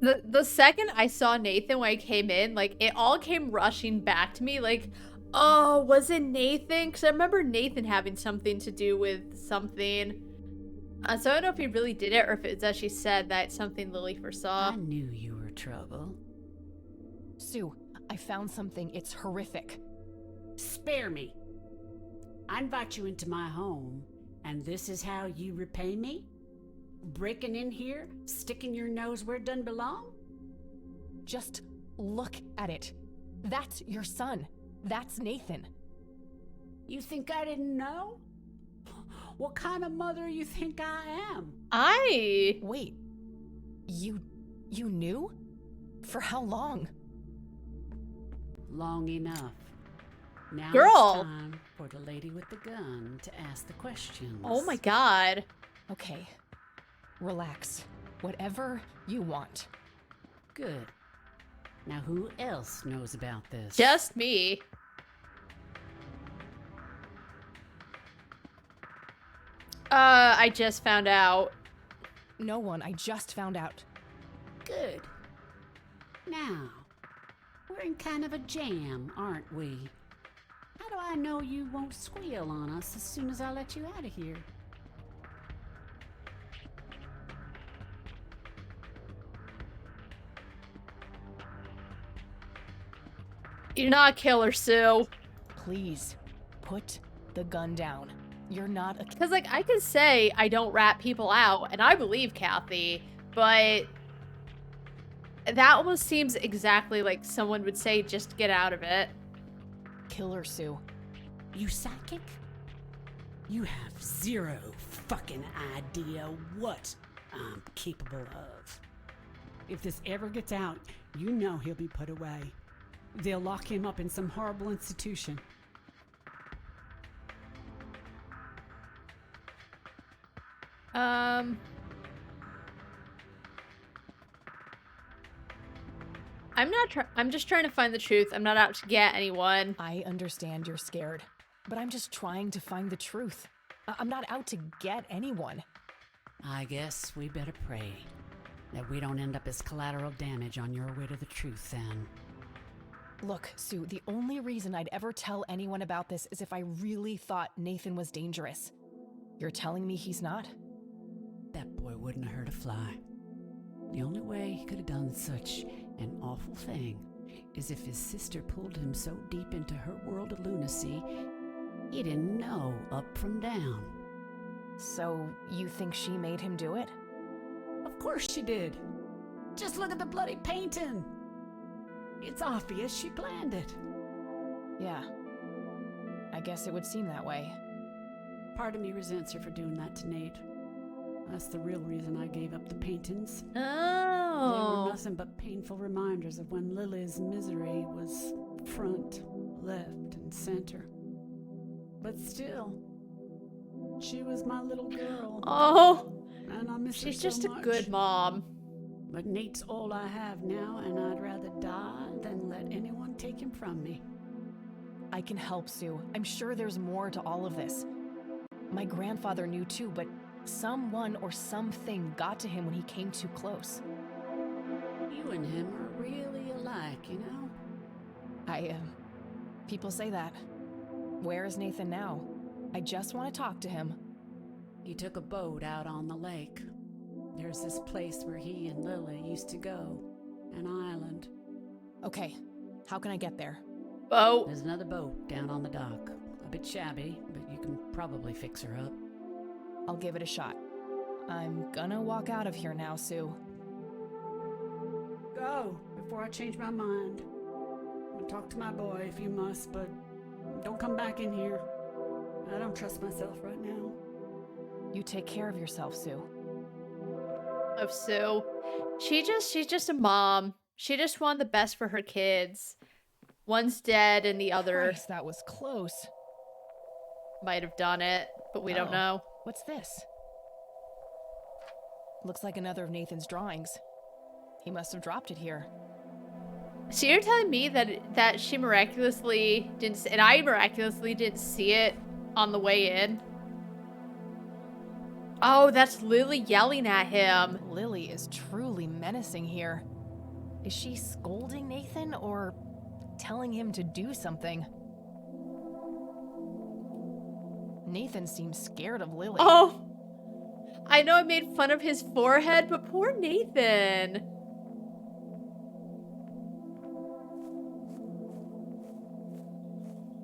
[SPEAKER 1] The second I saw Nathan when I came in, like, it all came rushing back to me, like, oh, was it Nathan? Because I remember Nathan having something to do with something. So I don't know if he really did it or if it's as she said that it's something Lily foresaw.
[SPEAKER 8] I knew you were trouble.
[SPEAKER 2] Sue, I found something. It's horrific.
[SPEAKER 8] Spare me. I invite you into my home, and this is how you repay me? Breaking in here, sticking your nose where it doesn't belong?
[SPEAKER 2] Just look at it. That's your son. That's Nathan.
[SPEAKER 8] You think I didn't know? What kind of mother you think I am?
[SPEAKER 2] Wait. You knew? For how long?
[SPEAKER 8] Long enough. Now
[SPEAKER 1] Girl!
[SPEAKER 8] It's time for the lady with the gun to ask the questions.
[SPEAKER 1] Oh my god.
[SPEAKER 2] Okay. Relax. Whatever you want.
[SPEAKER 8] Good. Now who else knows about this?
[SPEAKER 1] Just me. I just found out.
[SPEAKER 2] No one. I just found out.
[SPEAKER 8] Good. Now, we're in kind of a jam, aren't we? How do I know you won't squeal on us as soon as I let you out of here?
[SPEAKER 1] You're not a killer, Sue.
[SPEAKER 2] Please, put the gun down. You're not a...
[SPEAKER 1] Because, like, I could say I don't rat people out, and I believe Kathy, but that almost seems exactly like someone would say just to get out of it.
[SPEAKER 2] Killer, Sue.
[SPEAKER 8] You psychic? You have zero fucking idea what I'm capable of. If this ever gets out, you know he'll be put away. They'll lock him up in some horrible institution.
[SPEAKER 1] I'm just trying to find the truth. I'm not out to get anyone.
[SPEAKER 2] I understand you're scared, but I'm just trying to find the truth. I'm not out to get anyone.
[SPEAKER 8] I guess we better pray that we don't end up as collateral damage on your way to the truth then.
[SPEAKER 2] Look, Sue, the only reason I'd ever tell anyone about this is if I really thought Nathan was dangerous. You're telling me he's not?
[SPEAKER 8] That boy wouldn't have hurt a fly. The only way he could have done such an awful thing is if his sister pulled him so deep into her world of lunacy, he didn't know up from down.
[SPEAKER 2] So, you think she made him do it?
[SPEAKER 8] Of course she did. Just look at the bloody painting. It's obvious she planned it.
[SPEAKER 2] Yeah. I guess it would seem that way.
[SPEAKER 8] Part of me resents her for doing that to Nate. That's the real reason I gave up the paintings.
[SPEAKER 1] Oh.
[SPEAKER 8] They were nothing but painful reminders of when Lily's misery was front, left, and center. But still, she was my little girl.
[SPEAKER 1] Oh.
[SPEAKER 8] And I miss her
[SPEAKER 1] She's
[SPEAKER 8] so
[SPEAKER 1] just
[SPEAKER 8] much.
[SPEAKER 1] a good mom.
[SPEAKER 8] But Nate's all I have now, and I'd rather die than let anyone take him from me.
[SPEAKER 2] I can help, Sue. I'm sure there's more to all of this. My grandfather knew too, but someone or something got to him when he came too close.
[SPEAKER 8] You and him are really alike, you know?
[SPEAKER 2] People say that. Where is Nathan now? I just want to talk to him.
[SPEAKER 8] He took a boat out on the lake. There's this place where he and Lily used to go. An island.
[SPEAKER 2] Okay, how can I get there?
[SPEAKER 1] Boat.
[SPEAKER 8] There's another boat down on the dock. A bit shabby, but you can probably fix her up.
[SPEAKER 2] I'll give it a shot. I'm gonna walk out of here now, Sue.
[SPEAKER 8] Go, before I change my mind. I'll talk to my boy if you must, but don't come back in here. I don't trust myself right now.
[SPEAKER 2] You take care of yourself, Sue.
[SPEAKER 1] Of Sue. She's just a mom. She just wanted the best for her kids. One's dead and the other...
[SPEAKER 2] Christ, that was close.
[SPEAKER 1] Might have done it, but we don't know.
[SPEAKER 2] What's this? Looks like another of Nathan's drawings. He must have dropped it here.
[SPEAKER 1] So you're telling me that she miraculously didn't, and I miraculously didn't see it on the way in? Oh, that's Lily yelling at him.
[SPEAKER 2] Lily is truly menacing here. Is she scolding Nathan or telling him to do something? Nathan seems scared of Lily.
[SPEAKER 1] Oh, I know I made fun of his forehead, but poor Nathan.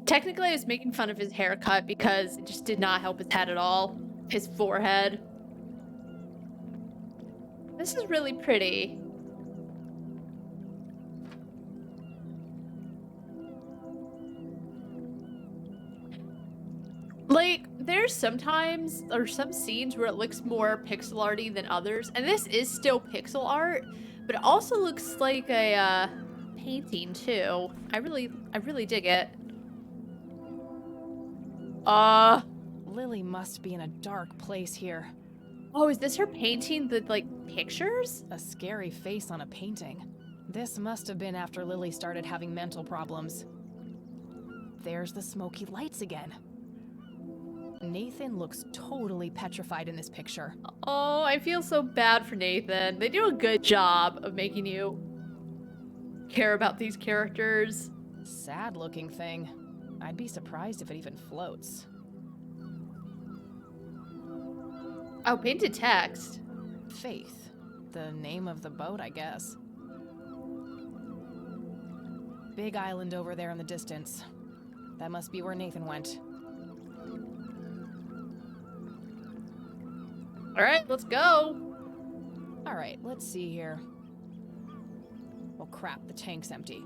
[SPEAKER 1] Technically, I was making fun of his haircut because it just did not help his head at all. His forehead. This is really pretty. Like, there's sometimes, or some scenes where it looks more pixel arty than others, and this is still pixel art, but it also looks like a painting too. I really dig it.
[SPEAKER 2] Lily must be in a dark place here.
[SPEAKER 1] Oh, is this her painting the, like, pictures?
[SPEAKER 2] A scary face on a painting. This must have been after Lily started having mental problems. There's the smoky lights again. Nathan looks totally petrified in this picture.
[SPEAKER 1] Oh, I feel so bad for Nathan. They do a good job of making you care about these characters.
[SPEAKER 2] Sad looking thing. I'd be surprised if it even floats.
[SPEAKER 1] Oh, painted text.
[SPEAKER 2] Faith. The name of the boat, I guess. Big island over there in the distance. That must be where Nathan went.
[SPEAKER 1] Alright, let's go.
[SPEAKER 2] Alright, let's see here. Well, crap, the tank's empty.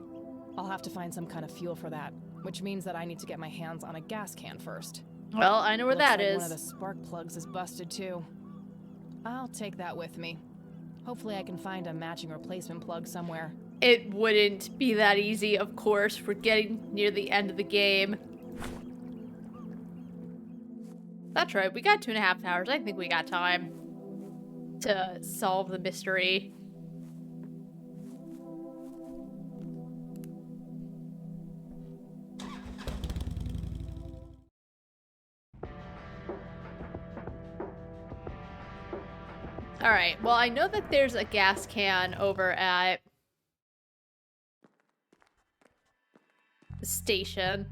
[SPEAKER 2] I'll have to find some kind of fuel for that, which means that I need to get my hands on a gas can first.
[SPEAKER 1] Well, I know where that is.
[SPEAKER 2] One of the spark plugs is busted too. I'll take that with me. Hopefully I can find a matching replacement plug somewhere.
[SPEAKER 1] It wouldn't be that easy, of course. We're getting near the end of the game. That's right, we got 2.5 hours. I think we got time to solve the mystery. Alright, well, I know that there's a gas can over at the station.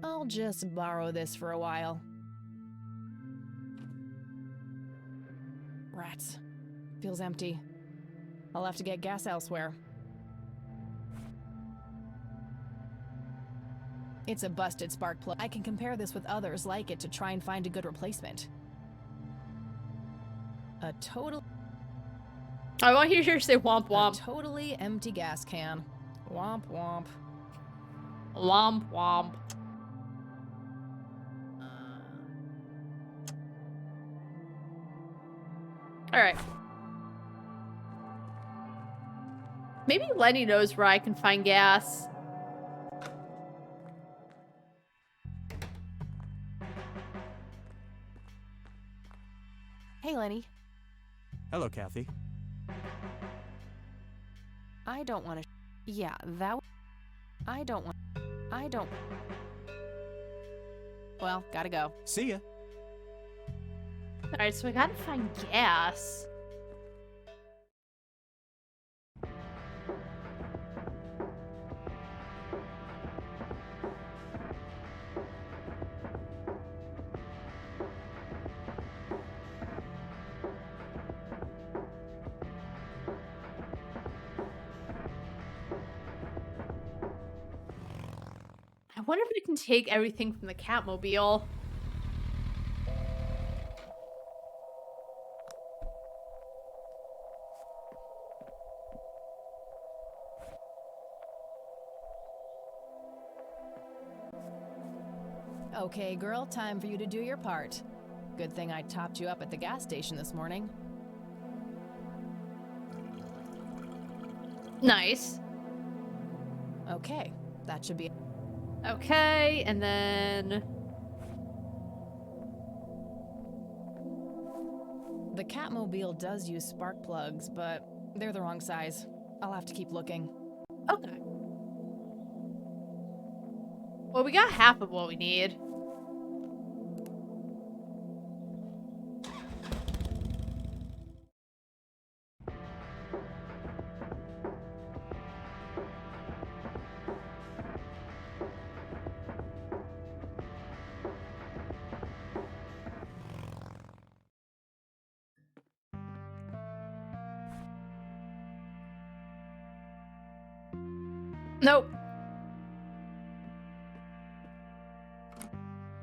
[SPEAKER 2] I'll just borrow this for a while. Rats. Feels empty. I'll have to get gas elsewhere. It's a busted spark plug. I can compare this with others like it to try and find a good replacement. A total...
[SPEAKER 1] I want you to hear say womp womp.
[SPEAKER 2] A totally empty gas can. Womp womp.
[SPEAKER 1] Womp womp. Alright. Maybe Lenny knows where I can find gas.
[SPEAKER 2] Hey, Lenny.
[SPEAKER 12] Hello, Kathy.
[SPEAKER 2] I don't want to... Yeah, that... I don't... Well, gotta go.
[SPEAKER 12] See ya.
[SPEAKER 1] Alright, so I gotta find gas. I wonder if we can take everything from the Catmobile.
[SPEAKER 2] Okay, girl, time for you to do your part.
[SPEAKER 14] Good thing I topped you up at the gas station this morning.
[SPEAKER 1] Nice.
[SPEAKER 14] Okay, that should be...
[SPEAKER 1] Okay, and then...
[SPEAKER 14] The Catmobile does use spark plugs, but they're the wrong size. I'll have to keep looking.
[SPEAKER 1] Okay. Well, we got half of what we need. Nope.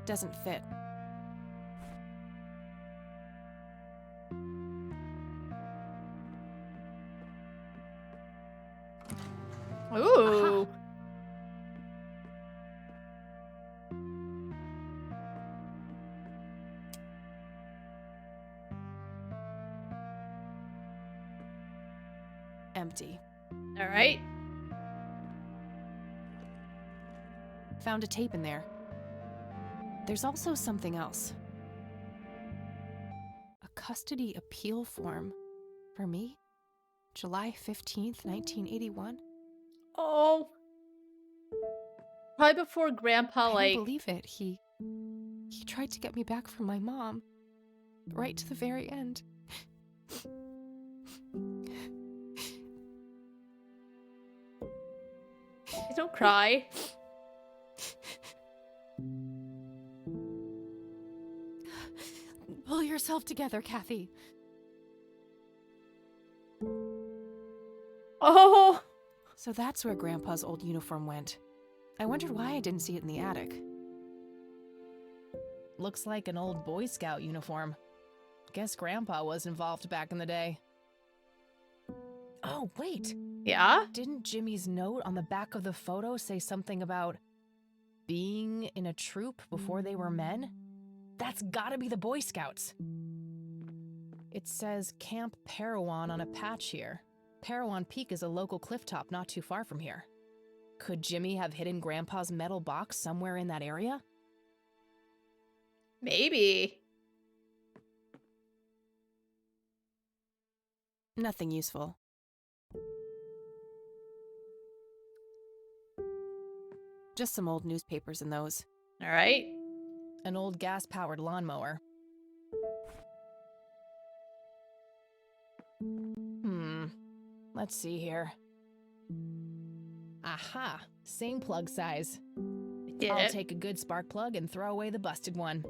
[SPEAKER 14] Doesn't fit.
[SPEAKER 1] Ooh.
[SPEAKER 14] Empty.
[SPEAKER 1] All right.
[SPEAKER 14] Found a tape in there. There's also something else. A custody appeal form. For me? July 15th, 1981?
[SPEAKER 1] Oh. Probably before Grandpa,
[SPEAKER 14] I
[SPEAKER 1] like...
[SPEAKER 14] don't believe it. He tried to get me back from my mom. Right to the very end.
[SPEAKER 1] Don't cry.
[SPEAKER 14] Pull yourself together, Kathy.
[SPEAKER 1] Oh!
[SPEAKER 14] So that's where Grandpa's old uniform went. I wondered why I didn't see it in the attic. Looks like an old Boy Scout uniform. Guess Grandpa was involved back in the day. Oh, wait.
[SPEAKER 1] Yeah?
[SPEAKER 14] Didn't Jimmy's note on the back of the photo say something about being in a troop before they were men? That's gotta be the Boy Scouts. It says Camp Parowan on a patch here. Parowan Peak is a local clifftop not too far from here. Could Jimmy have hidden Grandpa's metal box somewhere in that area?
[SPEAKER 1] Maybe.
[SPEAKER 14] Nothing useful. Just some old newspapers in those.
[SPEAKER 1] All right.
[SPEAKER 14] An old gas-powered lawnmower. Let's see here. Aha! Same plug size. I'll take a good spark plug and throw away the busted one.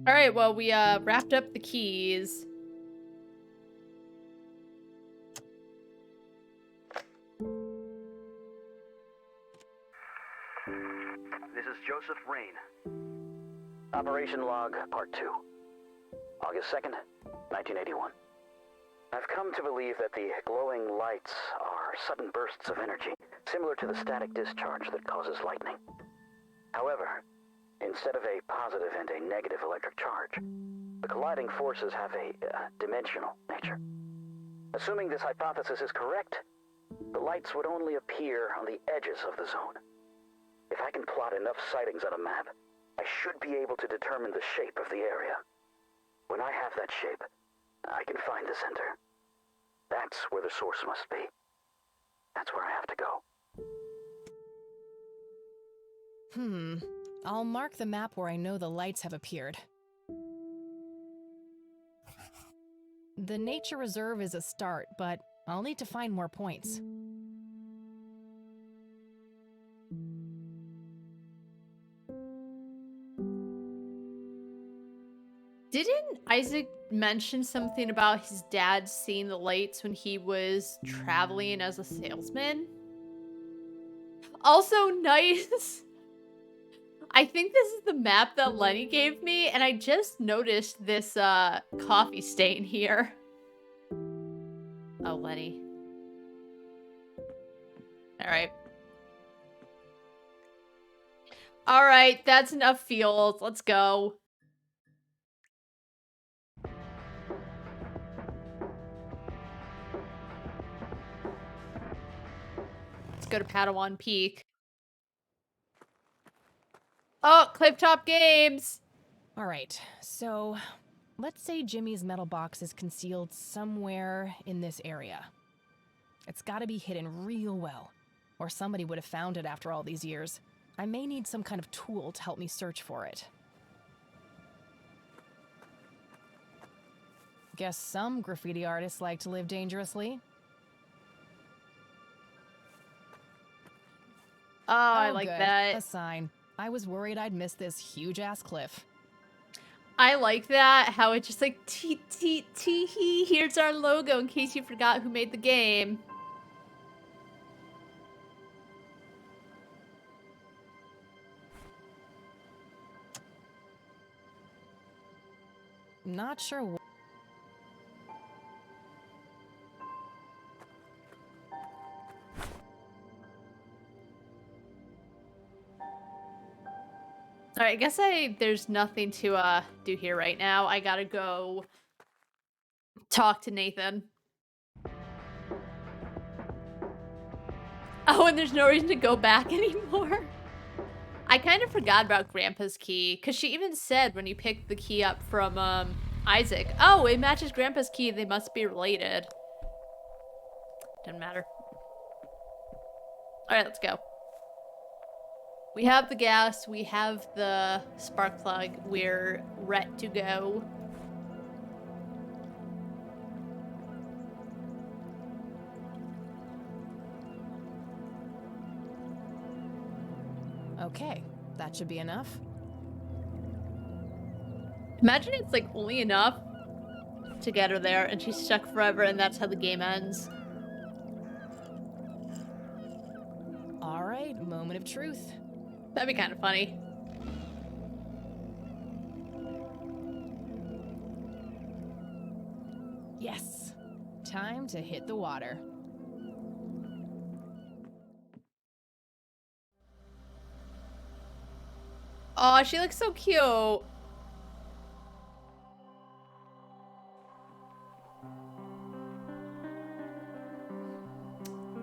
[SPEAKER 1] All right, well, we wrapped up the keys.
[SPEAKER 20] This is Joseph Rain. Operation Log, Part 2. August 2nd, 1981. I've come to believe that the glowing lights are sudden bursts of energy, similar to the static discharge that causes lightning. However, instead of a positive and a negative electric charge, the colliding forces have a dimensional nature. Assuming this hypothesis is correct, the lights would only appear on the edges of the zone. If I can plot enough sightings on a map, I should be able to determine the shape of the area. When I have that shape, I can find the center. That's where the source must be. That's where I have to go.
[SPEAKER 14] I'll mark the map where I know the lights have appeared. The nature reserve is a start, but I'll need to find more points.
[SPEAKER 1] Didn't Isaac mention something about his dad seeing the lights when he was traveling as a salesman? Also nice. I think this is the map that Lenny gave me, and I just noticed this coffee stain here. Oh, Lenny. All right. All right, that's enough fields. Let's go. Let's go to Padawan Peak. Oh, Clifftop Games.
[SPEAKER 14] All right, so let's say Jimmy's metal box is concealed somewhere in this area. It's got to be hidden real well, or somebody would have found it after all these years. I may need some kind of tool to help me search for it. Guess some graffiti artists like to live dangerously.
[SPEAKER 1] Oh, I like
[SPEAKER 14] good.
[SPEAKER 1] that.
[SPEAKER 14] A sign. I was worried I'd miss this huge-ass cliff.
[SPEAKER 1] I like that, how it just like, tee-hee, here's our logo in case you forgot who made the game.
[SPEAKER 14] Not sure what...
[SPEAKER 1] All right, I guess there's nothing to do here right now. I gotta go talk to Nathan. Oh, and there's no reason to go back anymore. I kind of forgot about Grandpa's key, because she even said when you picked the key up from Isaac, oh, it matches Grandpa's key, they must be related. Doesn't matter. All right, let's go. We have the gas, we have the spark plug, we're ready to go.
[SPEAKER 14] Okay, that should be enough.
[SPEAKER 1] Imagine it's like only enough to get her there and she's stuck forever and that's how the game ends.
[SPEAKER 14] All right, moment of truth.
[SPEAKER 1] That'd be kind of funny.
[SPEAKER 14] Yes, time to hit the water.
[SPEAKER 1] Oh, she looks so cute.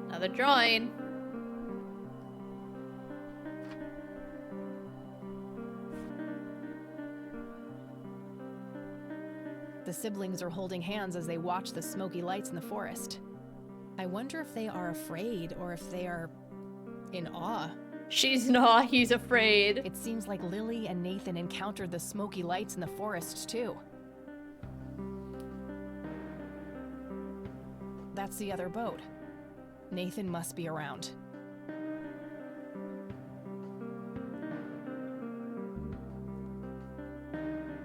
[SPEAKER 1] Another drawing.
[SPEAKER 14] The siblings are holding hands as they watch the smoky lights in the forest. I wonder if they are afraid or if they are in awe.
[SPEAKER 1] She's in awe, he's afraid.
[SPEAKER 14] It seems like Lily and Nathan encountered the smoky lights in the forest too. That's the other boat. Nathan must be around.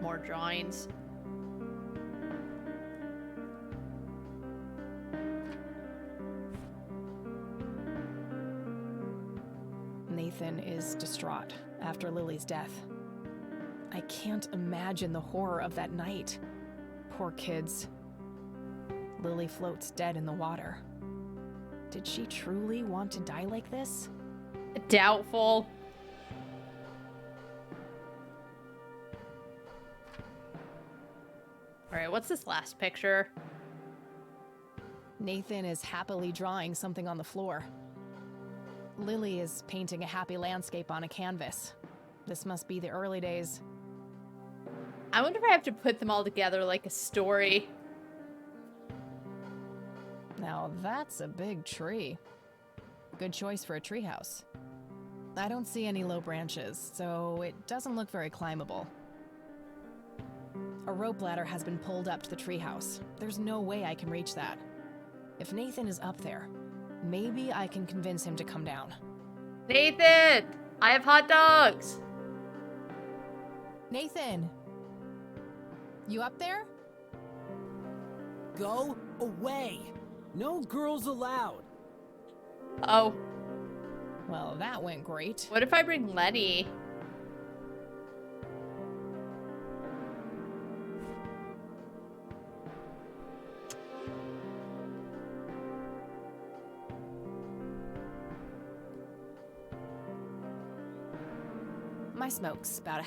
[SPEAKER 1] More drawings.
[SPEAKER 14] Nathan is distraught after Lily's death. I can't imagine the horror of that night. Poor kids. Lily floats dead in the water. Did she truly want to die like this?
[SPEAKER 1] Doubtful. All right, what's this last picture?
[SPEAKER 14] Nathan is happily drawing something on the floor. Lily is painting a happy landscape on a canvas. This must be the early days.
[SPEAKER 1] I wonder if I have to put them all together like a story.
[SPEAKER 14] Now that's a big tree. Good choice for a treehouse. I don't see any low branches, so it doesn't look very climbable. A rope ladder has been pulled up to the treehouse. There's no way I can reach that. If Nathan is up there, maybe I can convince him to come down.
[SPEAKER 1] Nathan! I have hot dogs!
[SPEAKER 14] Nathan! You up there?
[SPEAKER 7] Go away! No girls allowed!
[SPEAKER 1] Oh.
[SPEAKER 14] Well, that went great.
[SPEAKER 1] What if I bring Lenny?
[SPEAKER 14] My smoke's about a...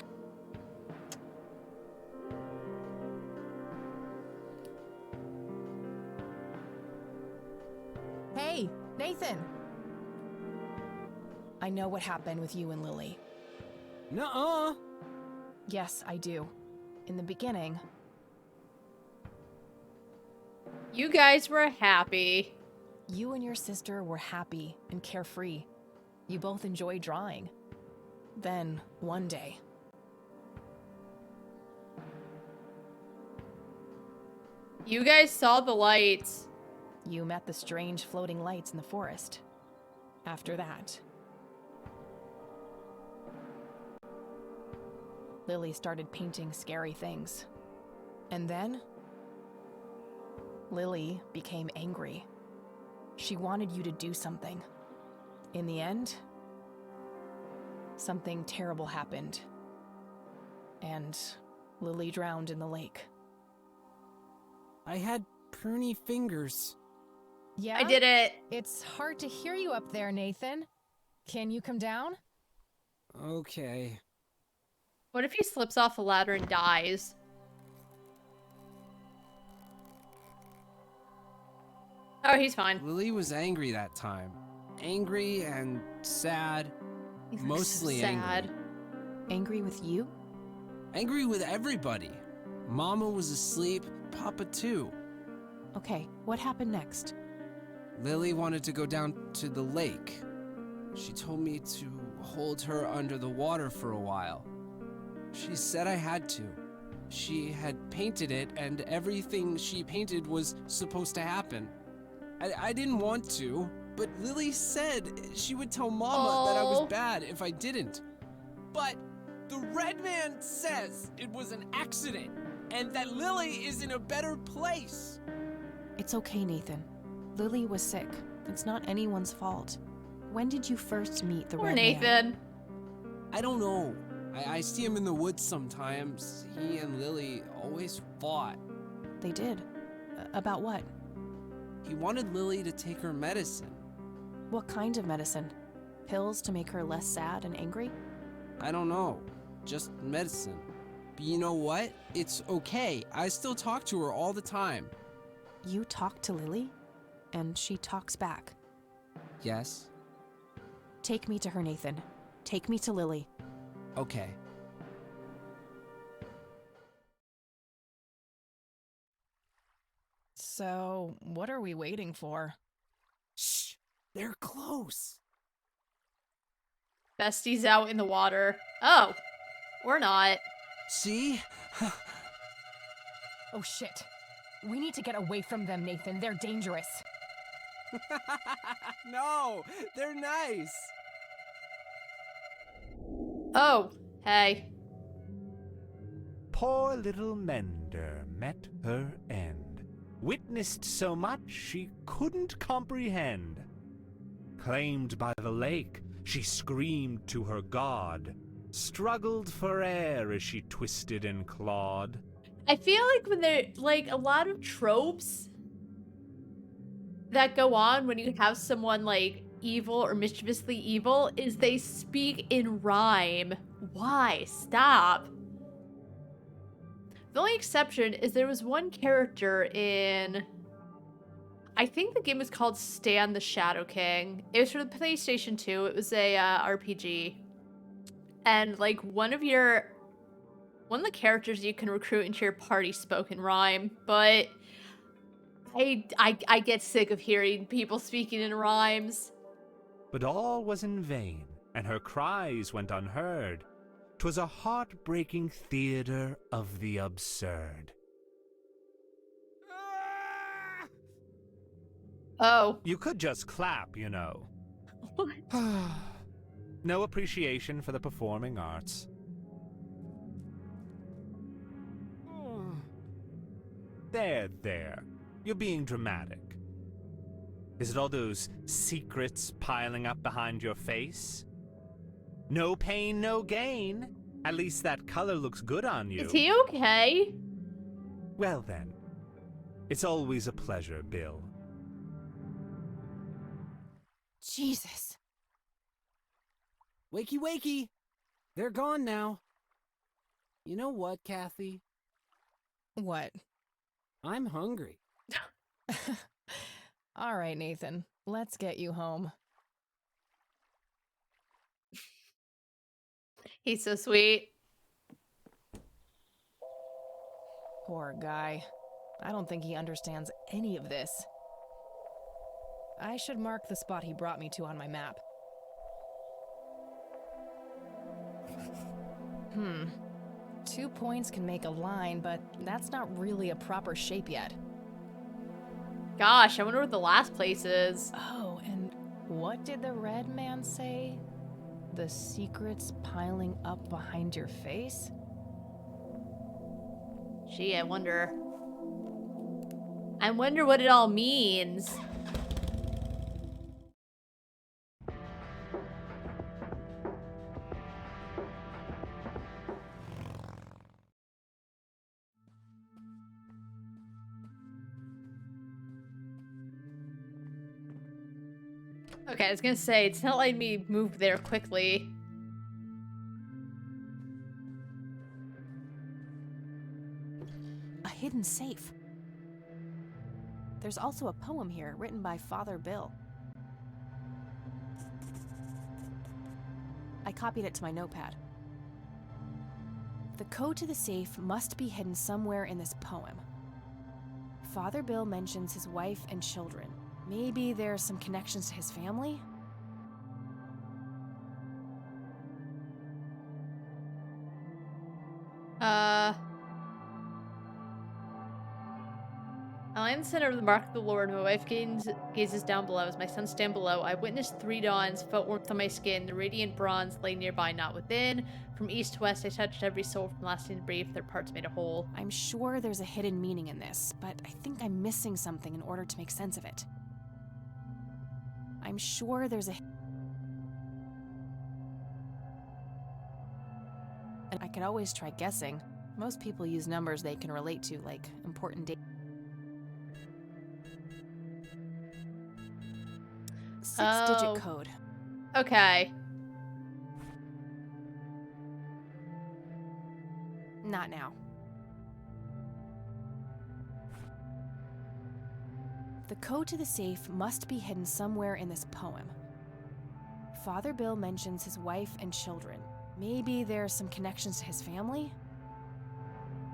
[SPEAKER 14] Hey, Nathan! I know what happened with you and Lily.
[SPEAKER 9] Nuh-uh.
[SPEAKER 14] Yes, I do. In the beginning...
[SPEAKER 1] You guys were happy.
[SPEAKER 14] You and your sister were happy and carefree. You both enjoyed drawing. Then, one day...
[SPEAKER 1] You guys saw the lights.
[SPEAKER 14] You met the strange floating lights in the forest. After that... Lily started painting scary things. And then... Lily became angry. She wanted you to do something. In the end, something terrible happened. And Lily drowned in the lake.
[SPEAKER 9] I had pruny fingers.
[SPEAKER 14] Yeah?
[SPEAKER 1] I did it.
[SPEAKER 14] It's hard to hear you up there, Nathan. Can you come down?
[SPEAKER 9] Okay.
[SPEAKER 1] What if he slips off a ladder and dies? Oh, he's fine.
[SPEAKER 21] Lily was angry that time. Angry and sad. Mostly
[SPEAKER 1] sad.
[SPEAKER 21] angry.
[SPEAKER 14] Angry with you?
[SPEAKER 21] Angry with everybody. Mama was asleep, Papa too.
[SPEAKER 14] Okay, what happened next?
[SPEAKER 21] Lily wanted to go down to the lake. She told me to hold her under the water for a while. She said I had to. She had painted it, and everything she painted was supposed to happen. I didn't want to, but Lily said she would tell Mama that I was bad if I didn't. But the Red Man says it was an accident, and that Lily is in a better place.
[SPEAKER 14] It's okay, Nathan. Lily was sick. It's not anyone's fault. When did you first meet the Red
[SPEAKER 1] Nathan.
[SPEAKER 14] Man?
[SPEAKER 21] I don't know. I see him in the woods sometimes. He and Lily always fought.
[SPEAKER 14] They did? About what?
[SPEAKER 21] He wanted Lily to take her medicine.
[SPEAKER 14] What kind of medicine? Pills to make her less sad and angry?
[SPEAKER 21] I don't know. Just medicine. But you know what? It's okay. I still talk to her all the time.
[SPEAKER 14] You talk to Lily? And she talks back?
[SPEAKER 21] Yes.
[SPEAKER 14] Take me to her, Nathan. Take me to Lily.
[SPEAKER 21] Okay.
[SPEAKER 14] So, what are we waiting for?
[SPEAKER 21] Shh! They're close!
[SPEAKER 1] Bestie's out in the water. Oh, or not.
[SPEAKER 21] See?
[SPEAKER 14] Oh shit. We need to get away from them, Nathan. They're dangerous.
[SPEAKER 21] No! They're nice!
[SPEAKER 1] Oh, hey.
[SPEAKER 3] Poor little Mender met her end. Witnessed so much she couldn't comprehend. Claimed by the lake, she screamed to her god. Struggled for air as she twisted and clawed.
[SPEAKER 1] I feel like when there, like, a lot of tropes that go on when you have someone, like, evil or mischievously evil is they speak in rhyme. Why? Stop. The only exception is there was one character in... I think the game was called Stan the Shadow King. It was for the PlayStation 2. It was a RPG. And, like, one of the characters you can recruit into your party spoke in rhyme, but I get sick of hearing people speaking in rhymes.
[SPEAKER 3] But all was in vain, and her cries went unheard. 'Twas a heartbreaking theater of the absurd.
[SPEAKER 1] Oh.
[SPEAKER 3] You could just clap, you know. No appreciation for the performing arts. There. You're being dramatic. Is it all those secrets piling up behind your face? No pain, no gain. At least that color looks good on you.
[SPEAKER 1] Is he okay?
[SPEAKER 3] Well then, it's always a pleasure, Bill.
[SPEAKER 14] Jesus.
[SPEAKER 21] Wakey, wakey! They're gone now. You know what, Kathy?
[SPEAKER 14] What?
[SPEAKER 21] I'm hungry.
[SPEAKER 14] All right, Nathan. Let's get you home.
[SPEAKER 1] He's so sweet.
[SPEAKER 14] Poor guy. I don't think he understands any of this. I should mark the spot he brought me to on my map. 2 points can make a line, but that's not really a proper shape yet.
[SPEAKER 1] Gosh, I wonder what the last place is.
[SPEAKER 14] Oh, and what did the red man say? The secrets piling up behind your face?
[SPEAKER 1] Gee, I wonder what it all means. Okay, I was gonna say, it's not letting me move there quickly.
[SPEAKER 2] A hidden safe. There's also a poem here written by Father Bill. I copied it to my notepad. The code to the safe must be hidden somewhere in this poem. Father Bill mentions his wife and children. Maybe there's some connections to his family?
[SPEAKER 1] I lie in the center of the mark of the Lord. My wife gazes down below as my sons stand below. I witnessed 3 dawns, felt warmth on my skin. The radiant bronze lay nearby, not within. From east to west, I touched every soul from lasting to brief. Their parts made a whole.
[SPEAKER 2] I'm sure there's a hidden meaning in this, but I think I'm missing something in order to make sense of it. I'm sure there's a... And I could always try guessing. Most people use numbers they can relate to, like important dates. 6-digit code.
[SPEAKER 1] Okay.
[SPEAKER 2] Not now. The code to the safe must be hidden somewhere in this poem. Father Bill mentions his wife and children. Maybe there's some connections to his family?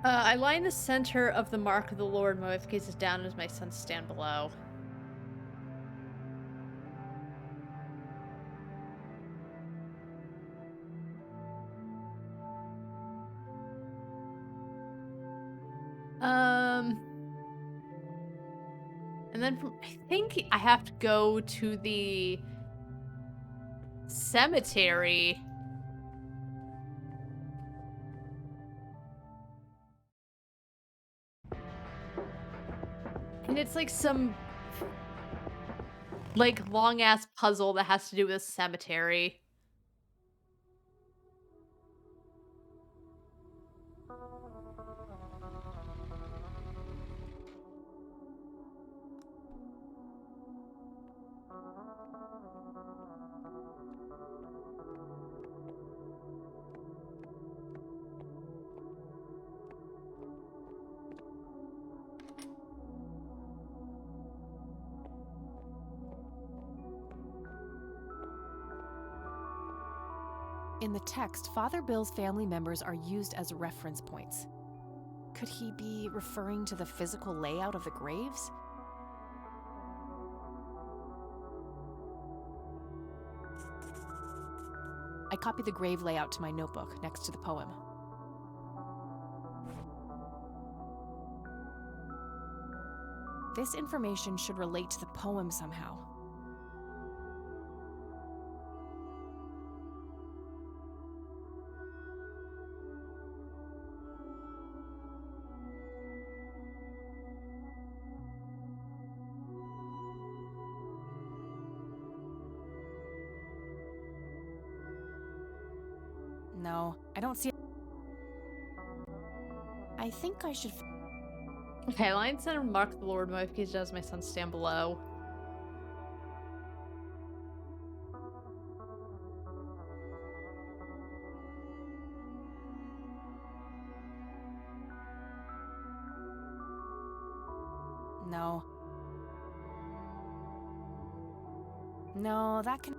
[SPEAKER 1] I lie in the center of the mark of the Lord. My wife gazes down as my sons stand below. And then I think I have to go to the cemetery. And it's like some long ass puzzle that has to do with a cemetery.
[SPEAKER 2] In the text, Father Bill's family members are used as reference points. Could he be referring to the physical layout of the graves? I copied the grave layout to my notebook next to the poem. This information should relate to the poem somehow. No, I don't see it. I think I should...
[SPEAKER 1] Okay, line center mark the Lord. My wife gazes down as my sons stand below.
[SPEAKER 14] No. No, that can...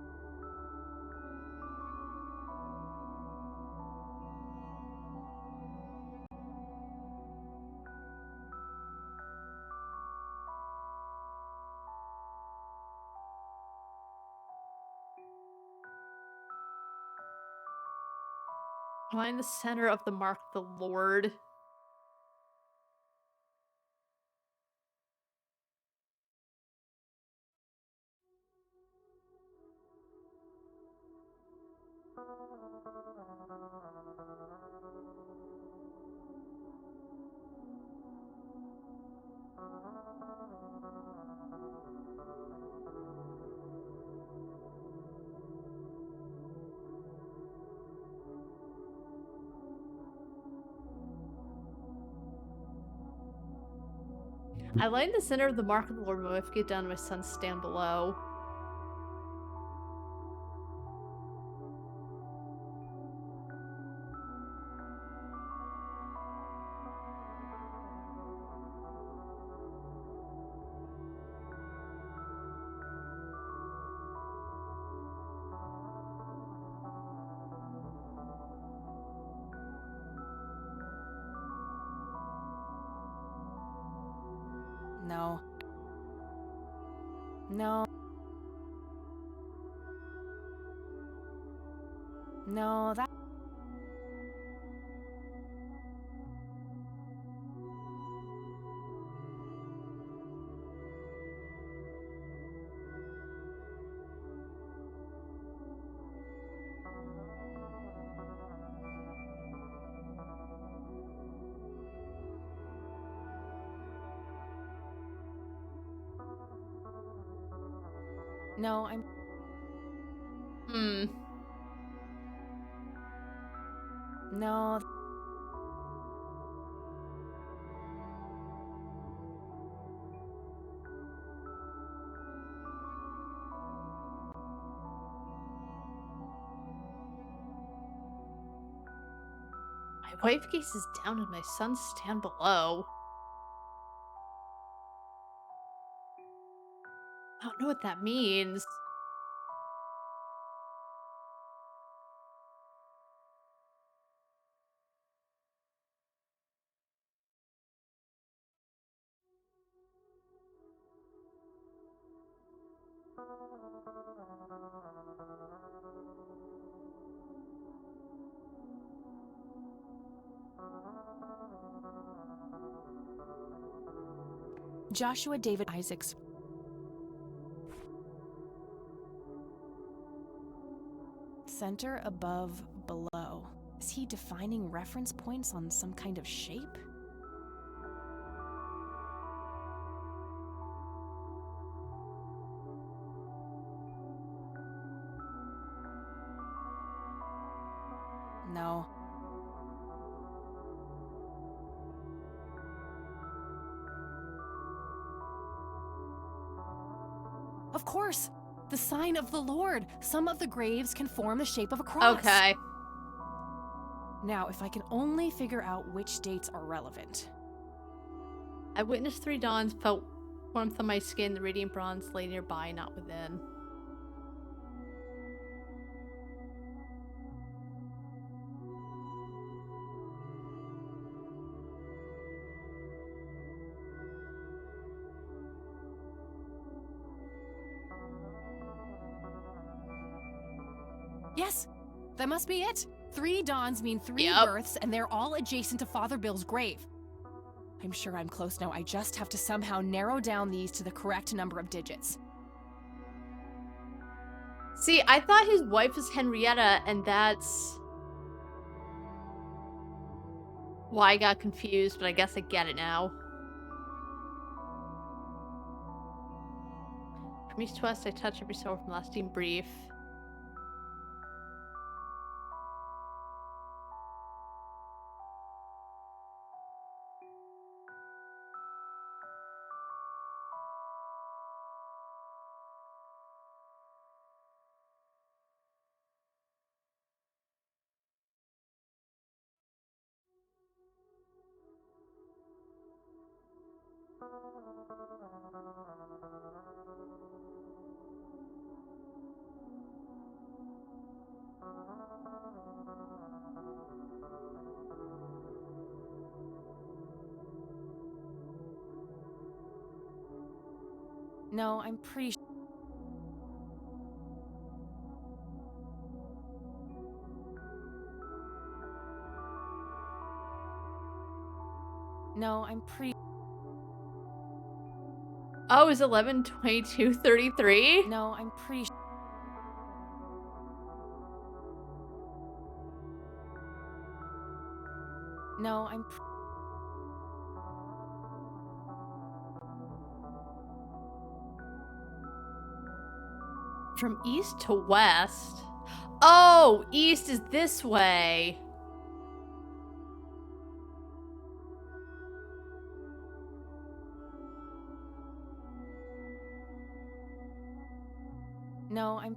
[SPEAKER 1] Find the center of the mark of the Lord. I lie in the center of the mark of the Lord. My wife get down. My sons stand below.
[SPEAKER 14] No. No. No, that... No, I'm... No.
[SPEAKER 1] My wife gazes down and my sons stand below. I don't know what that means.
[SPEAKER 14] Joshua David Isaacs. Center, above, below. Is he defining reference points on some kind of shape? No. Of course! The sign of the Lord! Some of the graves can form the shape of a cross.
[SPEAKER 1] Okay.
[SPEAKER 14] Now, if I can only figure out which dates are relevant.
[SPEAKER 1] I witnessed 3 dawns, felt warmth on my skin, the radiant bronze lay nearby, not within.
[SPEAKER 14] Yes! That must be it! 3 dawns mean 3 births, and they're all adjacent to Father Bill's grave. I'm sure I'm close now. I just have to somehow narrow down these to the correct number of digits.
[SPEAKER 1] See, I thought his wife was Henrietta, and that's why I got confused, but I guess I get it now. From east to west, I touch every soul from lasting brief.
[SPEAKER 2] No, I'm pretty sure. No, I'm pretty.
[SPEAKER 1] Oh, is 11/22/33?
[SPEAKER 2] No, I'm pretty. No, I'm.
[SPEAKER 1] From east to west? Oh, east is this way.
[SPEAKER 2] No, I'm.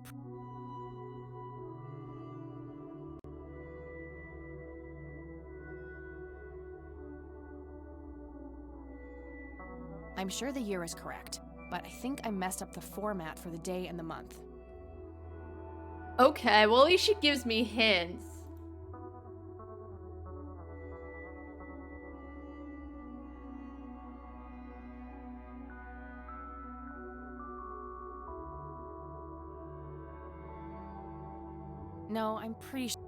[SPEAKER 2] I'm sure the year is correct, but I think I messed up the format for the day and the month.
[SPEAKER 1] Okay, well at least she gives me hints.
[SPEAKER 2] No, I'm pretty sure.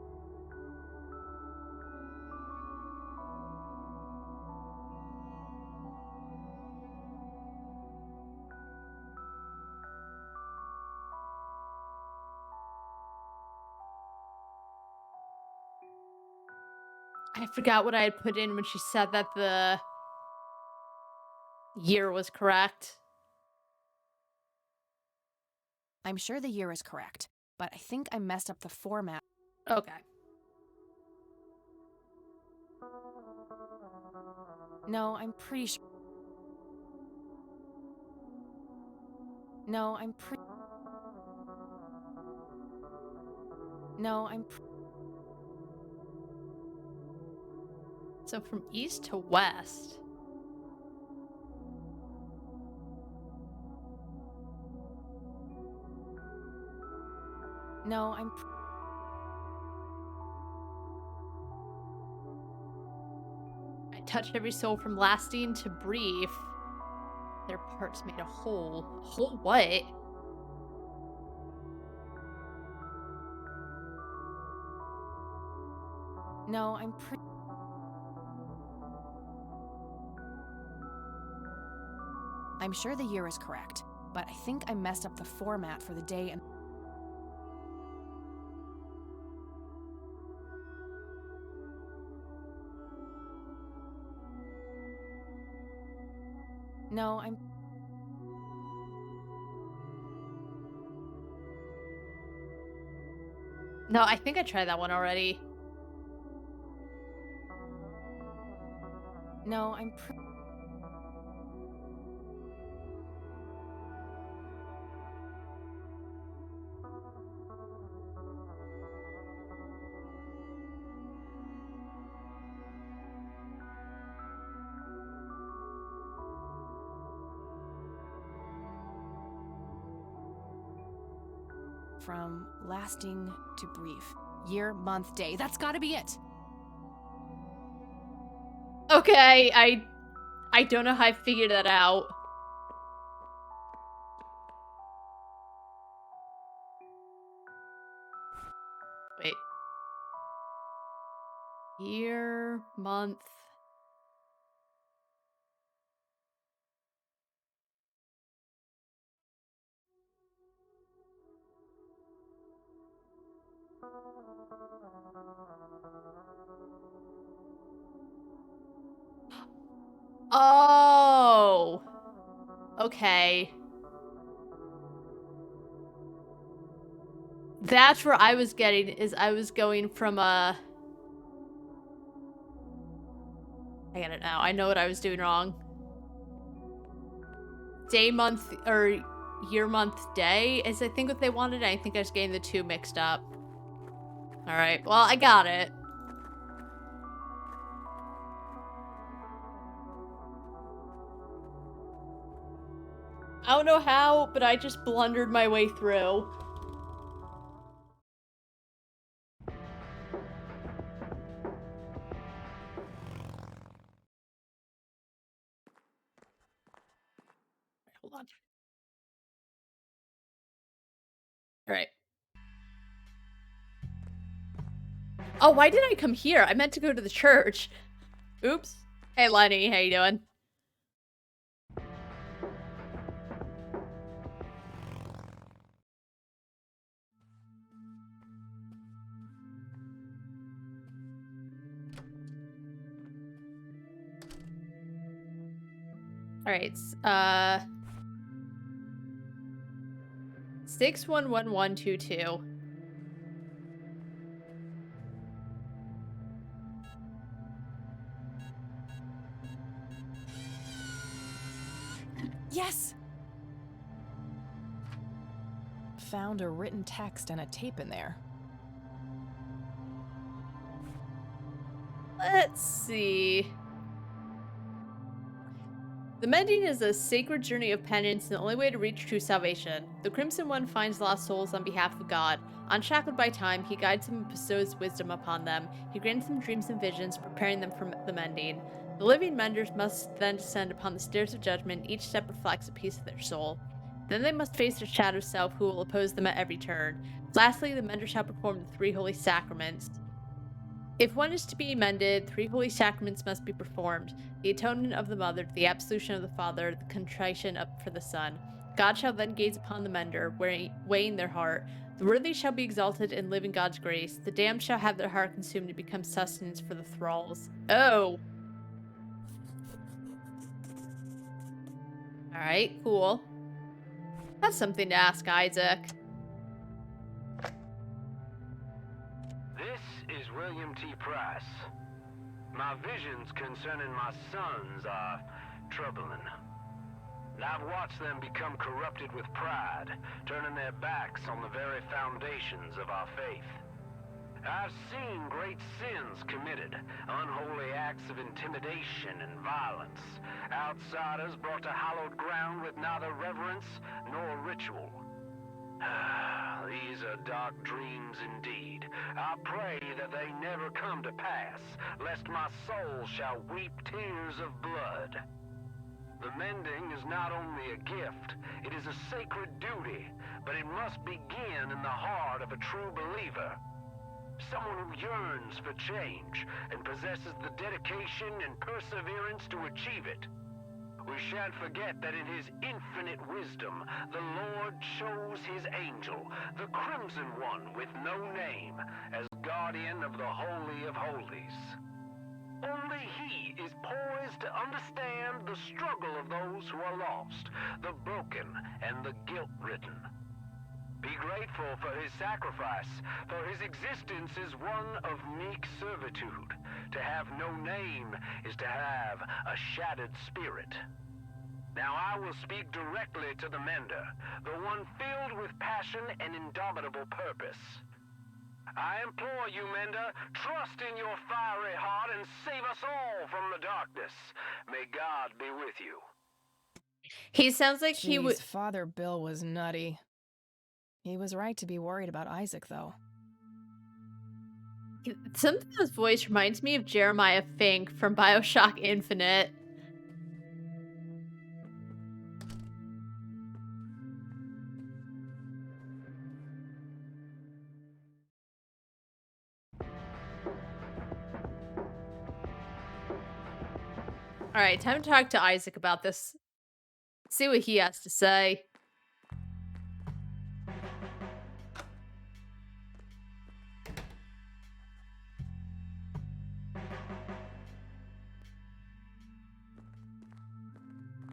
[SPEAKER 1] I forgot what I had put in when she said that the year was correct.
[SPEAKER 2] I'm sure the year is correct, but I think I messed up the format.
[SPEAKER 1] Okay.
[SPEAKER 2] No, I'm pretty sure. No, I'm pretty. No, I'm.
[SPEAKER 1] So from east to west.
[SPEAKER 2] No, I'm.
[SPEAKER 1] I touched every soul from lasting to brief. Their parts made a whole. A whole what?
[SPEAKER 2] No, I'm pretty. I'm sure the year is correct, but I think I messed up the format for the day and. No, I'm.
[SPEAKER 1] No, I think I tried that one already.
[SPEAKER 2] No, I'm. From lasting to brief. Year, month, day. That's gotta be it.
[SPEAKER 1] Okay, I don't know how I figured that out. Wait. Year, month. Oh. Okay. That's where I was getting, is I was going from a... I get it now. I know what I was doing wrong. Day, month, or year, month, day is I think what they wanted. I think I was getting the two mixed up. Alright, well, I got it. I don't know how, but I just blundered my way through. Hold on. All right. Oh, why did I come here? I meant to go to the church. Oops. Hey, Lenny, how you doing? All right. 611122.
[SPEAKER 14] Yes! Found a written text and a tape in there.
[SPEAKER 1] Let's see. The mending is a sacred journey of penance and the only way to reach true salvation. The Crimson One finds lost souls on behalf of God. Unshackled by time, he guides them and bestows wisdom upon them. He grants them dreams and visions, preparing them for the mending. The living menders must then descend upon the stairs of judgment. Each step reflects a piece of their soul. Then they must face their shadow self, who will oppose them at every turn. Lastly, the mender shall perform the 3 holy sacraments. If one is to be mended, 3 holy sacraments must be performed: the atonement of the mother, the absolution of the father, the contrition up for the son. God shall then gaze upon the mender, weighing their heart. The worthy shall be exalted and live in God's grace. The damned shall have their heart consumed to become sustenance for the thralls. Oh. Alright, cool. That's something to ask Isaac.
[SPEAKER 4] This is William T. Price. My visions concerning my sons are troubling. I've watched them become corrupted with pride, turning their backs on the very foundations of our faith. I've seen great sins committed, unholy acts of intimidation and violence, outsiders brought to hallowed ground with neither reverence nor ritual. These are dark dreams indeed. I pray that they never come to pass, lest my soul shall weep tears of blood. The mending is not only a gift, it is a sacred duty, but it must begin in the heart of a true believer. Someone who yearns for change and possesses the dedication and perseverance to achieve it. We shan't forget that in his infinite wisdom, the Lord chose his angel, the Crimson One with no name, as guardian of the Holy of Holies. Only he is poised to understand the struggle of those who are lost, the broken, and the guilt-ridden. Be grateful for his sacrifice, for his existence is one of meek servitude. To have no name is to have a shattered spirit. Now I will speak directly to the mender, the one filled with passion and indomitable purpose. I implore you, mender, trust in your fiery heart and save us all from the darkness. May God be with you.
[SPEAKER 1] He sounds like he would.
[SPEAKER 14] Father Bill was nutty. He was right to be worried about Isaac, though.
[SPEAKER 1] Something in his voice reminds me of Jeremiah Fink from BioShock Infinite. Alright, time to talk to Isaac about this. See what he has to say.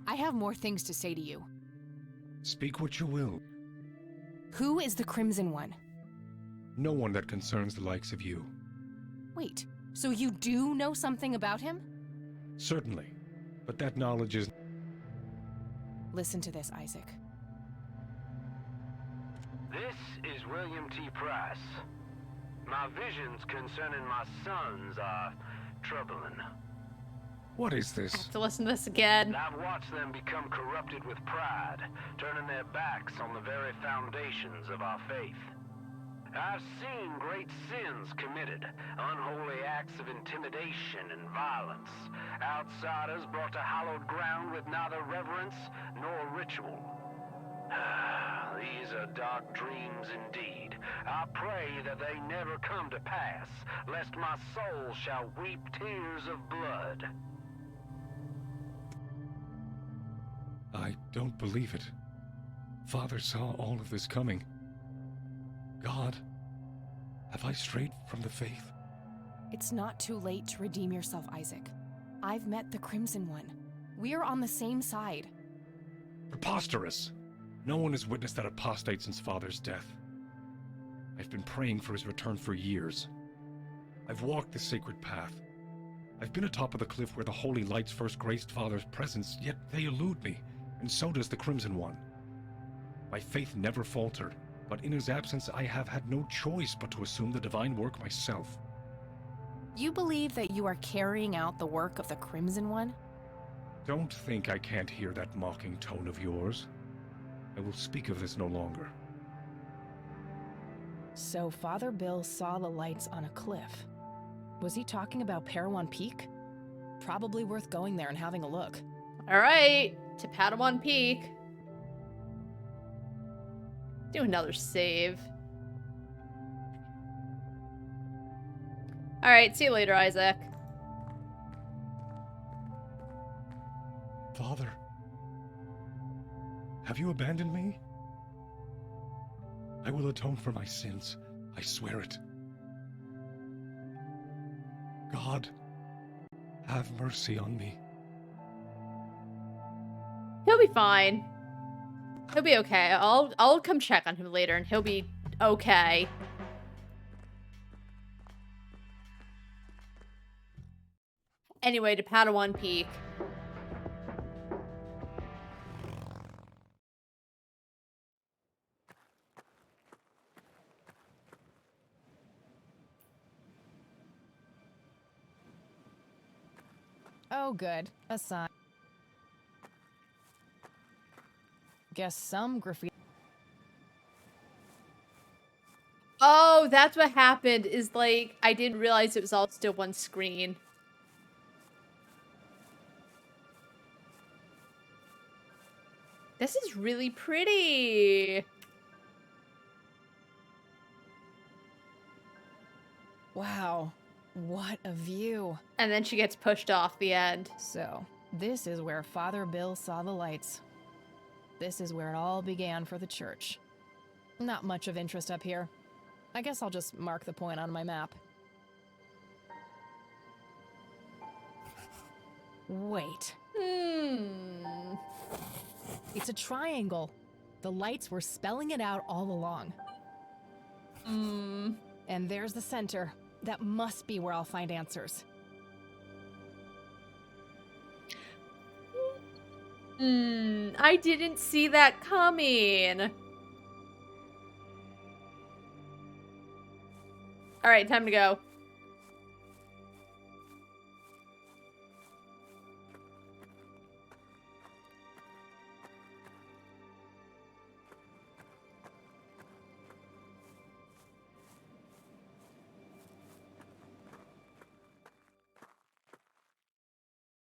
[SPEAKER 2] I have more things to say to you.
[SPEAKER 6] Speak what you will.
[SPEAKER 2] Who is the Crimson One?
[SPEAKER 6] No one that concerns the likes of you.
[SPEAKER 2] Wait, so you do know something about him?
[SPEAKER 6] Certainly, but that knowledge is...
[SPEAKER 2] Listen to this, Isaac.
[SPEAKER 4] This is William T. Price. My visions concerning my sons are troubling.
[SPEAKER 6] What is this?
[SPEAKER 1] I have to listen to this again.
[SPEAKER 4] I've watched them become corrupted with pride, turning their backs on the very foundations of our faith. I've seen great sins committed, unholy acts of intimidation and violence, outsiders brought to hallowed ground with neither reverence nor ritual. these are dark dreams indeed. I pray that they never come to pass, lest my soul shall weep tears of blood.
[SPEAKER 6] I don't believe it. Father saw all of this coming. God, have I strayed from the faith?
[SPEAKER 2] It's not too late to redeem yourself, Isaac. I've met the Crimson One. We're on the same side.
[SPEAKER 6] Preposterous! No one has witnessed that apostate since Father's death. I've been praying for his return for years. I've walked the sacred path. I've been atop of the cliff where the holy lights first graced Father's presence, yet they elude me, and so does the Crimson One. My faith never faltered, but in his absence I have had no choice but to assume the divine work myself.
[SPEAKER 2] You believe that you are carrying out the work of the Crimson One?
[SPEAKER 6] Don't think I can't hear that mocking tone of yours. I will speak of this no longer.
[SPEAKER 14] So Father Bill saw the lights on a cliff. Was he talking about Padawan Peak? Probably worth going there and having a look.
[SPEAKER 1] All right, to Padawan Peak. Do another save. All right, see you later, Isaac.
[SPEAKER 6] Father, have you abandoned me? I will atone for my sins. I swear it. God, have mercy on me.
[SPEAKER 1] He'll be fine. He'll be okay. I'll come check on him later and he'll be okay. Anyway, to Padawan Peak.
[SPEAKER 14] Oh, good. A sign. Guess some graffiti.
[SPEAKER 1] Oh, that's what happened, is like, I didn't realize it was all still one screen. This is really pretty.
[SPEAKER 14] Wow, what a view.
[SPEAKER 1] And then she gets pushed off the end.
[SPEAKER 14] So, this is where Father Bill saw the lights. This is where it all began for the church. Not much of interest up here. I guess I'll just mark the point on my map. Wait. It's a triangle. The lights were spelling it out all along. And there's the center. That must be where I'll find answers.
[SPEAKER 1] I didn't see that coming. All right, time to go.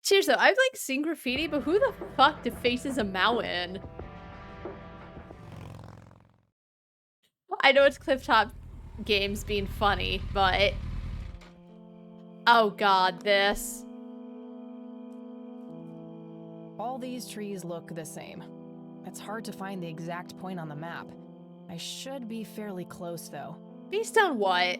[SPEAKER 1] Seriously, I've like seen graffiti, but who the fuck defaces a mountain? I know it's Clifftop games being funny, but oh god, this.
[SPEAKER 14] All these trees look the same. It's hard to find the exact point on the map. I should be fairly close though.
[SPEAKER 1] Based on what?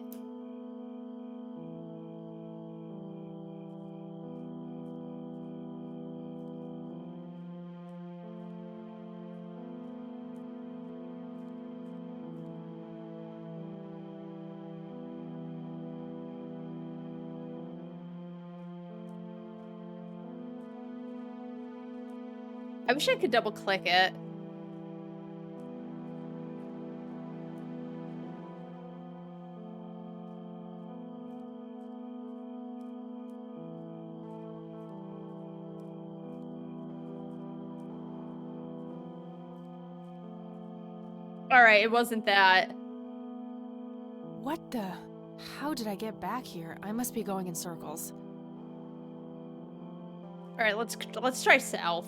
[SPEAKER 1] I wish I could double click it. Alright, it wasn't that.
[SPEAKER 14] What the? How did I get back here? I must be going in circles.
[SPEAKER 1] Alright, let's try south.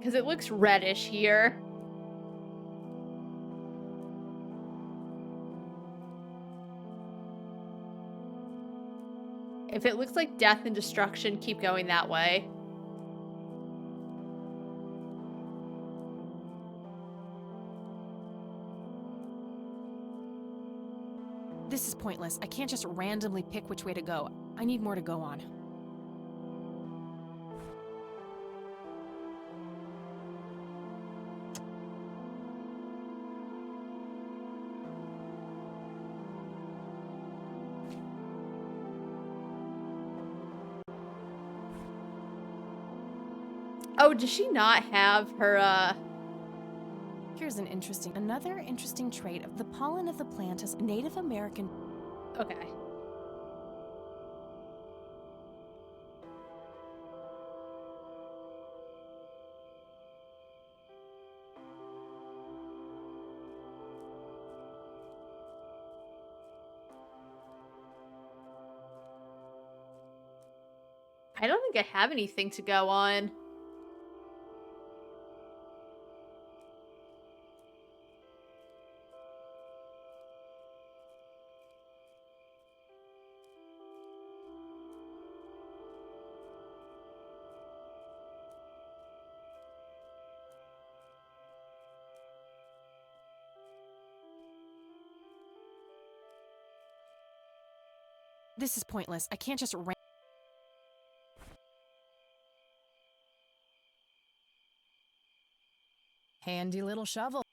[SPEAKER 1] Because it looks reddish here. If it looks like death and destruction, keep going that way.
[SPEAKER 2] This is pointless. I can't just randomly pick which way to go. I need more to go on.
[SPEAKER 1] Oh, does she not have her,
[SPEAKER 2] Here's another interesting trait of the pollen of the plant is Native American.
[SPEAKER 1] Okay. I don't think I have anything to go on.
[SPEAKER 2] This is pointless. I can't just Handy little shovel.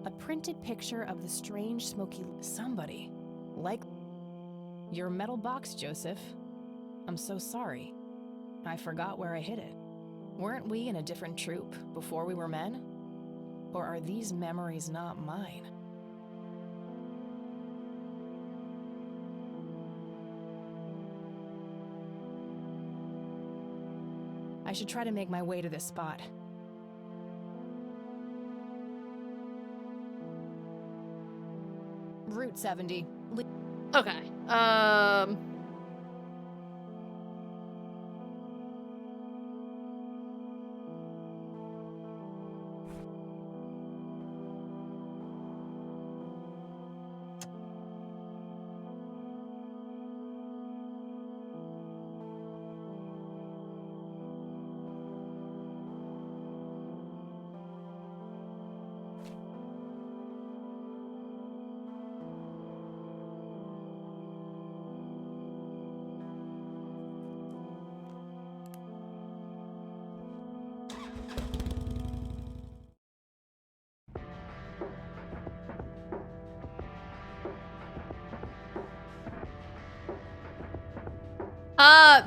[SPEAKER 2] A printed picture of the strange smoky somebody. Like your metal box, Joseph. I'm so sorry. I forgot where I hid it. Weren't we in a different troop before we were men? Or are these memories not mine? I should try to make my way to this spot. Route 70.
[SPEAKER 1] Okay.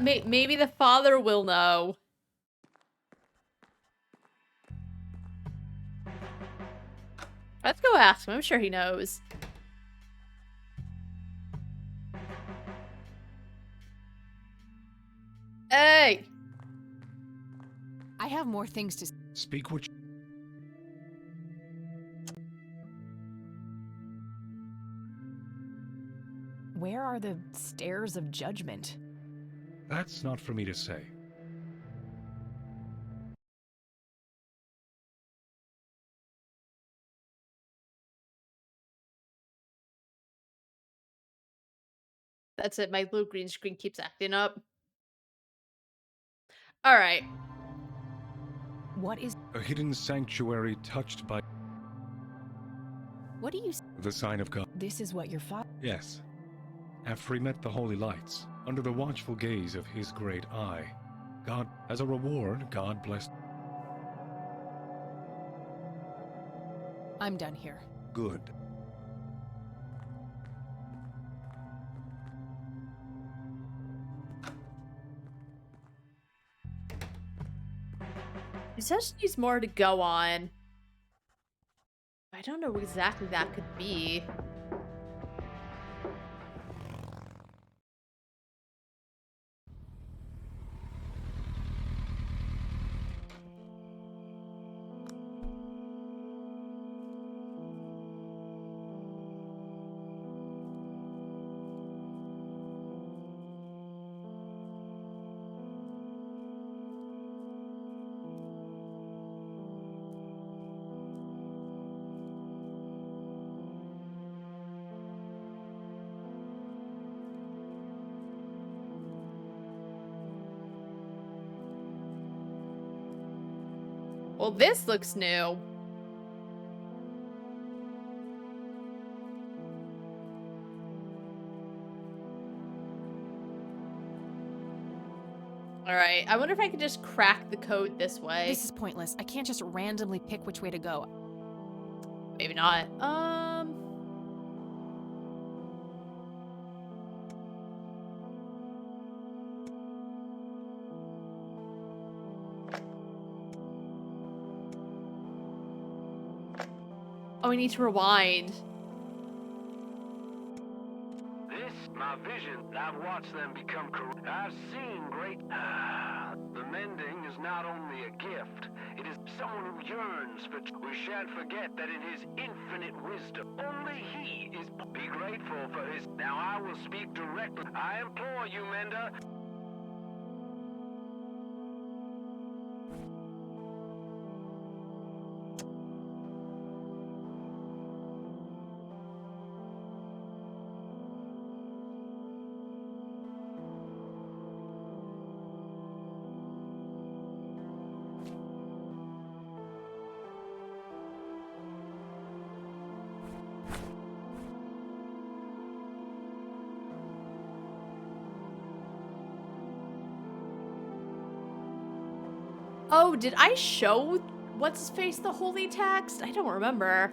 [SPEAKER 1] Maybe the father will know. Let's go ask him. I'm sure he knows. Hey!
[SPEAKER 2] I have more things to
[SPEAKER 6] speak. Which
[SPEAKER 2] Where are the stairs of judgment?
[SPEAKER 6] That's not for me to say.
[SPEAKER 1] That's it. My blue green screen keeps acting up. All right.
[SPEAKER 2] What is
[SPEAKER 6] a hidden sanctuary touched by
[SPEAKER 2] What do you
[SPEAKER 6] the sign of God?
[SPEAKER 2] This is what your father
[SPEAKER 6] Yes. After he met the holy lights, under the watchful gaze of his great eye, God, as a reward, God blessed.
[SPEAKER 2] I'm done here.
[SPEAKER 6] Good.
[SPEAKER 1] He says she needs more to go on. I don't know what exactly that could be. Well, this looks new. Alright, I wonder if I could just crack the code this way.
[SPEAKER 14] This is pointless. I can't just randomly pick which way to go.
[SPEAKER 1] Maybe not. Oh, we need to rewind.
[SPEAKER 4] This, my vision, I've watched them become corrupt. I've seen great... The mending is not only a gift, it is someone who yearns for... We shan't forget that in his infinite wisdom, only he is... Be grateful for his... Now I will speak directly. I implore you, Mender.
[SPEAKER 1] Oh, did I show what's-his-face the holy text? I don't remember.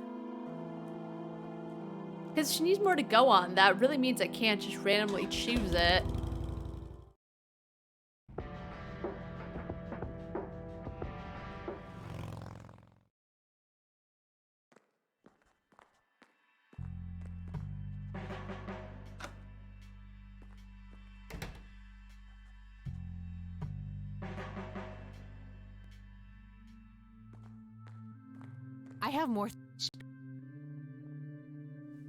[SPEAKER 1] Because she needs more to go on. That really means I can't just randomly choose it.
[SPEAKER 14] I have more.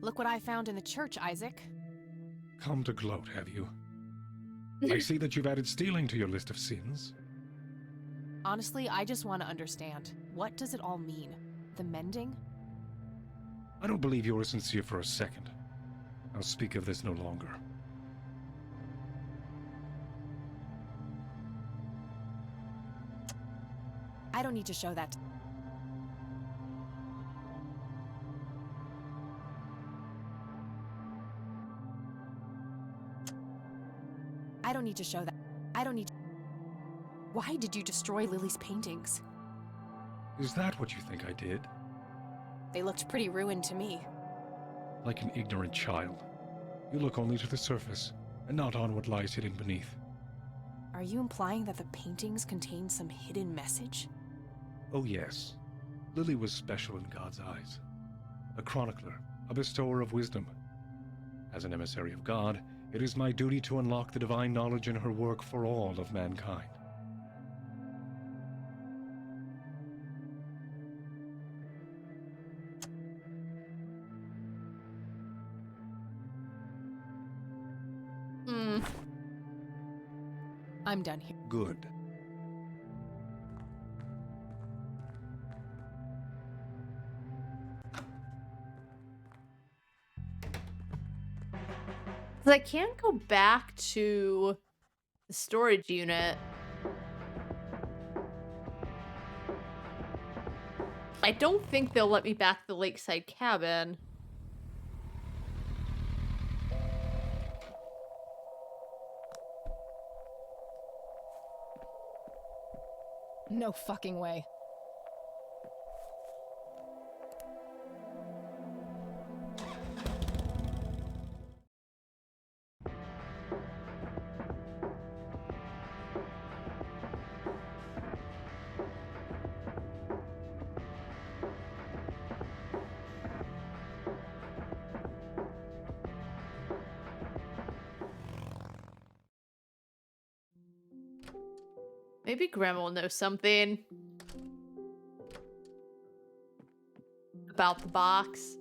[SPEAKER 14] Look what I found in the church, Isaac.
[SPEAKER 6] Come to gloat, have you? I see that you've added stealing to your list of sins.
[SPEAKER 14] Honestly, I just want to understand. What does it all mean? The mending?
[SPEAKER 6] I don't believe you're sincere for a second. I'll speak of this no longer.
[SPEAKER 14] I don't need to show that. I don't need to show that. I don't need to... Why did you destroy Lily's paintings?
[SPEAKER 6] Is that what you think I did?
[SPEAKER 14] They looked pretty ruined to me.
[SPEAKER 6] Like an ignorant child. You look only to the surface, and not on what lies hidden beneath.
[SPEAKER 14] Are you implying that the paintings contain some hidden message?
[SPEAKER 6] Oh yes. Lily was special in God's eyes. A chronicler, a bestower of wisdom. As an emissary of God, it is my duty to unlock the divine knowledge in her work for all of mankind.
[SPEAKER 14] I'm done here.
[SPEAKER 6] Good.
[SPEAKER 1] Because I can't go back to the storage unit. I don't think they'll let me back to the lakeside cabin.
[SPEAKER 14] No fucking way.
[SPEAKER 1] Maybe Grandma will know something about the box.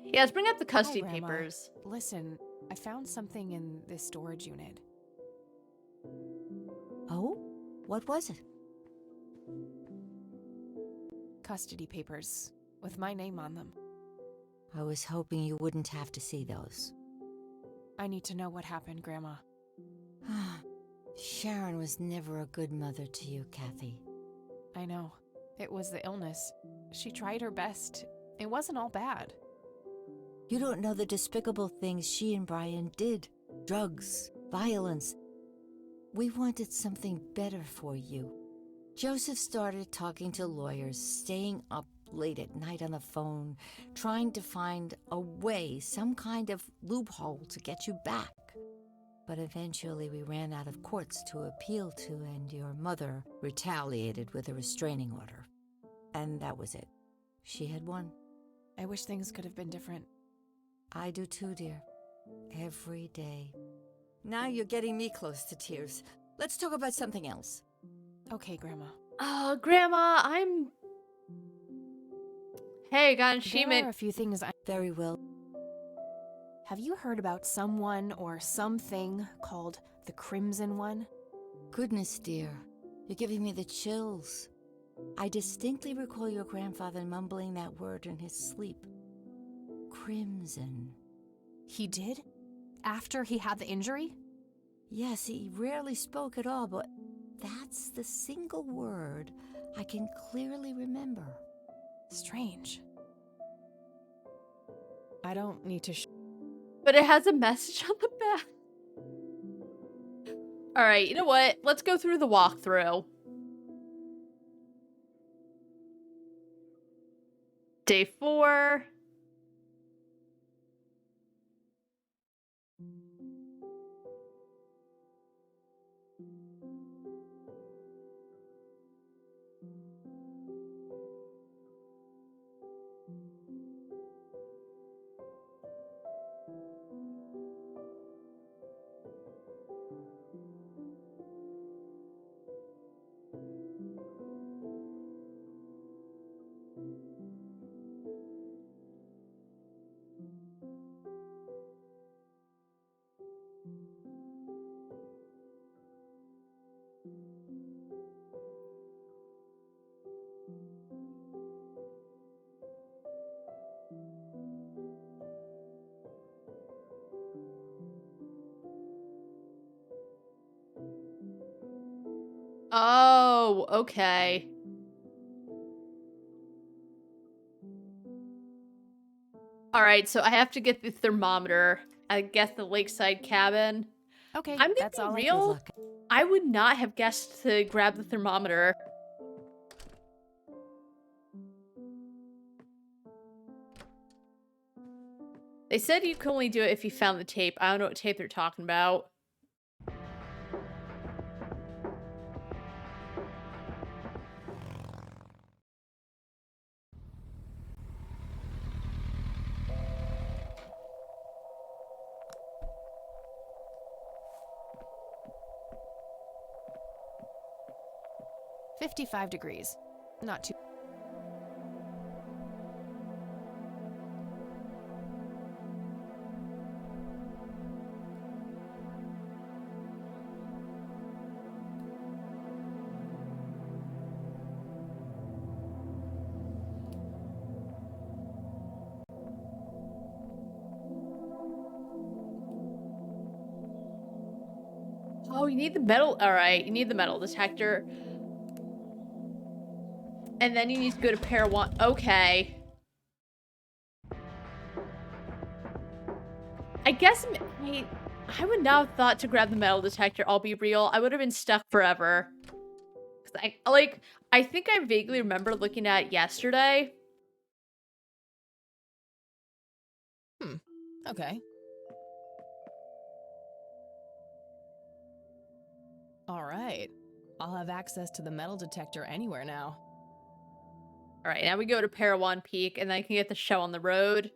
[SPEAKER 1] Yeah, let's bring up the custody
[SPEAKER 14] Hi, Grandma.
[SPEAKER 1] papers.
[SPEAKER 14] Listen, I found something in this storage unit.
[SPEAKER 5] Oh? What was it?
[SPEAKER 14] Custody papers with my name on them.
[SPEAKER 5] I was hoping you wouldn't have to see those.
[SPEAKER 14] I need to know what happened, Grandma.
[SPEAKER 5] Sharon was never a good mother to you, Kathy.
[SPEAKER 14] I know. It was the illness. She tried her best. It wasn't all bad.
[SPEAKER 5] You don't know the despicable things she and Brian did. Drugs, violence. We wanted something better for you. Joseph started talking to lawyers, staying up late at night on the phone, trying to find a way, some kind of loophole to get you back. But eventually we ran out of courts to appeal to, and your mother retaliated with a restraining order. And that was it. She had won.
[SPEAKER 14] I wish things could have been different.
[SPEAKER 5] I do too, dear. Every day. Now you're getting me close to tears. Let's talk about something else.
[SPEAKER 14] Okay, Grandma.
[SPEAKER 1] Grandma, I'm... Hey, got an achievement.
[SPEAKER 14] There are a few things I...
[SPEAKER 5] Very well.
[SPEAKER 14] Have you heard about someone or something called the Crimson One?
[SPEAKER 5] Goodness, dear. You're giving me the chills. I distinctly recall your grandfather mumbling that word in his sleep. Crimson.
[SPEAKER 14] He did? After he had the injury?
[SPEAKER 5] Yes, he rarely spoke at all, but that's the single word I can clearly remember.
[SPEAKER 14] Strange. I don't need to...
[SPEAKER 1] But it has a message on the back. Alright, you know what? Let's go through the walkthrough. Day 4. Oh, okay. Alright, so I have to get the thermometer. I guess the lakeside cabin.
[SPEAKER 14] Okay,
[SPEAKER 1] I'm gonna
[SPEAKER 14] that's
[SPEAKER 1] be
[SPEAKER 14] all
[SPEAKER 1] real. I would not have guessed to grab the thermometer. They said you could only do it if you found the tape. I don't know what tape they're talking about.
[SPEAKER 14] $55 degrees. Not too...
[SPEAKER 1] Oh, you need the metal. Alright, you need the metal detector. And then you need to go to pair 1. Okay. I guess I would not have thought to grab the metal detector, I'll be real. I would have been stuck forever. 'Cause I think I vaguely remember looking at it yesterday.
[SPEAKER 14] Okay. Alright. I'll have access to the metal detector anywhere now.
[SPEAKER 1] Alright, now we go to Parawan Peak, and then I can get the show on the road.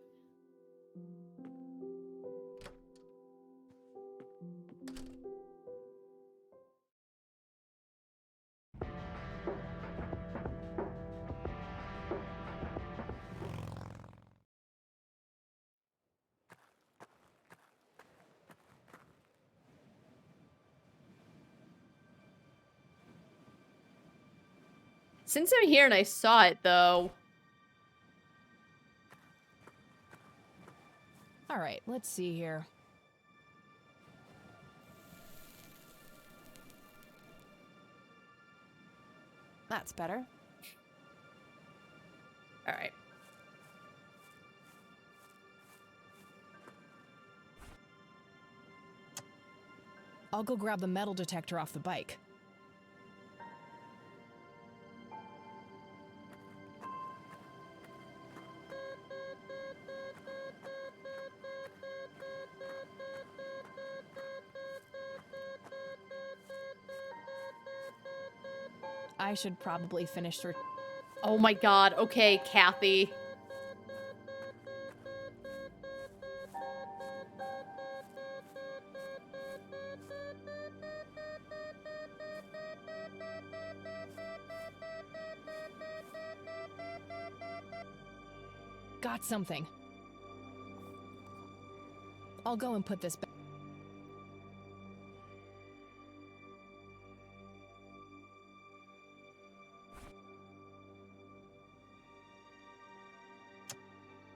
[SPEAKER 1] Since I'm here and I saw it, though...
[SPEAKER 14] Alright, let's see here. That's better.
[SPEAKER 1] All right.
[SPEAKER 14] I'll go grab the metal detector off the bike. I should probably finish her.
[SPEAKER 1] Oh my god. Okay, Kathy.
[SPEAKER 14] Got something. I'll go and put this back.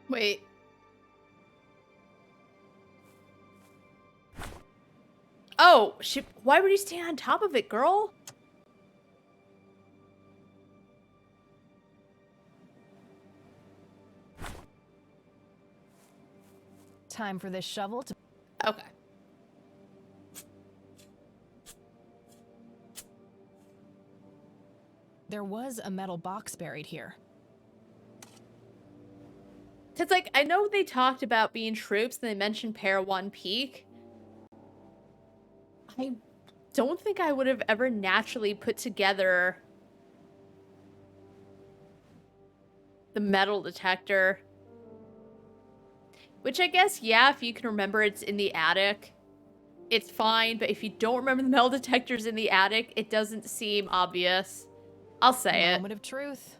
[SPEAKER 1] Wait. Oh, why would you stand on top of it, girl?
[SPEAKER 14] Time for this shovel to...
[SPEAKER 1] Okay.
[SPEAKER 14] There was a metal box buried here.
[SPEAKER 1] Cause like, I know they talked about being troops and they mentioned One Peak. I don't think I would have ever naturally put together the metal detector. Which I guess, yeah, if you can remember it's in the attic, it's fine. But if you don't remember the metal detector's in the attic, it doesn't seem obvious. I'll say it.
[SPEAKER 14] Moment of truth.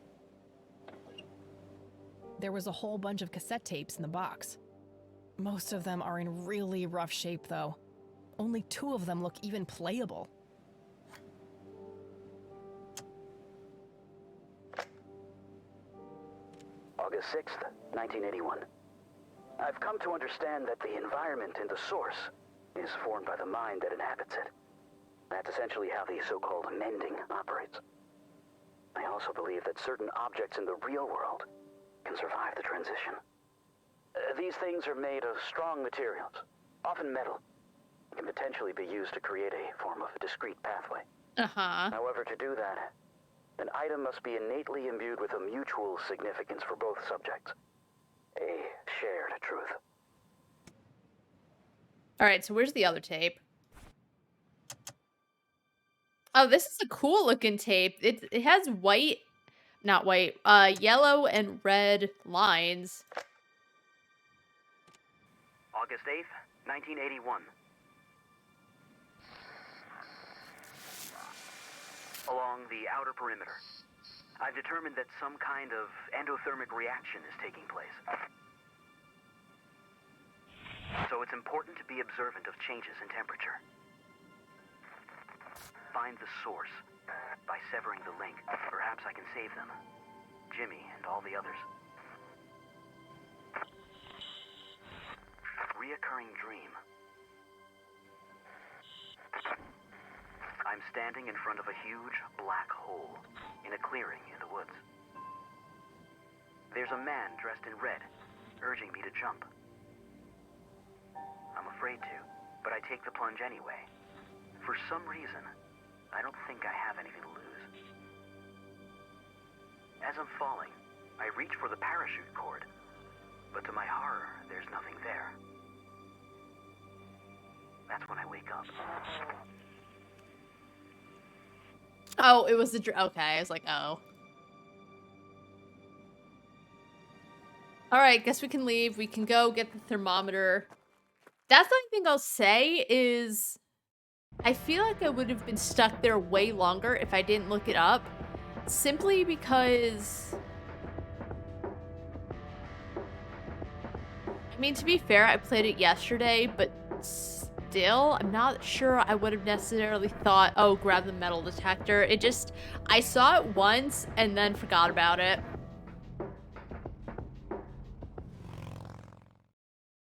[SPEAKER 14] There was a whole bunch of cassette tapes in the box. Most of them are in really rough shape, though. Only 2 of them look even playable.
[SPEAKER 20] August 6th, 1981. I've come to understand that the environment in the source is formed by the mind that inhabits it. That's essentially how the so-called mending operates. I also believe that certain objects in the real world can survive the transition. These things are made of strong materials, often metal, and can potentially be used to create a form of a discrete pathway. However, to do that, an item must be innately imbued with a mutual significance for both subjects. A shared truth.
[SPEAKER 1] Alright, so where's the other tape? Oh, this is a cool looking tape. It has yellow and red lines.
[SPEAKER 20] August 8th, 1981. Along the outer perimeter, I've determined that some kind of endothermic reaction is taking place. So it's important to be observant of changes in temperature. Find the source. By severing the link, perhaps I can save them. Jimmy and all the others. Reoccurring dream. I'm standing in front of a huge black hole in a clearing in the woods. There's a man dressed in red, urging me to jump. I'm afraid to, but I take the plunge anyway. For some reason, I don't think I have anything to lose. As I'm falling, I reach for the parachute cord, but to my horror, there's nothing there. That's when I wake up.
[SPEAKER 1] Oh, it was okay, I was like, oh. Alright, guess we can leave. We can go get the thermometer. That's the only thing I'll say is I feel like I would have been stuck there way longer if I didn't look it up. Simply because... I mean, to be fair, I played it yesterday, but still, I'm not sure I would have necessarily thought, oh, grab the metal detector. It just, I saw it once and then forgot about it.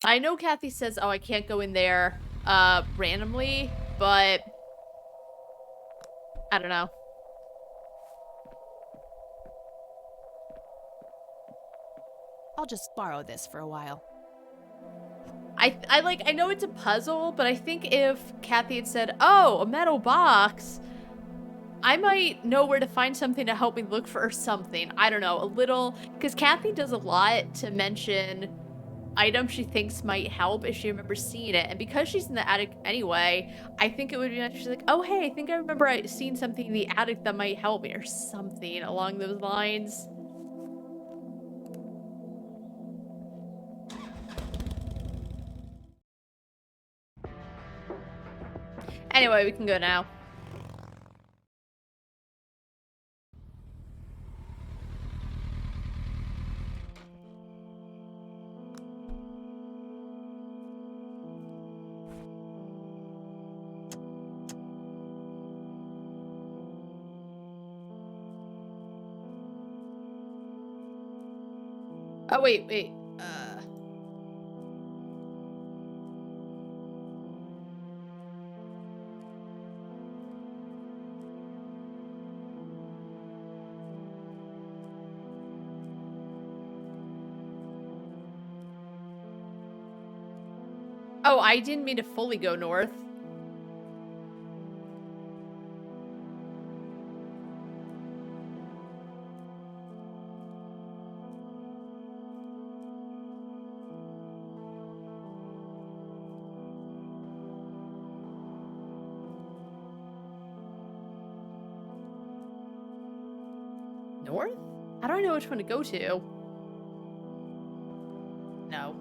[SPEAKER 1] I know Kathy says, oh, I can't go in there randomly, but I don't know.
[SPEAKER 14] I'll just borrow this for a while.
[SPEAKER 1] I know it's a puzzle, but I think if Kathy had said, "Oh, a metal box," I might know where to find something to help me look for something. I don't know, a little, because Kathy does a lot to mention items she thinks might help if she remembers seeing it. And because she's in the attic anyway, I think it would be nice if she's like, "Oh, hey, I think I remember seeing something in the attic that might help me," or something along those lines. Anyway, we can go now. Oh, wait. Oh, I didn't mean to fully go north. North? I don't know which one to go to. No.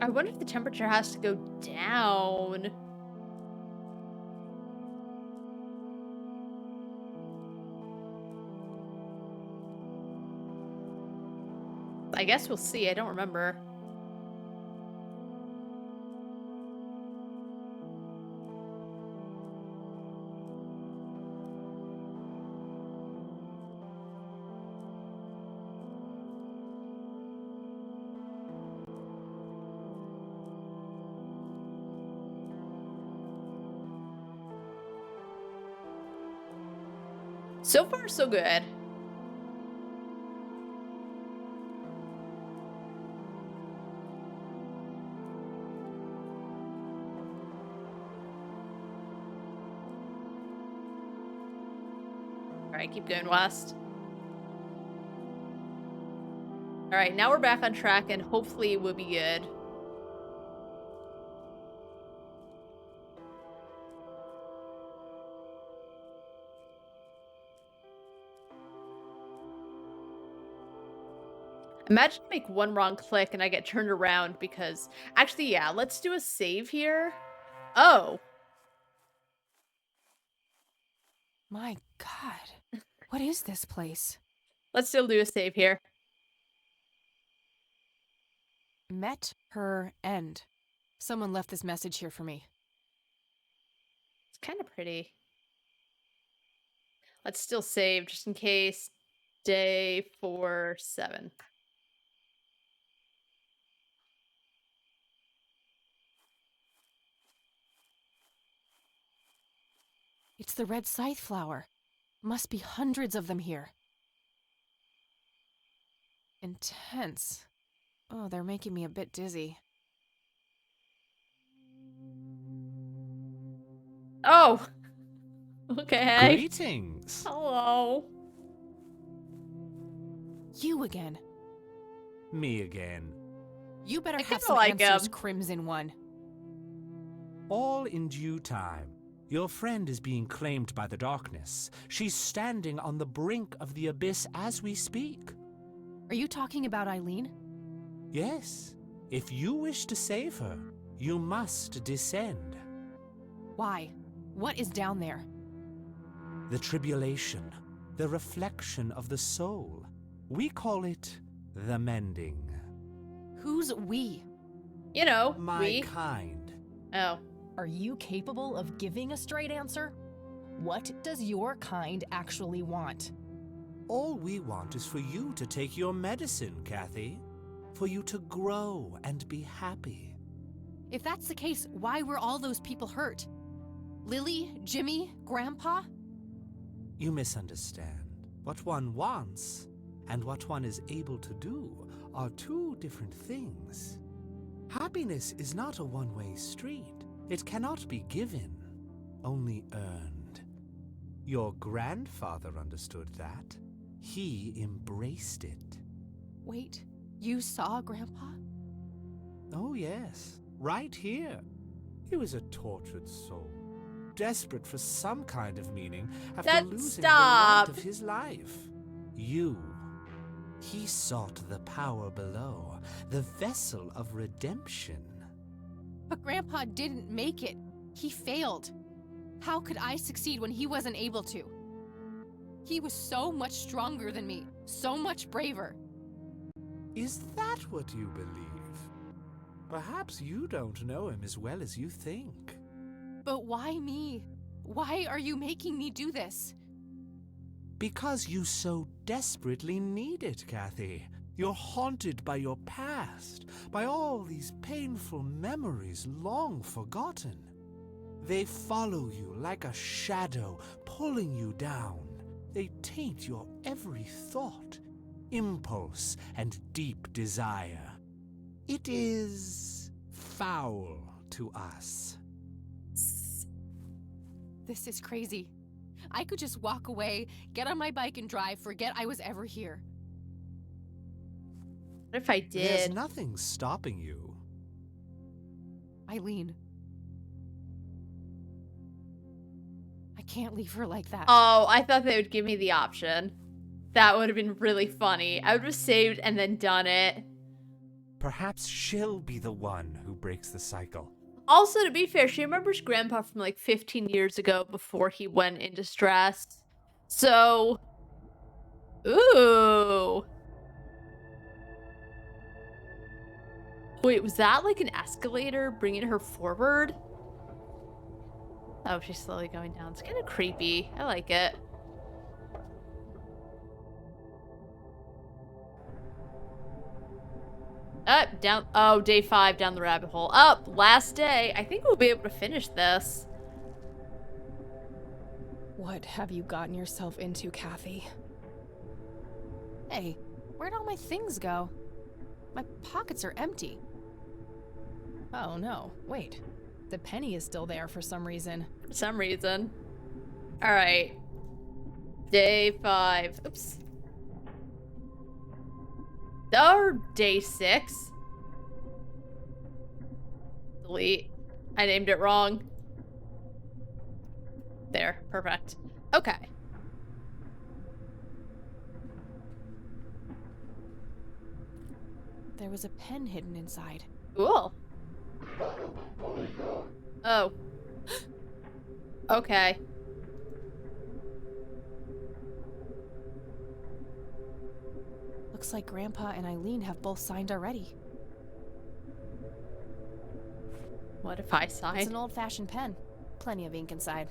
[SPEAKER 1] I wonder if the temperature has to go down. I guess we'll see. I don't remember. So far, so good. Alright, keep going west. Alright, now we're back on track and hopefully we'll be good. Imagine I make one wrong click and I get turned around because... Actually, yeah, let's do a save here. Oh.
[SPEAKER 14] My God. What is this place?
[SPEAKER 1] Let's still do a save here.
[SPEAKER 14] Met her end. Someone left this message here for me.
[SPEAKER 1] It's kind of pretty. Let's still save just in case. Day 47.
[SPEAKER 14] It's the red scythe flower. Must be hundreds of them here. Intense. Oh, they're making me a bit dizzy.
[SPEAKER 1] Oh! Okay.
[SPEAKER 3] Greetings!
[SPEAKER 1] Hello.
[SPEAKER 14] You again.
[SPEAKER 3] Me again.
[SPEAKER 14] You better
[SPEAKER 1] I
[SPEAKER 14] have some
[SPEAKER 1] like
[SPEAKER 14] answers,
[SPEAKER 1] him.
[SPEAKER 14] Crimson One.
[SPEAKER 3] All in due time. Your friend is being claimed by the darkness. She's standing on the brink of the abyss as we speak.
[SPEAKER 14] Are you talking about Eileen?
[SPEAKER 3] Yes. If you wish to save her, you must descend.
[SPEAKER 14] Why? What is down there?
[SPEAKER 3] The tribulation, the reflection of the soul. We call it the mending.
[SPEAKER 14] Who's we?
[SPEAKER 1] You know,
[SPEAKER 3] My
[SPEAKER 1] we.
[SPEAKER 3] kind.
[SPEAKER 1] Oh.
[SPEAKER 14] Are you capable of giving a straight answer? What does your kind actually want?
[SPEAKER 3] All we want is for you to take your medicine, Kathy. For you to grow and be happy.
[SPEAKER 14] If that's the case, why were all those people hurt?
[SPEAKER 2] Lily, Jimmy, Grandpa?
[SPEAKER 3] You misunderstand. What one wants and what one is able to do are two different things. Happiness is not a one-way street. It cannot be given, only earned. Your grandfather understood that. He embraced it.
[SPEAKER 2] Wait, you saw Grandpa?
[SPEAKER 3] Oh yes, right here. He was a tortured soul, desperate for some kind of meaning after losing the light of his life. He sought the power below, the vessel of redemption.
[SPEAKER 2] But Grandpa didn't make it. He failed. How could I succeed when he wasn't able to? He was so much stronger than me, so much braver.
[SPEAKER 3] Is that what you believe? Perhaps you don't know him as well as you think.
[SPEAKER 2] But why me? Why are you making me do this?
[SPEAKER 3] Because you so desperately need it, Kathy. You're haunted by your past, by all these painful memories long forgotten. They follow you like a shadow, pulling you down. They taint your every thought, impulse, and deep desire. It is foul to us.
[SPEAKER 2] This is crazy. I could just walk away, get on my bike and drive, forget I was ever here.
[SPEAKER 1] What if I did?
[SPEAKER 3] There's nothing stopping you.
[SPEAKER 2] Eileen. I can't leave her like that.
[SPEAKER 1] Oh, I thought they would give me the option. That would have been really funny. I would have saved and then done it.
[SPEAKER 3] Perhaps she'll be the one who breaks the cycle.
[SPEAKER 1] Also, to be fair, she remembers Grandpa from like 15 years ago before he went into stress. So, ooh. Wait, was that like an escalator bringing her forward? Oh, she's slowly going down. It's kind of creepy. I like it. Up, down. Oh, day 5 down the rabbit hole. Up, last day. I think we'll be able to finish this.
[SPEAKER 14] What have you gotten yourself into, Kathy?
[SPEAKER 2] Hey, where'd all my things go? My pockets are empty.
[SPEAKER 14] Oh no, wait. The penny is still there for some reason.
[SPEAKER 1] For some reason. Alright. Day 5. Oops. Or day 6. Delete. I named it wrong. There. Perfect. Okay.
[SPEAKER 2] There was a pen hidden inside.
[SPEAKER 1] Cool. Oh. Okay.
[SPEAKER 2] Looks like Grandpa and Eileen have both signed already.
[SPEAKER 1] What if I sign?
[SPEAKER 2] It's an old-fashioned pen. Plenty of ink inside.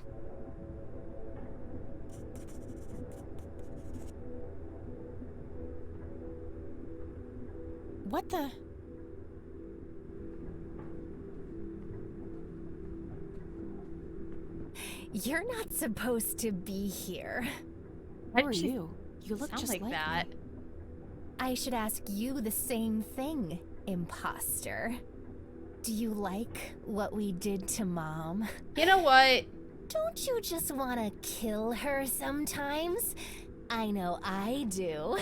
[SPEAKER 2] What the?
[SPEAKER 11] You're not supposed to be here.
[SPEAKER 2] Who are you? You look just like
[SPEAKER 1] that.
[SPEAKER 2] me.
[SPEAKER 11] I should ask you the same thing, imposter. Do you like what we did to Mom?
[SPEAKER 1] You know what?
[SPEAKER 11] Don't you just want to kill her sometimes? I know I do.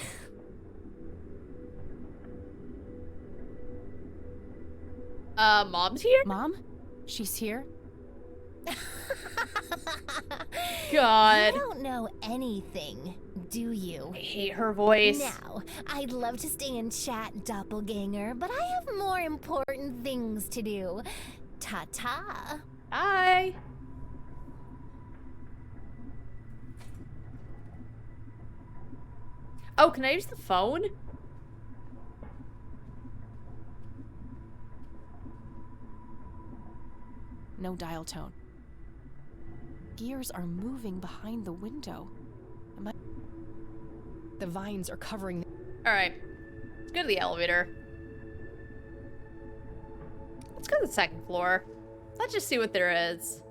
[SPEAKER 1] Mom's here?
[SPEAKER 2] Mom? She's here?
[SPEAKER 1] God.
[SPEAKER 11] You don't know anything, do you?
[SPEAKER 1] I hate her voice.
[SPEAKER 11] Now, I'd love to stay and chat, doppelganger, but I have more important things to do. Ta-ta.
[SPEAKER 1] Bye. Oh, can I use the phone?
[SPEAKER 2] No dial tone. Gears are moving behind the window.
[SPEAKER 14] The vines are covering.
[SPEAKER 1] Alright. Let's go to the elevator. Let's go to the second floor. Let's just see what there is.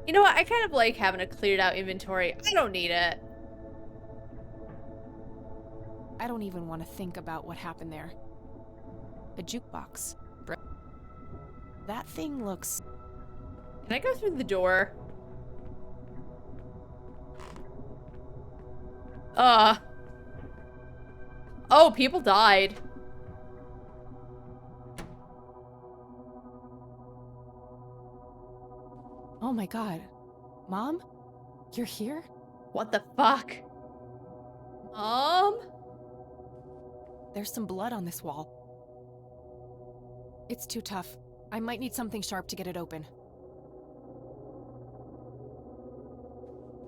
[SPEAKER 1] You know what? I kind of like having a cleared out inventory. I don't need it.
[SPEAKER 2] I don't even want to think about what happened there. A jukebox. That thing looks...
[SPEAKER 1] Can I go through the door? Oh, people died.
[SPEAKER 2] Oh my god. Mom? You're here?
[SPEAKER 1] What the fuck? Mom?
[SPEAKER 2] There's some blood on this wall. It's too tough. I might need something sharp to get it open.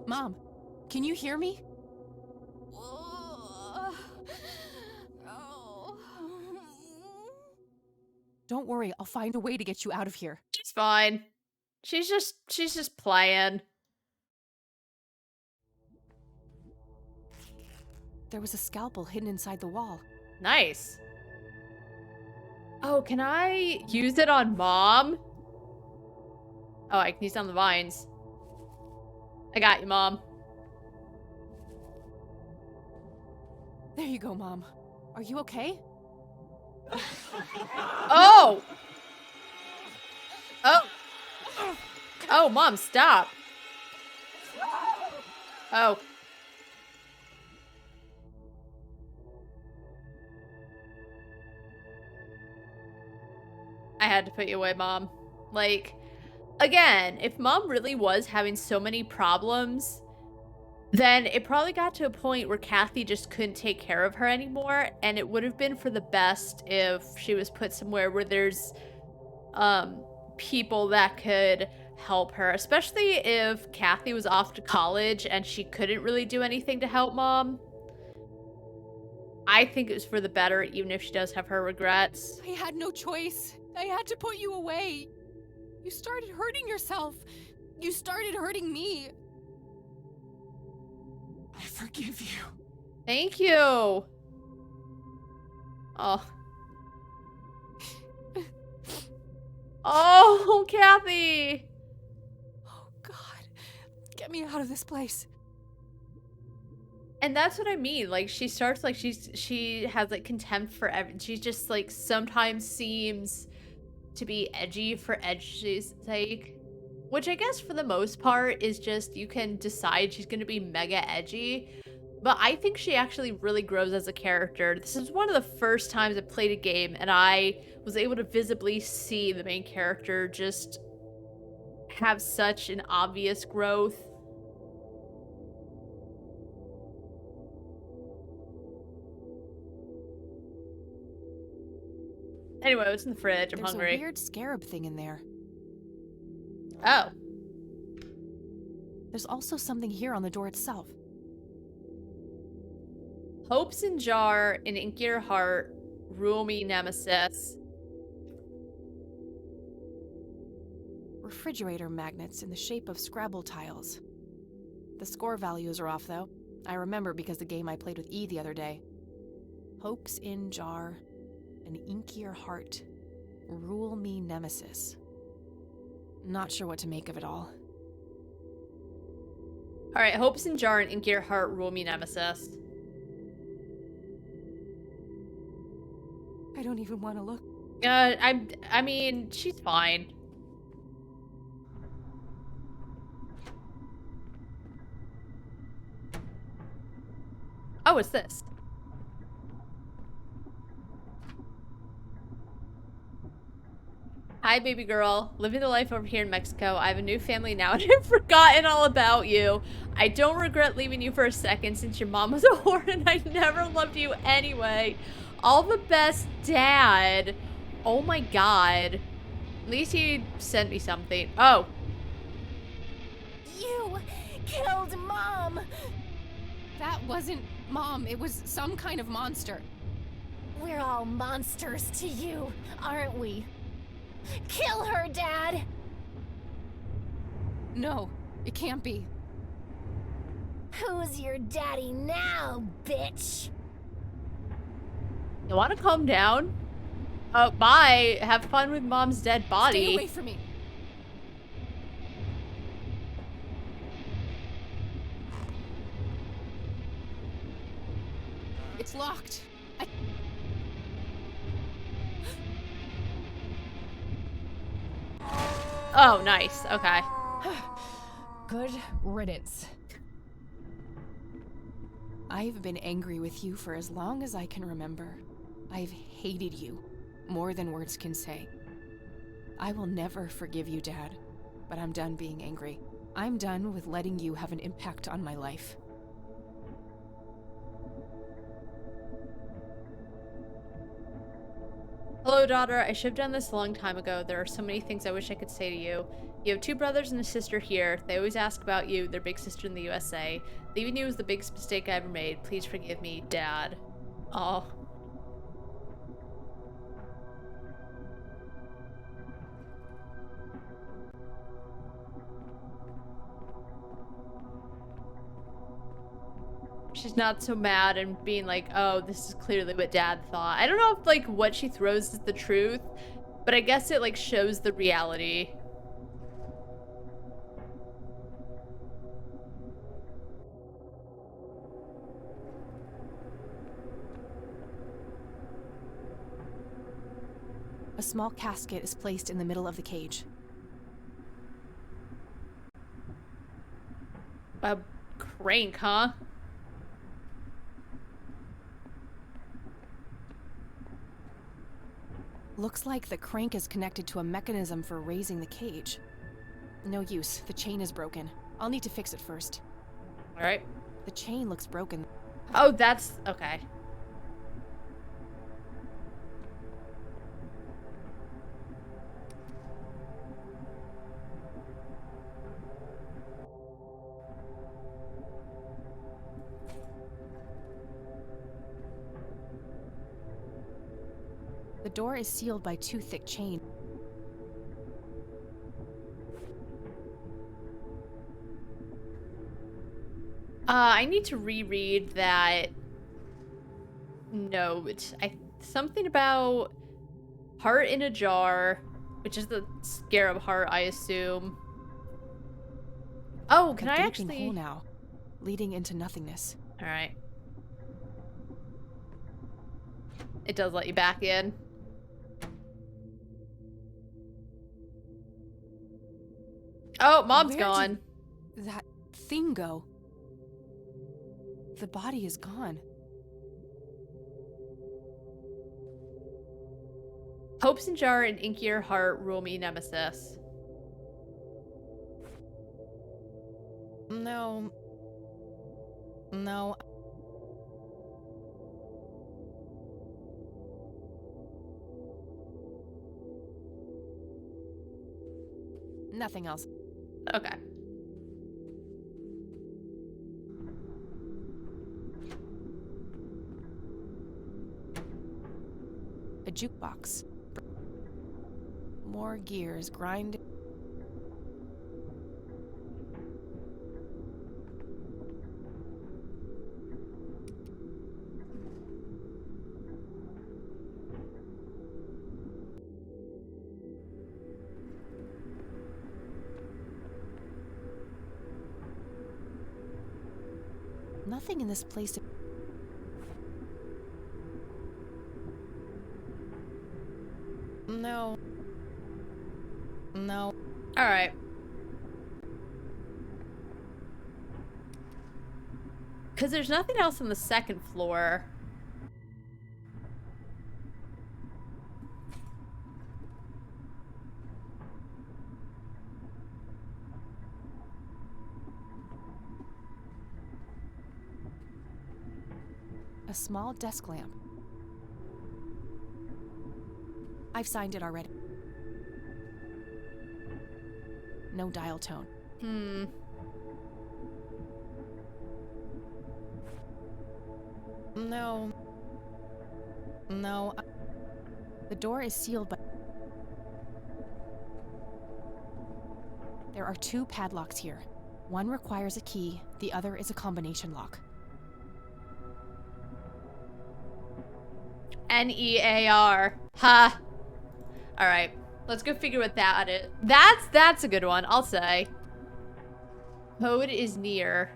[SPEAKER 2] Mom, can you hear me? Don't worry, I'll find a way to get you out of here.
[SPEAKER 1] She's fine. She's just playing.
[SPEAKER 2] There was a scalpel hidden inside the wall.
[SPEAKER 1] Nice. Oh, can I use it on Mom? Oh, I can use it on the vines. I got you, Mom.
[SPEAKER 2] There you go, Mom. Are you okay?
[SPEAKER 1] Oh! Oh! Oh, Mom, stop. Oh. I had to put you away, Mom. Like, again, if Mom really was having so many problems, then it probably got to a point where Kathy just couldn't take care of her anymore, and it would have been for the best if she was put somewhere where there's people that could help her, especially if Kathy was off to college and she couldn't really do anything to help Mom. I think it was for the better, even if she does have her regrets.
[SPEAKER 2] I had no choice. I had to put you away. You started hurting yourself. You started hurting me. I forgive you.
[SPEAKER 1] Thank you. Oh. Oh, Kathy.
[SPEAKER 2] Oh, God. Get me out of this place.
[SPEAKER 1] And that's what I mean. Like, she starts like she has like contempt for everything. She just like sometimes seems to be edgy for edgy's sake, which I guess for the most part is just you can decide she's going to be mega edgy. But I think she actually really grows as a character. This is one of the first times I played a game and I was able to visibly see the main character just have such an obvious growth. Anyway, what's in the fridge? I'm hungry.
[SPEAKER 2] There's a weird scarab thing in there.
[SPEAKER 1] Oh.
[SPEAKER 2] There's also something here on the door itself.
[SPEAKER 1] Hopes in jar, an ink your heart, rule me nemesis.
[SPEAKER 2] Refrigerator magnets in the shape of Scrabble tiles. The score values are off, though. I remember because the game I played with E the other day. Hopes in jar, an inkier heart, rule me nemesis. Not sure what to make of it all.
[SPEAKER 1] Alright, hopes in jar and inkier heart, rule me nemesis.
[SPEAKER 2] I don't even want to look.
[SPEAKER 1] I mean, she's fine. Oh, what's this? Hi, baby girl. Living the life over here in Mexico. I have a new family now and I've forgotten all about you. I don't regret leaving you for a second since your mom was a whore and I never loved you anyway. All the best, Dad. Oh my god. At least he sent me something. Oh.
[SPEAKER 11] You killed Mom.
[SPEAKER 2] That wasn't Mom. It was some kind of monster.
[SPEAKER 11] We're all monsters to you, aren't we? Kill her, Dad!
[SPEAKER 2] No, it can't be.
[SPEAKER 11] Who's your daddy now, bitch?
[SPEAKER 1] You want to calm down? Oh, bye. Have fun with Mom's dead body.
[SPEAKER 2] Stay away from me. It's locked.
[SPEAKER 1] Oh, nice. Okay.
[SPEAKER 14] Good riddance. I've been angry with you for as long as I can remember. I've hated you more than words can say. I will never forgive you, Dad, but I'm done being angry. I'm done with letting you have an impact on my life.
[SPEAKER 1] Hello, daughter. I should have done this a long time ago. There are so many things I wish I could say to you. You have 2 brothers and a sister here. They always ask about you, their big sister in the USA. Leaving you was the biggest mistake I ever made. Please forgive me, Dad. Oh. She's not so mad and being like, oh, this is clearly what Dad thought. I don't know if, like, what she throws is the truth, but I guess it, like, shows the reality.
[SPEAKER 2] A small casket is placed in the middle of the cage.
[SPEAKER 1] A crank, huh?
[SPEAKER 2] Looks like the crank is connected to a mechanism for raising the cage. No use, the chain is broken. I'll need to fix it first.
[SPEAKER 1] Alright.
[SPEAKER 2] The chain looks broken.
[SPEAKER 1] Oh, that's... okay.
[SPEAKER 2] The door is sealed by 2 thick chains.
[SPEAKER 1] I need to reread that note. Something about heart in a jar, which is the scarab heart, I assume. Oh, can I actually...
[SPEAKER 2] hole now, leading into nothingness.
[SPEAKER 1] All right. It does let you back in. Oh, Mom's
[SPEAKER 2] Where
[SPEAKER 1] gone.
[SPEAKER 2] did that thing go? The body is gone.
[SPEAKER 1] Hopes in jar and inkier heart rule me nemesis.
[SPEAKER 2] No. No. Nothing else.
[SPEAKER 1] Okay.
[SPEAKER 2] A jukebox. More gears grinding. Nothing in this place. No. No.
[SPEAKER 1] All right. Because there's nothing else on the second floor.
[SPEAKER 2] A small desk lamp. I've signed it already. No dial tone. No. No. The door is sealed, but there are 2 padlocks here. One requires a key, the other is a combination lock.
[SPEAKER 1] N-E-A-R. Ha. All right. Let's go figure what that is. That's a good one, I'll say. Code is near.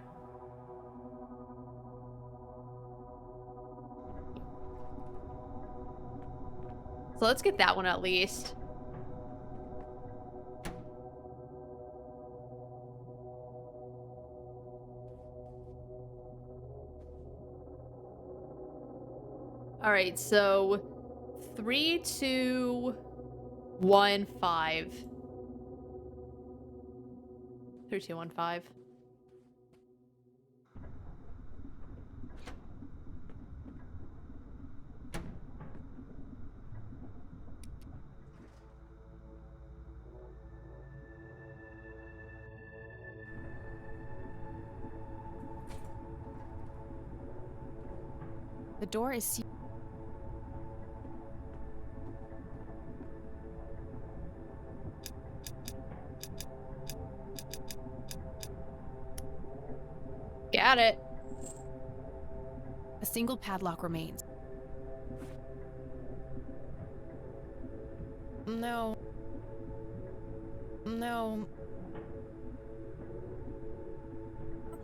[SPEAKER 1] So let's get that one at least. All right, so 3, 2, 1, 5. 3, 2, 1, 5.
[SPEAKER 2] The door is sealed.
[SPEAKER 1] Got it.
[SPEAKER 2] A single padlock remains. No. No.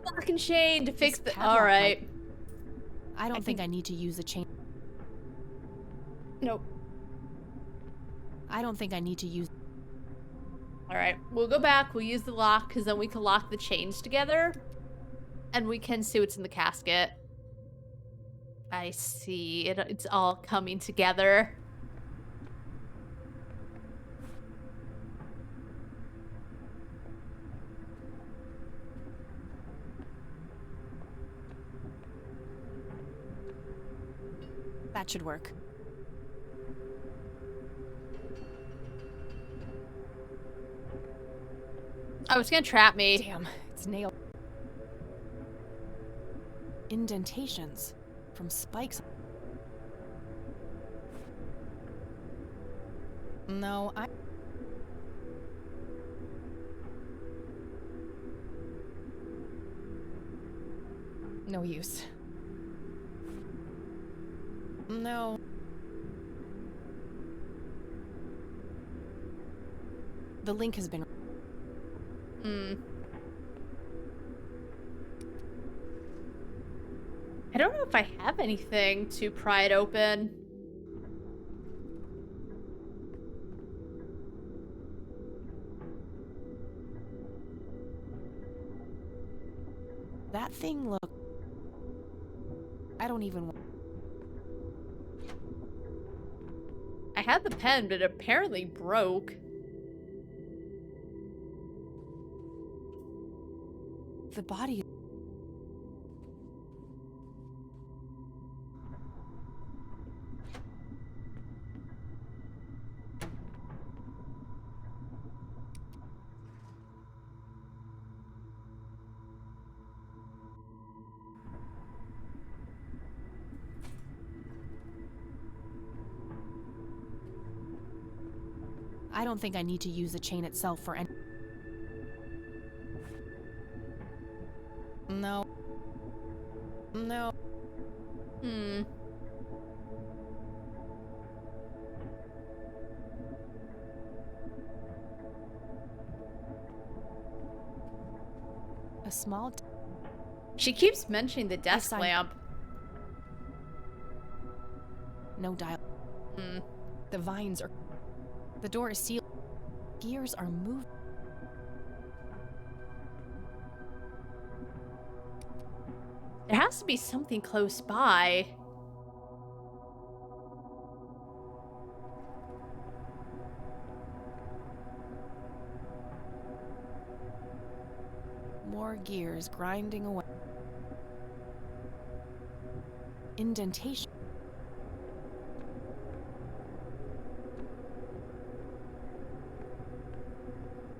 [SPEAKER 1] Lock and chain to fix the.
[SPEAKER 2] padlock
[SPEAKER 1] All right.
[SPEAKER 2] I don't think I need to use the chain.
[SPEAKER 1] Nope.
[SPEAKER 2] I don't think I need to use.
[SPEAKER 1] All right, we'll go back. We'll use the lock because then we can lock the chains together, and we can see what's in the casket. I see it. It's all coming together.
[SPEAKER 2] That should work.
[SPEAKER 1] Oh, it's gonna trap me.
[SPEAKER 2] Damn, it's nailed. Indentations from spikes. No, no use. No. The link has been...
[SPEAKER 1] I don't know if I have anything to pry it open.
[SPEAKER 2] That thing look... I don't even...
[SPEAKER 1] I had the pen, but it apparently broke.
[SPEAKER 2] The body... I don't think I need to use the chain itself for any... No. No. A small...
[SPEAKER 1] She keeps mentioning the desk lamp.
[SPEAKER 2] No dial. The vines are... The door is sealed. Gears are moved.
[SPEAKER 1] There has to be something close by.
[SPEAKER 2] More gears grinding away. Indentation.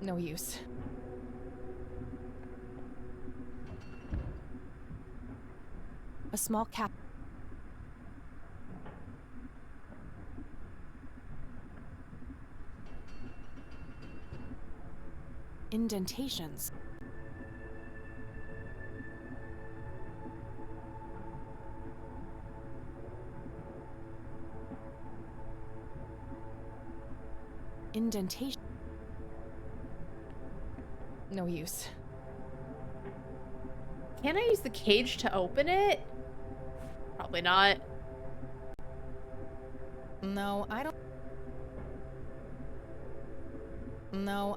[SPEAKER 2] No use. A small cap. Indentations. Indentation. No use.
[SPEAKER 1] Can I use the cage to open it? Probably not.
[SPEAKER 2] No, I don't...
[SPEAKER 14] No.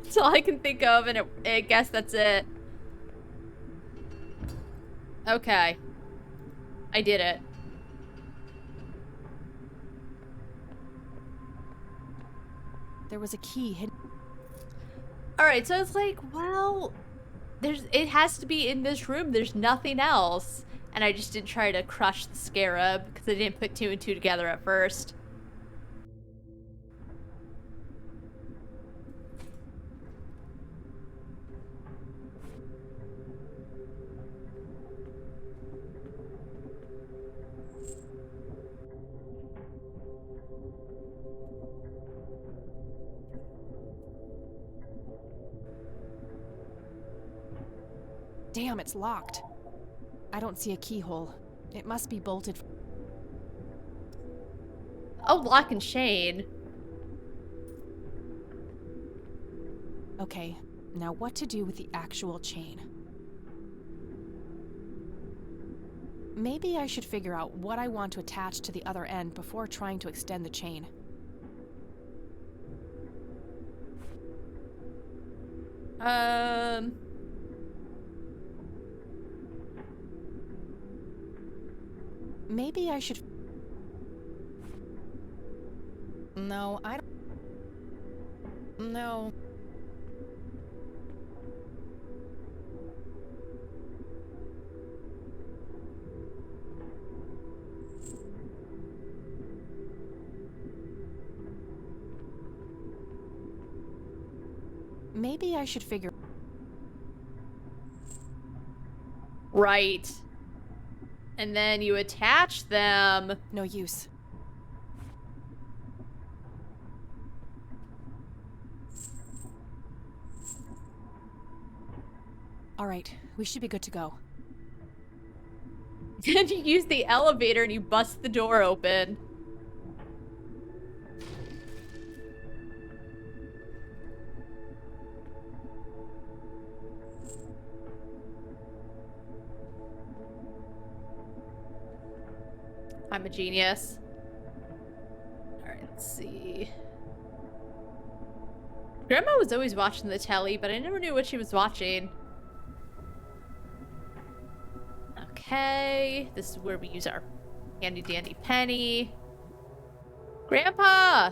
[SPEAKER 1] That's all I can think of, and I guess that's it. Okay. I did it.
[SPEAKER 14] There was a key hidden.
[SPEAKER 1] Alright, so it's like, well, it has to be in this room. There's nothing else. And I just didn't try to crush the scarab because I didn't put 2 and 2 together at first.
[SPEAKER 14] Damn, it's locked. I don't see a keyhole. It must be bolted.
[SPEAKER 1] Oh, lock and chain.
[SPEAKER 14] Okay, now what to do with the actual chain? Maybe I should figure out what I want to attach to the other end before trying to extend the chain. Maybe I should... No, I don't... No. Maybe I should figure...
[SPEAKER 1] Right. And then you attach them.
[SPEAKER 14] No use. All right, we should be good to go.
[SPEAKER 1] Then you use the elevator and you bust the door open. I'm a genius. Alright, let's see. Grandma was always watching the telly, but I never knew what she was watching. Okay, this is where we use our handy dandy penny. Grandpa!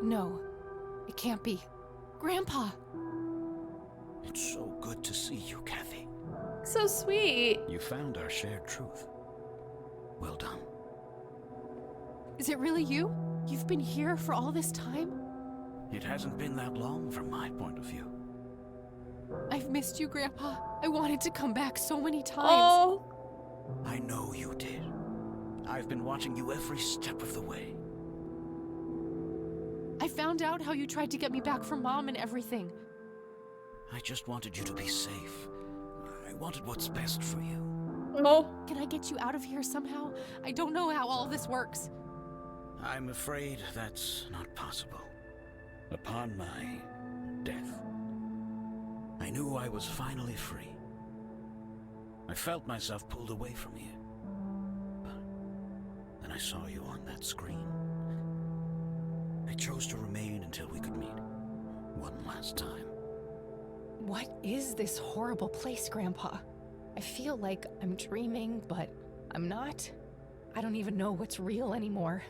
[SPEAKER 14] No, it can't be. Grandpa!
[SPEAKER 10] It's so good to see you, Kathy.
[SPEAKER 1] So sweet.
[SPEAKER 10] You found our shared truth. Well done.
[SPEAKER 14] Is it really you? You've been here for all this time?
[SPEAKER 10] It hasn't been that long from my point of view.
[SPEAKER 14] I've missed you, Grandpa. I wanted to come back so many times.
[SPEAKER 1] Oh.
[SPEAKER 10] I know you did. I've been watching you every step of the way.
[SPEAKER 14] I found out how you tried to get me back from Mom and everything.
[SPEAKER 10] I just wanted you to be safe. I wanted what's best for you.
[SPEAKER 1] Oh.
[SPEAKER 14] Can I get you out of here somehow? I don't know how all this works.
[SPEAKER 10] I'm afraid that's not possible. Upon my death, I knew I was finally free. I felt myself pulled away from you. But then I saw you on that screen. I chose to remain until we could meet one last time.
[SPEAKER 14] What is this horrible place, Grandpa? I feel like I'm dreaming, but I'm not. I don't even know what's real anymore.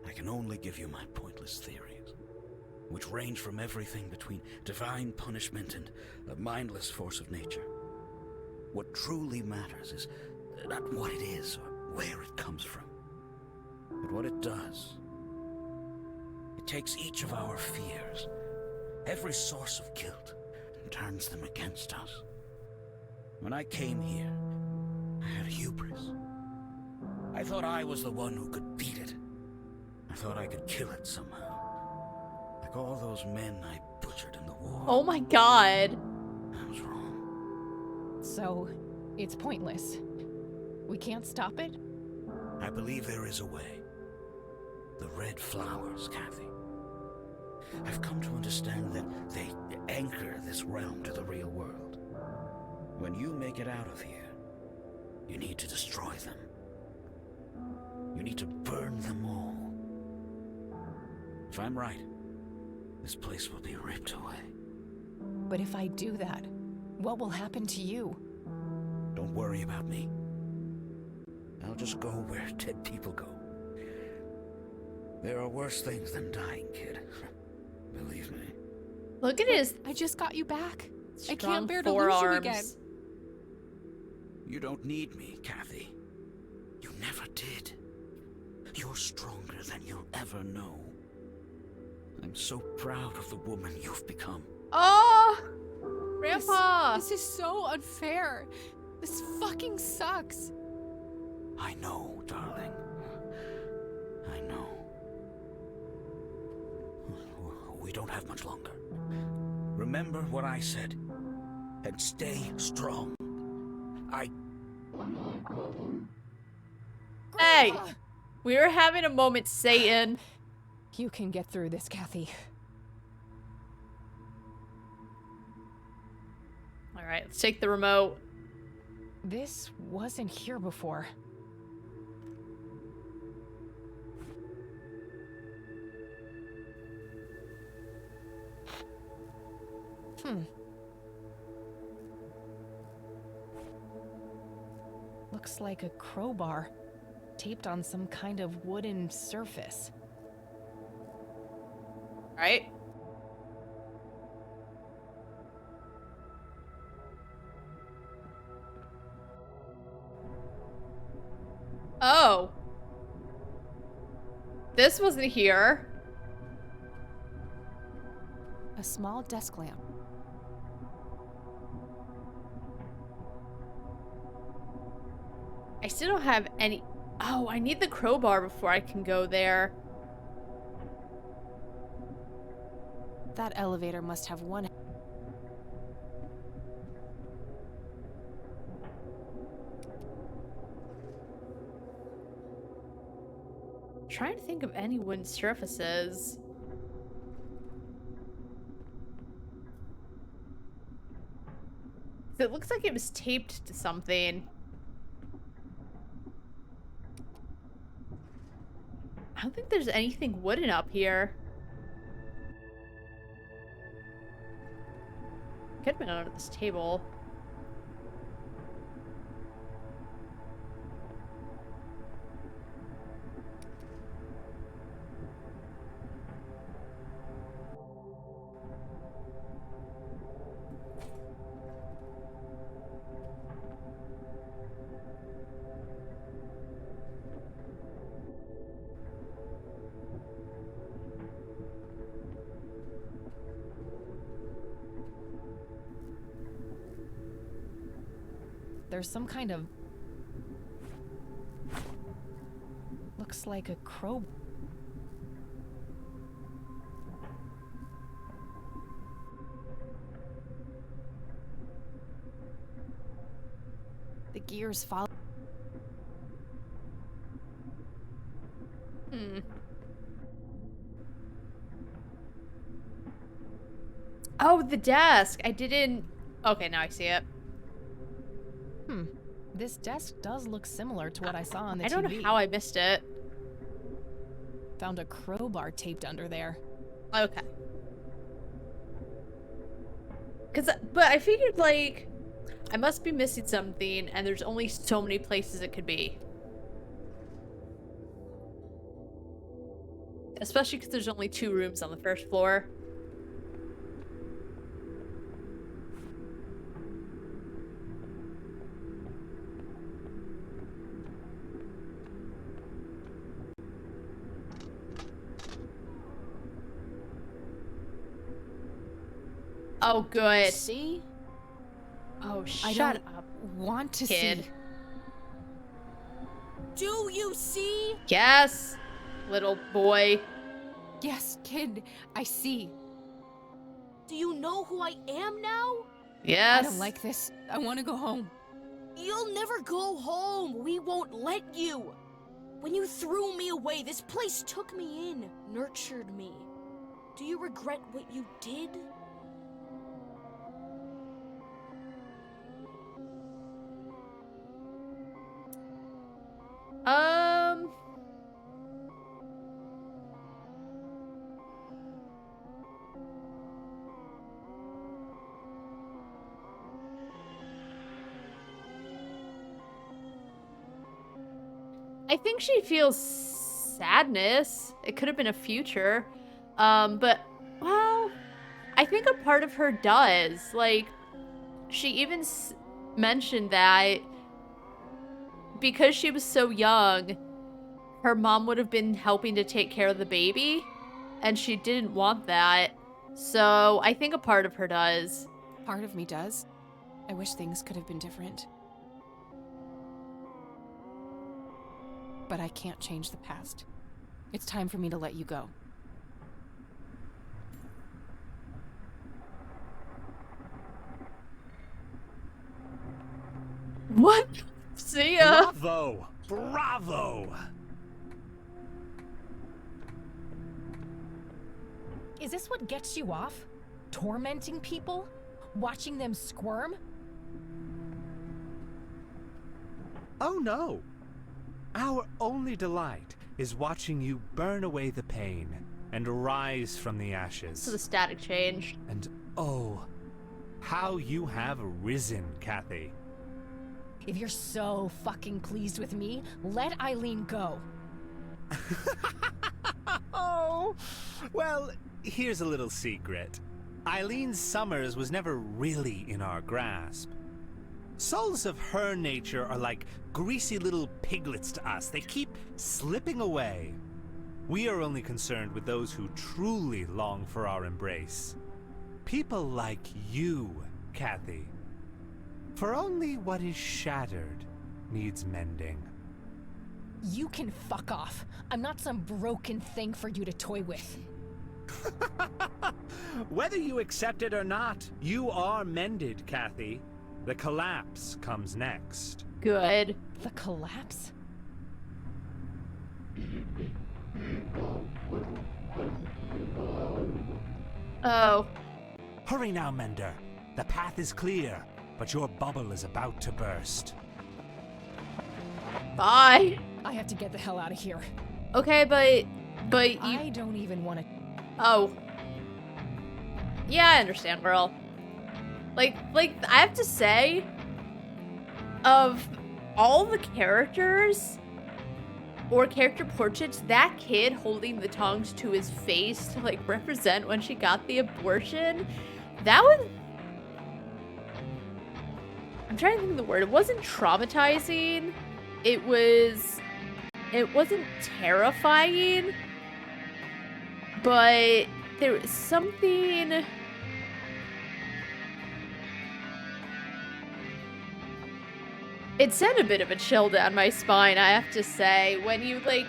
[SPEAKER 10] I can only give you my pointless theories, which range from everything between divine punishment and a mindless force of nature. What truly matters is not what it is or where it comes from, but what it does. It takes each of our fears, every source of guilt, and turns them against us. When I came here, I had a hubris. I thought I was the one who could beat it. I thought I could kill it somehow. Like all those men I butchered in the war.
[SPEAKER 1] Oh my god.
[SPEAKER 10] I was wrong.
[SPEAKER 14] So, it's pointless. We can't stop it?
[SPEAKER 10] I believe there is a way. The red flowers, Kathy. I've come to understand that they anchor this realm to the real world. When you make it out of here, You need to destroy them. You need to burn them all. If I'm right, this place will be ripped away.
[SPEAKER 2] But if I do that, what will happen to you?
[SPEAKER 10] Don't worry about me. I'll just go where dead people go. There are worse things than dying, kid. Believe me.
[SPEAKER 1] Look at his.
[SPEAKER 2] I just got you back. I
[SPEAKER 1] strong
[SPEAKER 2] can't bear to lose you again.
[SPEAKER 1] forearms.
[SPEAKER 10] You don't need me, Kathy. You never did. You're stronger than you'll ever know. I'm so proud of the woman you've become.
[SPEAKER 1] Oh! Grandpa!
[SPEAKER 2] This is so unfair. This fucking sucks.
[SPEAKER 10] I know, darling. I know. We don't have much longer. Remember what I said, and stay strong.
[SPEAKER 1] Hey! We were having a moment, Satan.
[SPEAKER 2] You can get through this, Kathy.
[SPEAKER 1] Alright, let's take the remote.
[SPEAKER 2] This wasn't here before. Looks like a crowbar, taped on some kind of wooden surface.
[SPEAKER 1] Right? Oh. This wasn't here.
[SPEAKER 2] A small desk lamp.
[SPEAKER 1] I still don't have any. Oh, I need the crowbar before I can go there.
[SPEAKER 2] That elevator must have one.
[SPEAKER 1] Trying to think of any wooden surfaces. It looks like it was taped to something. I don't think there's anything wooden up here. Could have been under this table.
[SPEAKER 2] There's some kind of... Looks like a crow... The gears follow...
[SPEAKER 1] Oh, the desk. I didn't... Okay, now I see it.
[SPEAKER 2] This desk does look similar to what I saw on the TV.
[SPEAKER 1] I don't know how I missed it.
[SPEAKER 2] Found a crowbar taped under there.
[SPEAKER 1] Okay. But I figured, like, I must be missing something, and there's only so many places it could be. Especially because there's only 2 rooms on the first floor. Oh, good.
[SPEAKER 2] See?
[SPEAKER 1] Oh,
[SPEAKER 2] I
[SPEAKER 1] shut
[SPEAKER 2] don't
[SPEAKER 1] up,
[SPEAKER 2] want to
[SPEAKER 1] kid.
[SPEAKER 2] see.
[SPEAKER 18] Do you see?
[SPEAKER 1] Yes, little boy.
[SPEAKER 2] Yes, kid, I see.
[SPEAKER 18] Do you know who I am now?
[SPEAKER 1] Yes.
[SPEAKER 2] I don't like this. I want to go home.
[SPEAKER 18] You'll never go home. We won't let you. When you threw me away, this place took me in, nurtured me. Do you regret what you did?
[SPEAKER 1] I think she feels sadness. It could have been a future. But, well, I think a part of her does. Like, she even mentioned that because she was so young, her mom would have been helping to take care of the baby, and she didn't want that. So I think a part of her does.
[SPEAKER 2] Part of me does. I wish things could have been different. But I can't change the past. It's time for me to let you go.
[SPEAKER 1] What? See ya.
[SPEAKER 3] Bravo! Bravo!
[SPEAKER 14] Is this what gets you off? Tormenting people? Watching them squirm?
[SPEAKER 3] Oh no! Our only delight is watching you burn away the pain and rise from the ashes.
[SPEAKER 1] So the static changed.
[SPEAKER 3] And oh, how you have risen, Kathy.
[SPEAKER 14] If you're so fucking pleased with me, let Eileen go.
[SPEAKER 3] Oh, well, here's a little secret. Eileen Summers was never really in our grasp. Souls of her nature are like greasy little piglets to us. They keep slipping away. We are only concerned with those who truly long for our embrace. People like you, Kathy. For only what is shattered needs mending.
[SPEAKER 14] You can fuck off. I'm not some broken thing for you to toy with.
[SPEAKER 3] Whether you accept it or not, you are mended, Kathy. The collapse comes next.
[SPEAKER 1] Good.
[SPEAKER 14] The collapse?
[SPEAKER 1] Oh.
[SPEAKER 3] Hurry now, Mender. The path is clear, but your bubble is about to burst.
[SPEAKER 1] Bye.
[SPEAKER 14] I have to get the hell out of here.
[SPEAKER 1] Okay, but you...
[SPEAKER 14] I don't even want to...
[SPEAKER 1] Oh. Yeah, I understand, girl. Like, I have to say, of all the characters or character portraits, that kid holding the tongs to his face to, like, represent when she got the abortion, that was... I'm trying to think of the word. It wasn't traumatizing. It wasn't terrifying, but there was something... It sent a bit of a chill down my spine, I have to say, when you, like,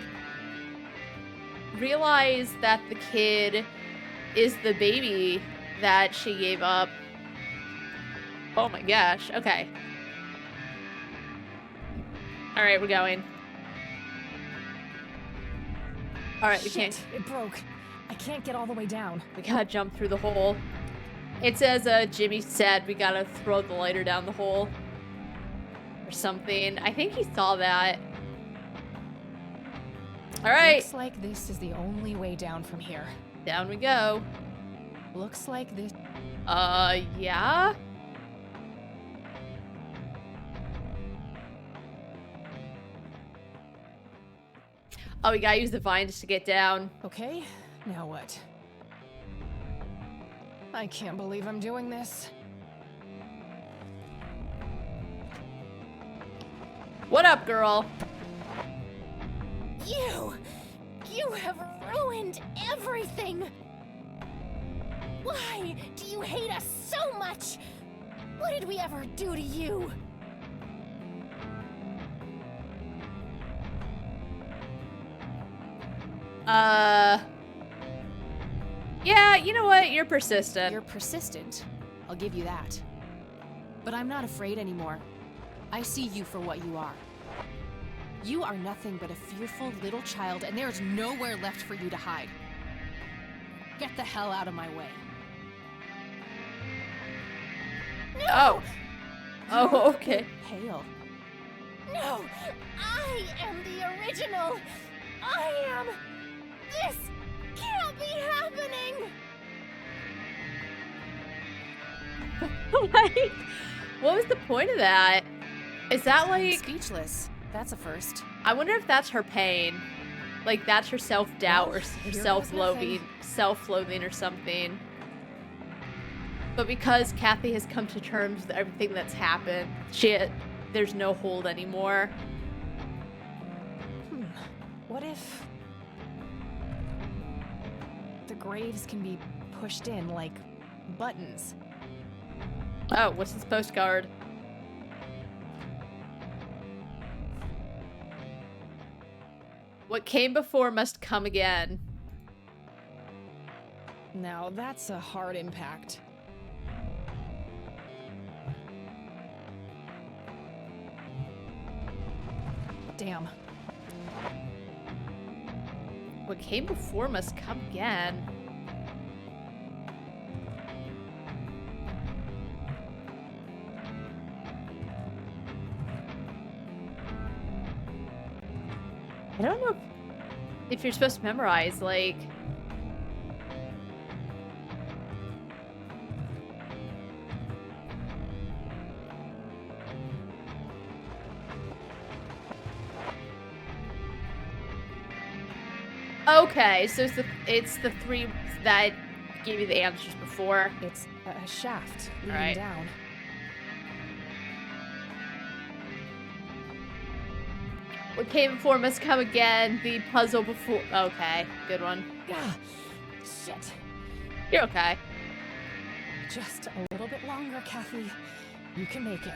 [SPEAKER 1] realize that the kid is the baby that she gave up. Oh my gosh, okay. Alright, we're going. Alright, we can't...
[SPEAKER 14] It broke. I can't get all the way down.
[SPEAKER 1] We gotta jump through the hole. It says, Jimmy said we gotta throw the lighter down the hole. Or something. I think he saw that. Alright.
[SPEAKER 14] Looks like this is the only way down from here.
[SPEAKER 1] Down we go.
[SPEAKER 14] Looks like this...
[SPEAKER 1] yeah? Oh, we gotta use the vines to get down.
[SPEAKER 14] Okay, now what? I can't believe I'm doing this.
[SPEAKER 1] What up, girl?
[SPEAKER 11] You have ruined everything! Why do you hate us so much? What did we ever do to you?
[SPEAKER 1] Yeah, you know what? You're persistent.
[SPEAKER 2] You're persistent. I'll give you that. But I'm not afraid anymore. I see you for what you are. You are nothing but a fearful little child, and there is nowhere left for you to hide. Get the hell out of my way.
[SPEAKER 1] No! Oh, okay.
[SPEAKER 2] Pale.
[SPEAKER 11] No! I am the original! I am... This can't be happening!
[SPEAKER 1] Like, what was the point of that? Is that like...
[SPEAKER 2] Speechless. That's a first.
[SPEAKER 1] I wonder if that's her pain. Like, that's her self-doubt or her
[SPEAKER 2] here goes
[SPEAKER 1] self-loathing or something. But because Kathy has come to terms with everything that's happened, there's no hold anymore.
[SPEAKER 2] What if the graves can be pushed in like buttons?
[SPEAKER 1] Oh, what's this postcard? What came before must come again.
[SPEAKER 14] Now that's a hard impact. Damn.
[SPEAKER 1] What came before must come again. I don't know if you're supposed to memorize, like... Okay, so it's the three that gave you the answers before.
[SPEAKER 2] It's a shaft leading
[SPEAKER 1] Right.
[SPEAKER 2] down.
[SPEAKER 1] What came before must come again. The puzzle before... Okay, good one.
[SPEAKER 2] Yeah. Shit.
[SPEAKER 1] You're okay.
[SPEAKER 2] Just a little bit longer, Kathy. You can make it.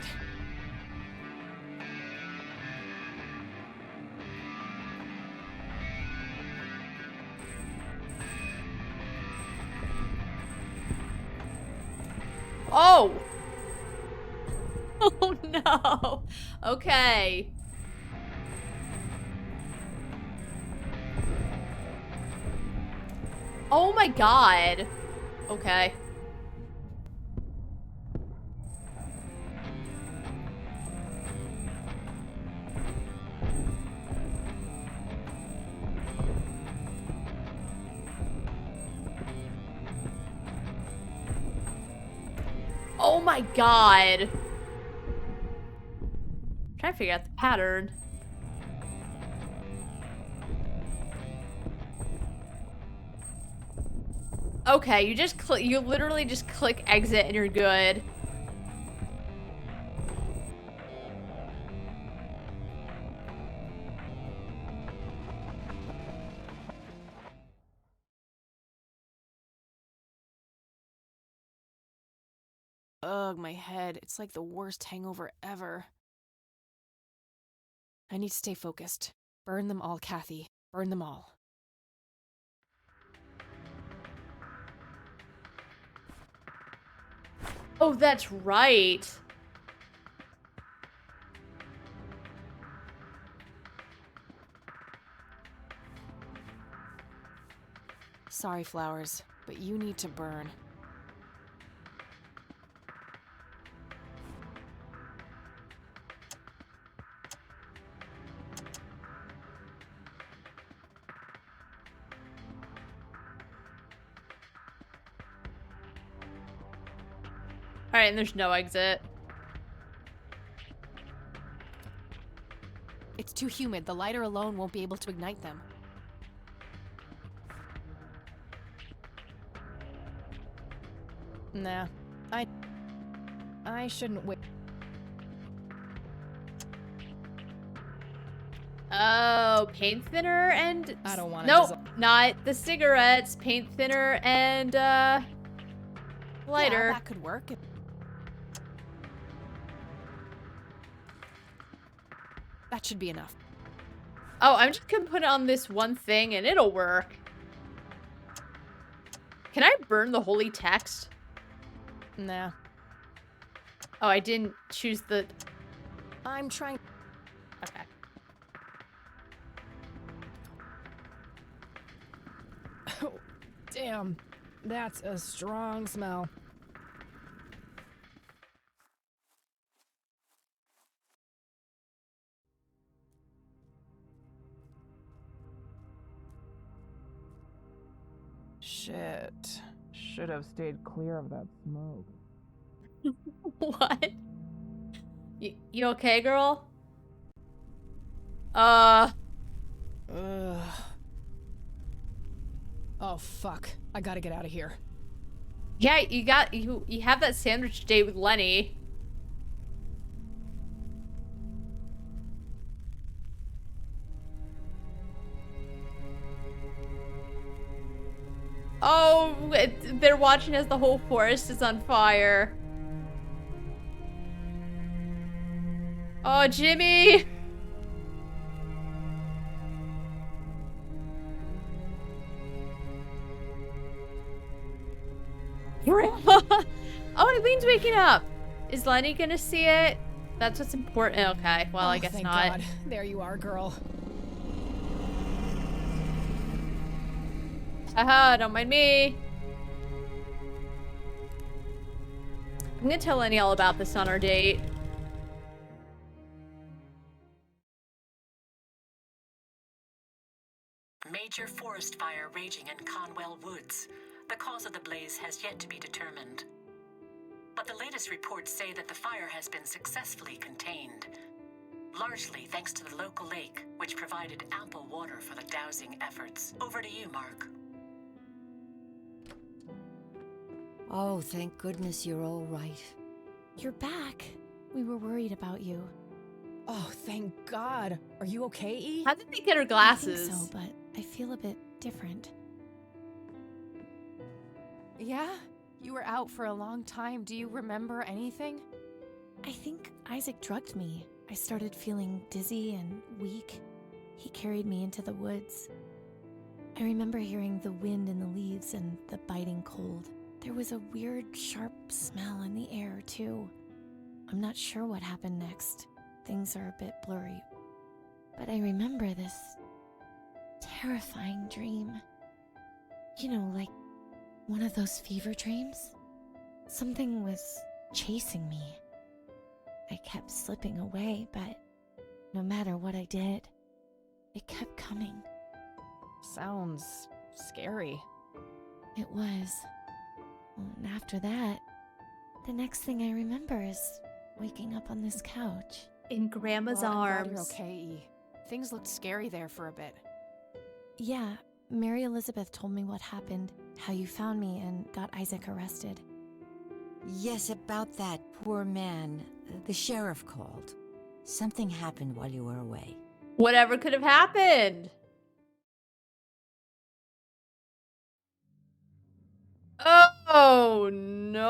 [SPEAKER 1] Oh! Oh no! Okay. Oh my god. Okay. Oh my god. I'm trying to figure out the pattern. Okay, you literally just click exit and you're good.
[SPEAKER 2] Ugh, my head. It's like the worst hangover ever. I need to stay focused. Burn them all, Kathy. Burn them all.
[SPEAKER 1] Oh, that's right.
[SPEAKER 2] Sorry, Flowers, but you need to burn.
[SPEAKER 1] Alright, and there's no exit.
[SPEAKER 2] It's too humid. The lighter alone won't be able to ignite them. Nah. I shouldn't wait.
[SPEAKER 1] Oh, paint thinner and...
[SPEAKER 2] I don't want to.
[SPEAKER 1] Nope, not the cigarettes. Paint thinner and, lighter.
[SPEAKER 2] Yeah, that could work. That should be enough.
[SPEAKER 1] Oh, I'm just gonna put it on this one thing and it'll work. Can I burn the holy text?
[SPEAKER 2] Nah.
[SPEAKER 1] Oh, I didn't choose the...
[SPEAKER 2] I'm trying...
[SPEAKER 1] Okay.
[SPEAKER 14] Oh, damn. That's a strong smell. Shit. Should have stayed clear of that smoke.
[SPEAKER 1] What? You okay, girl?
[SPEAKER 14] Ugh. Oh, fuck. I gotta get out of here.
[SPEAKER 1] Yeah, you have that sandwich date with Lenny. Oh, they're watching as the whole forest is on fire. Oh, Jimmy! Grandma! Oh, Eileen's waking up. Is Lenny gonna see it? That's what's important. Okay, well, I guess
[SPEAKER 14] thank
[SPEAKER 1] not.
[SPEAKER 14] God. There you are, girl.
[SPEAKER 1] Haha, don't mind me. I'm gonna tell Lenny all about this on our date.
[SPEAKER 13] Major forest fire raging in Conwell Woods. The cause of the blaze has yet to be determined. But the latest reports say that the fire has been successfully contained. Largely thanks to the local lake, which provided ample water for the dousing efforts. Over to you, Mark.
[SPEAKER 5] Oh, thank goodness you're all right.
[SPEAKER 11] You're back. We were worried about you.
[SPEAKER 14] Oh, thank God. Are you okay, E?
[SPEAKER 1] How did they get her glasses?
[SPEAKER 11] I think so, but I feel a bit different.
[SPEAKER 14] Yeah? You were out for a long time. Do you remember anything?
[SPEAKER 11] I think Isaac drugged me. I started feeling dizzy and weak. He carried me into the woods. I remember hearing the wind in the leaves and the biting cold. There was a weird, sharp smell in the air, too. I'm not sure what happened next. Things are a bit blurry. But I remember this terrifying dream. You know, like one of those fever dreams. Something was chasing me. I kept slipping away, but no matter what I did, it kept coming.
[SPEAKER 14] Sounds scary.
[SPEAKER 11] It was. And after that, the next thing I remember is waking up on this couch.
[SPEAKER 1] In Grandma's
[SPEAKER 14] I'm glad
[SPEAKER 1] arms.
[SPEAKER 14] you're okay, E. Things looked scary there for a bit.
[SPEAKER 11] Yeah, Mary Elizabeth told me what happened, how you found me and got Isaac arrested.
[SPEAKER 5] Yes, about that poor man. The sheriff called. Something happened while you were away.
[SPEAKER 1] Whatever could have happened? Oh, no.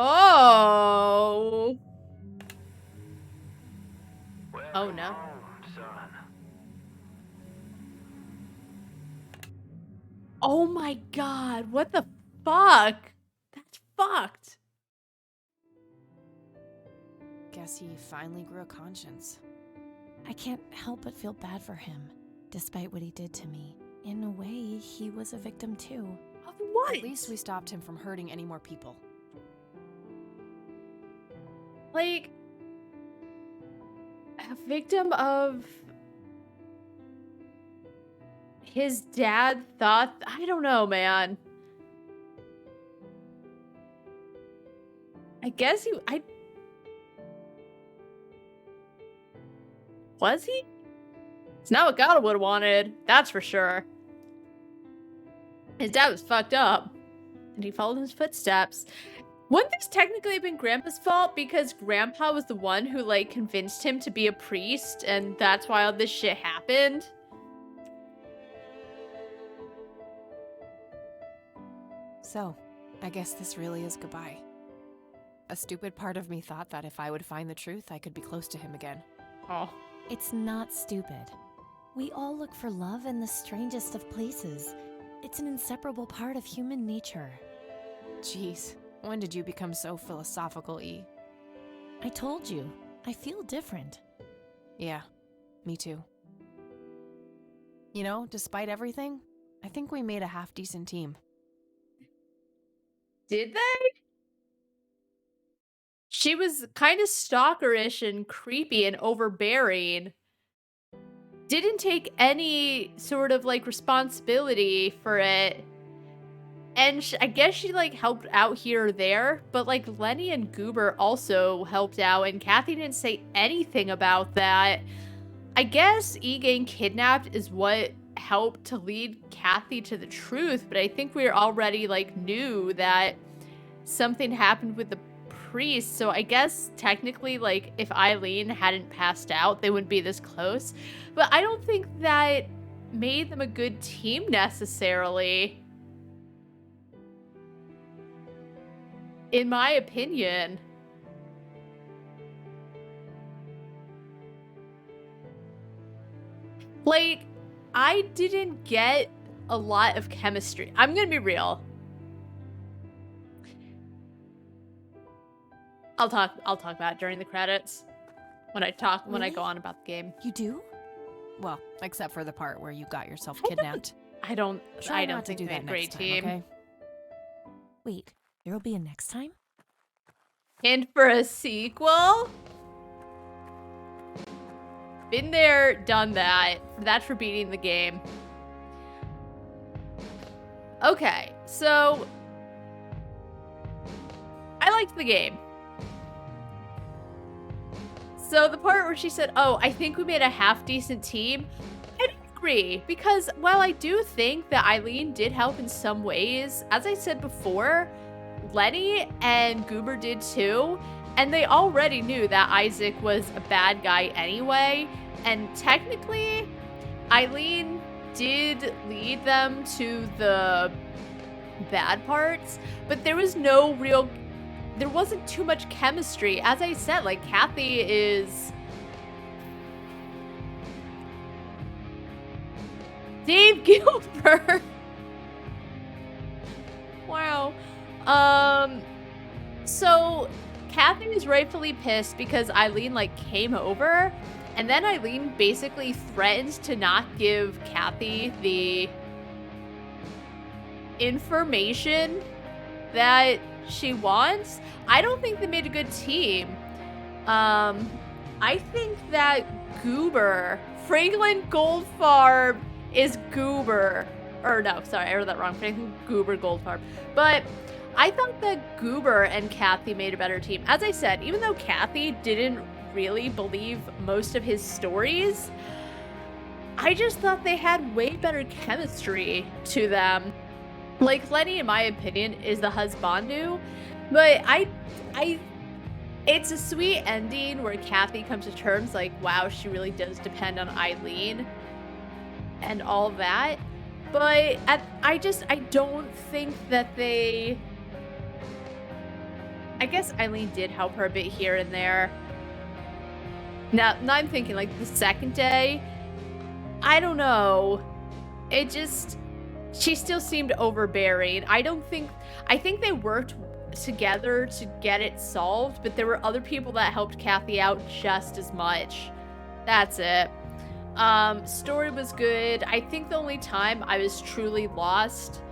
[SPEAKER 1] Oh, no. Oh my God, what the fuck? That's fucked.
[SPEAKER 14] Guess he finally grew a conscience.
[SPEAKER 11] I can't help but feel bad for him, despite what he did to me. In a way, he was a victim too.
[SPEAKER 1] Of what?
[SPEAKER 14] At least we stopped him from hurting any more people.
[SPEAKER 1] Like, a victim of his dad thought, I don't know, man. I guess was he? It's not what God would have wanted, that's for sure. His dad was fucked up, and he followed his footsteps. Wouldn't this technically have been Grandpa's fault because Grandpa was the one who, like, convinced him to be a priest, and that's why all this shit happened?
[SPEAKER 14] So, I guess this really is goodbye. A stupid part of me thought that if I would find the truth, I could be close to him again.
[SPEAKER 1] Oh.
[SPEAKER 11] It's not stupid. We all look for love in the strangest of places. It's an inseparable part of human nature.
[SPEAKER 14] Jeez, when did you become so philosophical, E?
[SPEAKER 11] I told you, I feel different.
[SPEAKER 14] Yeah, me too. You know, despite everything, I think we made a half-decent team.
[SPEAKER 1] Did they? She was kind of stalkerish and creepy and overbearing. Didn't take any sort of, like, responsibility for it. And I guess she, like, helped out here or there. But, like, Lenny and Goober also helped out. And Kathy didn't say anything about that. I guess E getting kidnapped is what helped to lead Kathy to the truth, but I think we already like knew that something happened with the priest, so I guess technically like if Eileen hadn't passed out, they wouldn't be this close. But I don't think that made them a good team necessarily. In my opinion. Like, I didn't get a lot of chemistry. I'm gonna be real. I'll talk about it during the credits. When I go on about the game.
[SPEAKER 2] You do? Well, except for the part where you got yourself kidnapped.
[SPEAKER 1] I don't
[SPEAKER 2] think
[SPEAKER 1] think
[SPEAKER 2] do
[SPEAKER 1] they're
[SPEAKER 2] that
[SPEAKER 1] a great
[SPEAKER 2] next
[SPEAKER 1] team.
[SPEAKER 2] time, okay?
[SPEAKER 11] Wait, there'll be a next time?
[SPEAKER 1] And for a sequel? Been there, done that. That's for beating the game. Okay, so I liked the game. So the part where she said, oh, I think we made a half-decent team, I agree. Because while I do think that Eileen did help in some ways, as I said before, Lenny and Goober did too. And they already knew that Isaac was a bad guy anyway. And technically, Eileen did lead them to the bad parts. But there was no real... There wasn't too much chemistry. As I said, like, Kathy is... Dave Gilbert! Wow. So, Kathy is rightfully pissed because Eileen, like, came over. And then Eileen basically threatened to not give Kathy the information that she wants. I don't think they made a good team. I think that Goober, Franklin Goldfarb is Goober. Or no, sorry, I read that wrong. Franklin Goober Goldfarb. But I thought that Goober and Kathy made a better team. As I said, even though Kathy didn't really believe most of his stories, I just thought they had way better chemistry to them. Like, Lenny, in my opinion, is the husbandu, but it's a sweet ending where Kathy comes to terms, like, wow, she really does depend on Eileen and all that. But I don't think that they... I guess Eileen did help her a bit here and there. Now I'm thinking, like, the second day, I don't know. It just... She still seemed overbearing. I think they worked together to get it solved, but there were other people that helped Kathy out just as much. That's it. Story was good. I think the only time I was truly lost,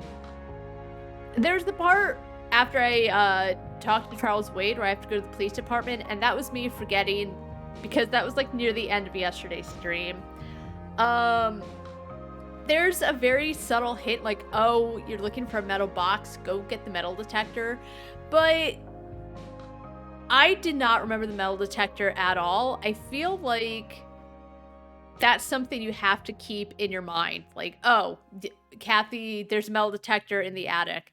[SPEAKER 1] there's the part after I talked to Charles Wade where I have to go to the police department, and that was me forgetting because that was like near the end of yesterday's stream. There's a very subtle hint, like, oh, you're looking for a metal box, go get the metal detector. But I did not remember the metal detector at all. I feel like that's something you have to keep in your mind. Like, oh, Kathy, there's a metal detector in the attic.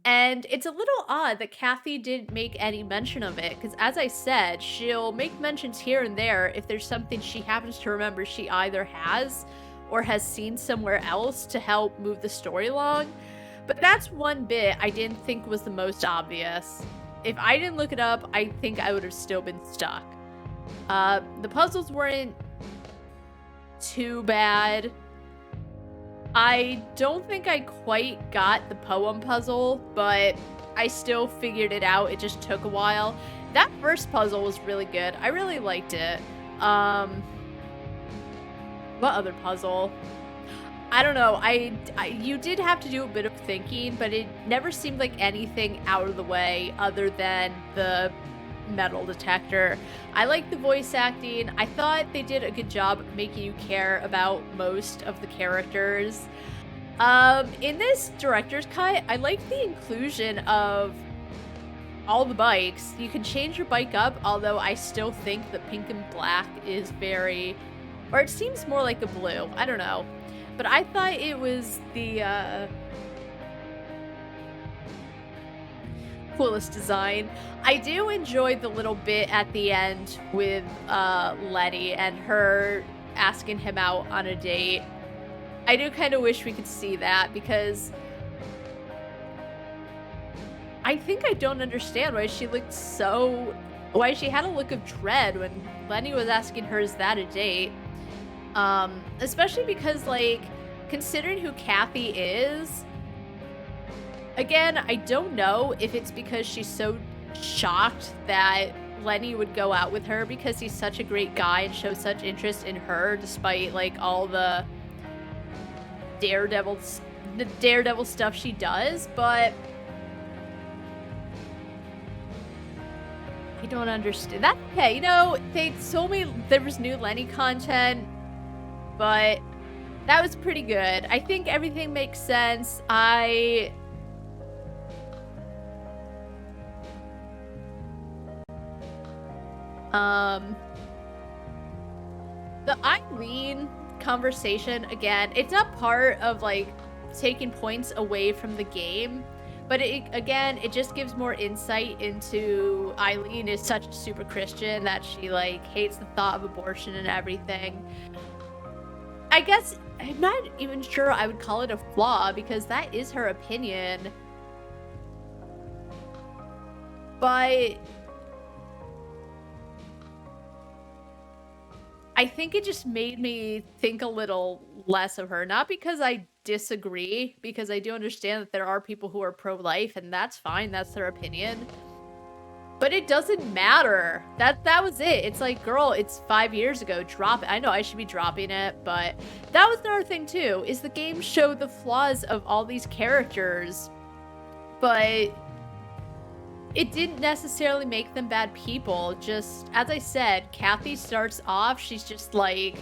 [SPEAKER 1] And it's a little odd that Kathy didn't make any mention of it, because as I said, she'll make mentions here and there if there's something she happens to remember she either has or has seen somewhere else to help move the story along. But that's one bit I didn't think was the most obvious. If I didn't look it up, I think I would have still been stuck. The puzzles weren't too bad. I don't think I quite got the poem puzzle, but I still figured it out. It just took a while. That first puzzle was really good. I really liked it. What other puzzle? I don't know. You did have to do a bit of thinking, but it never seemed like anything out of the way other than the metal detector. I like the voice acting. I thought they did a good job of making you care about most of the characters. In this director's cut, I like the inclusion of all the bikes. You can change your bike up, although I still think the pink and black is very Or it seems more like a blue. I don't know. But I thought it was the coolest design. I do enjoy the little bit at the end with Letty and her asking him out on a date. I do kind of wish we could see that, because I think I don't understand why she looked so... why she had a look of dread when Lenny was asking her, is that a date? Especially because, like, considering who Kathy is, again, I don't know if it's because she's so shocked that Lenny would go out with her because he's such a great guy and shows such interest in her despite, like, all the daredevil stuff she does, but I don't understand. That's okay, you know, they told me there was new Lenny content, but that was pretty good. I think everything makes sense. The Eileen conversation, again, it's not part of, like, taking points away from the game, but it just gives more insight into Eileen is such a super Christian that she, like, hates the thought of abortion and everything. I guess I'm not even sure I would call it a flaw, because that is her opinion. But I think it just made me think a little less of her. Not because I disagree, because I do understand that there are people who are pro-life, and that's fine, that's their opinion. But it doesn't matter. That was it. It's like, girl, it's 5 years ago. Drop it. I know I should be dropping it, but that was another thing too, is the game showed the flaws of all these characters, but it didn't necessarily make them bad people. Just, as I said, Kathy starts off, she's just like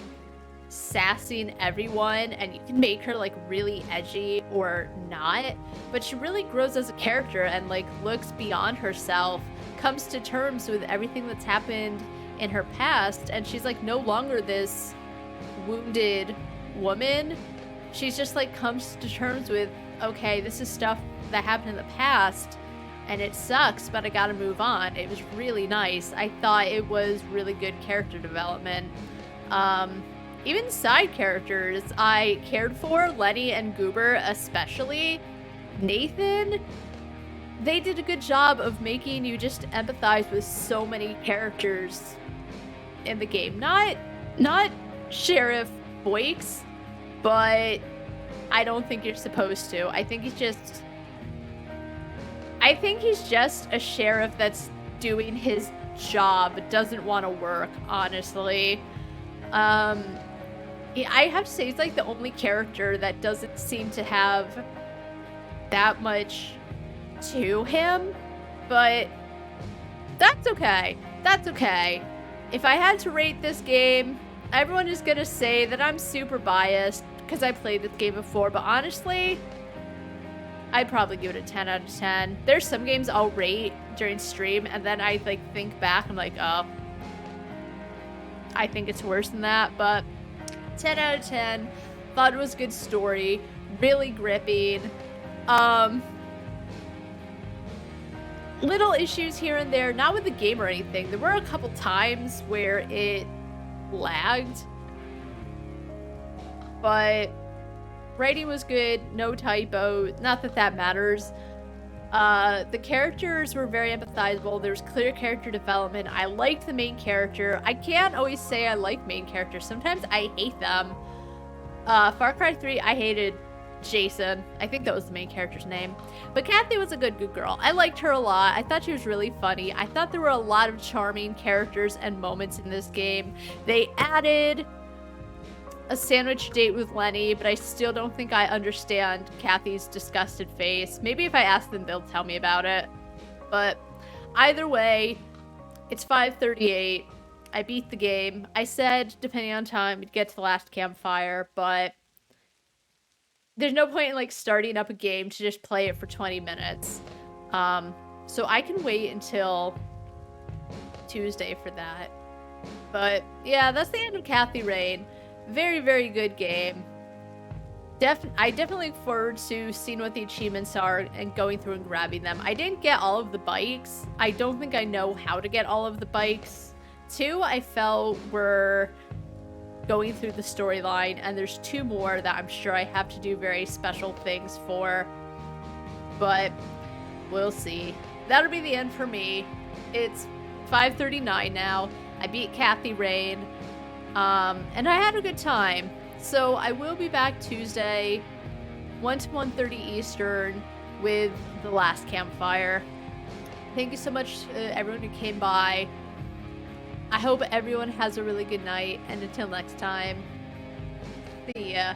[SPEAKER 1] sassing everyone, and you can make her like really edgy or not, but she really grows as a character and like looks beyond herself, comes to terms with everything that's happened in her past, and she's like no longer this wounded woman. She's just like comes to terms with, okay, this is stuff that happened in the past and it sucks, but I gotta move on. It was really nice. I thought it was really good character development. Even side characters I cared for, Letty and Goober especially. Nathan, they did a good job of making you just empathize with so many characters in the game. Not Sheriff Boykes, but I don't think you're supposed to. I think he's just a sheriff that's doing his job, but doesn't want to work, honestly. I have to say, he's like the only character that doesn't seem to have that much to him, but that's okay. That's okay. If I had to rate this game, everyone is gonna say that I'm super biased because I played this game before, but honestly, I'd probably give it a 10 out of 10. There's some games I'll rate during stream, and then I like think back, I'm like, oh, I think it's worse than that, but 10 out of 10. Thought it was a good story, really gripping. Little issues here and there, not with the game or anything. There were a couple times where it lagged, but writing was good, no typo, not that that matters. The characters were very empathizable. There was clear character development. I liked the main character. I can't always say I like main characters. Sometimes I hate them. Far Cry 3, I hated Jason. I think that was the main character's name. But Kathy was a good girl. I liked her a lot. I thought she was really funny. I thought there were a lot of charming characters and moments in this game. They added a sandwich date with Lenny, but I still don't think I understand Kathy's disgusted face. Maybe if I ask them, they'll tell me about it. But either way, it's 5:38. I beat the game. I said, depending on time, we'd get to the last campfire, but there's no point in like starting up a game to just play it for 20 minutes. So I can wait until Tuesday for that. But yeah, that's the end of Kathy Rain. very, very good game. I definitely look forward to seeing what the achievements are and going through and grabbing them. I didn't get all of the bikes. I don't think I know how to get all of the bikes. 2, I felt were going through the storyline, and there's 2 more that I'm sure I have to do very special things for. But we'll see. That'll be the end for me. It's 5:39 now. I beat Kathy Rain. And I had a good time. So I will be back Tuesday, 1 to 1:30 Eastern, with the last campfire. Thank you so much everyone who came by. I hope everyone has a really good night, and until next time, see ya.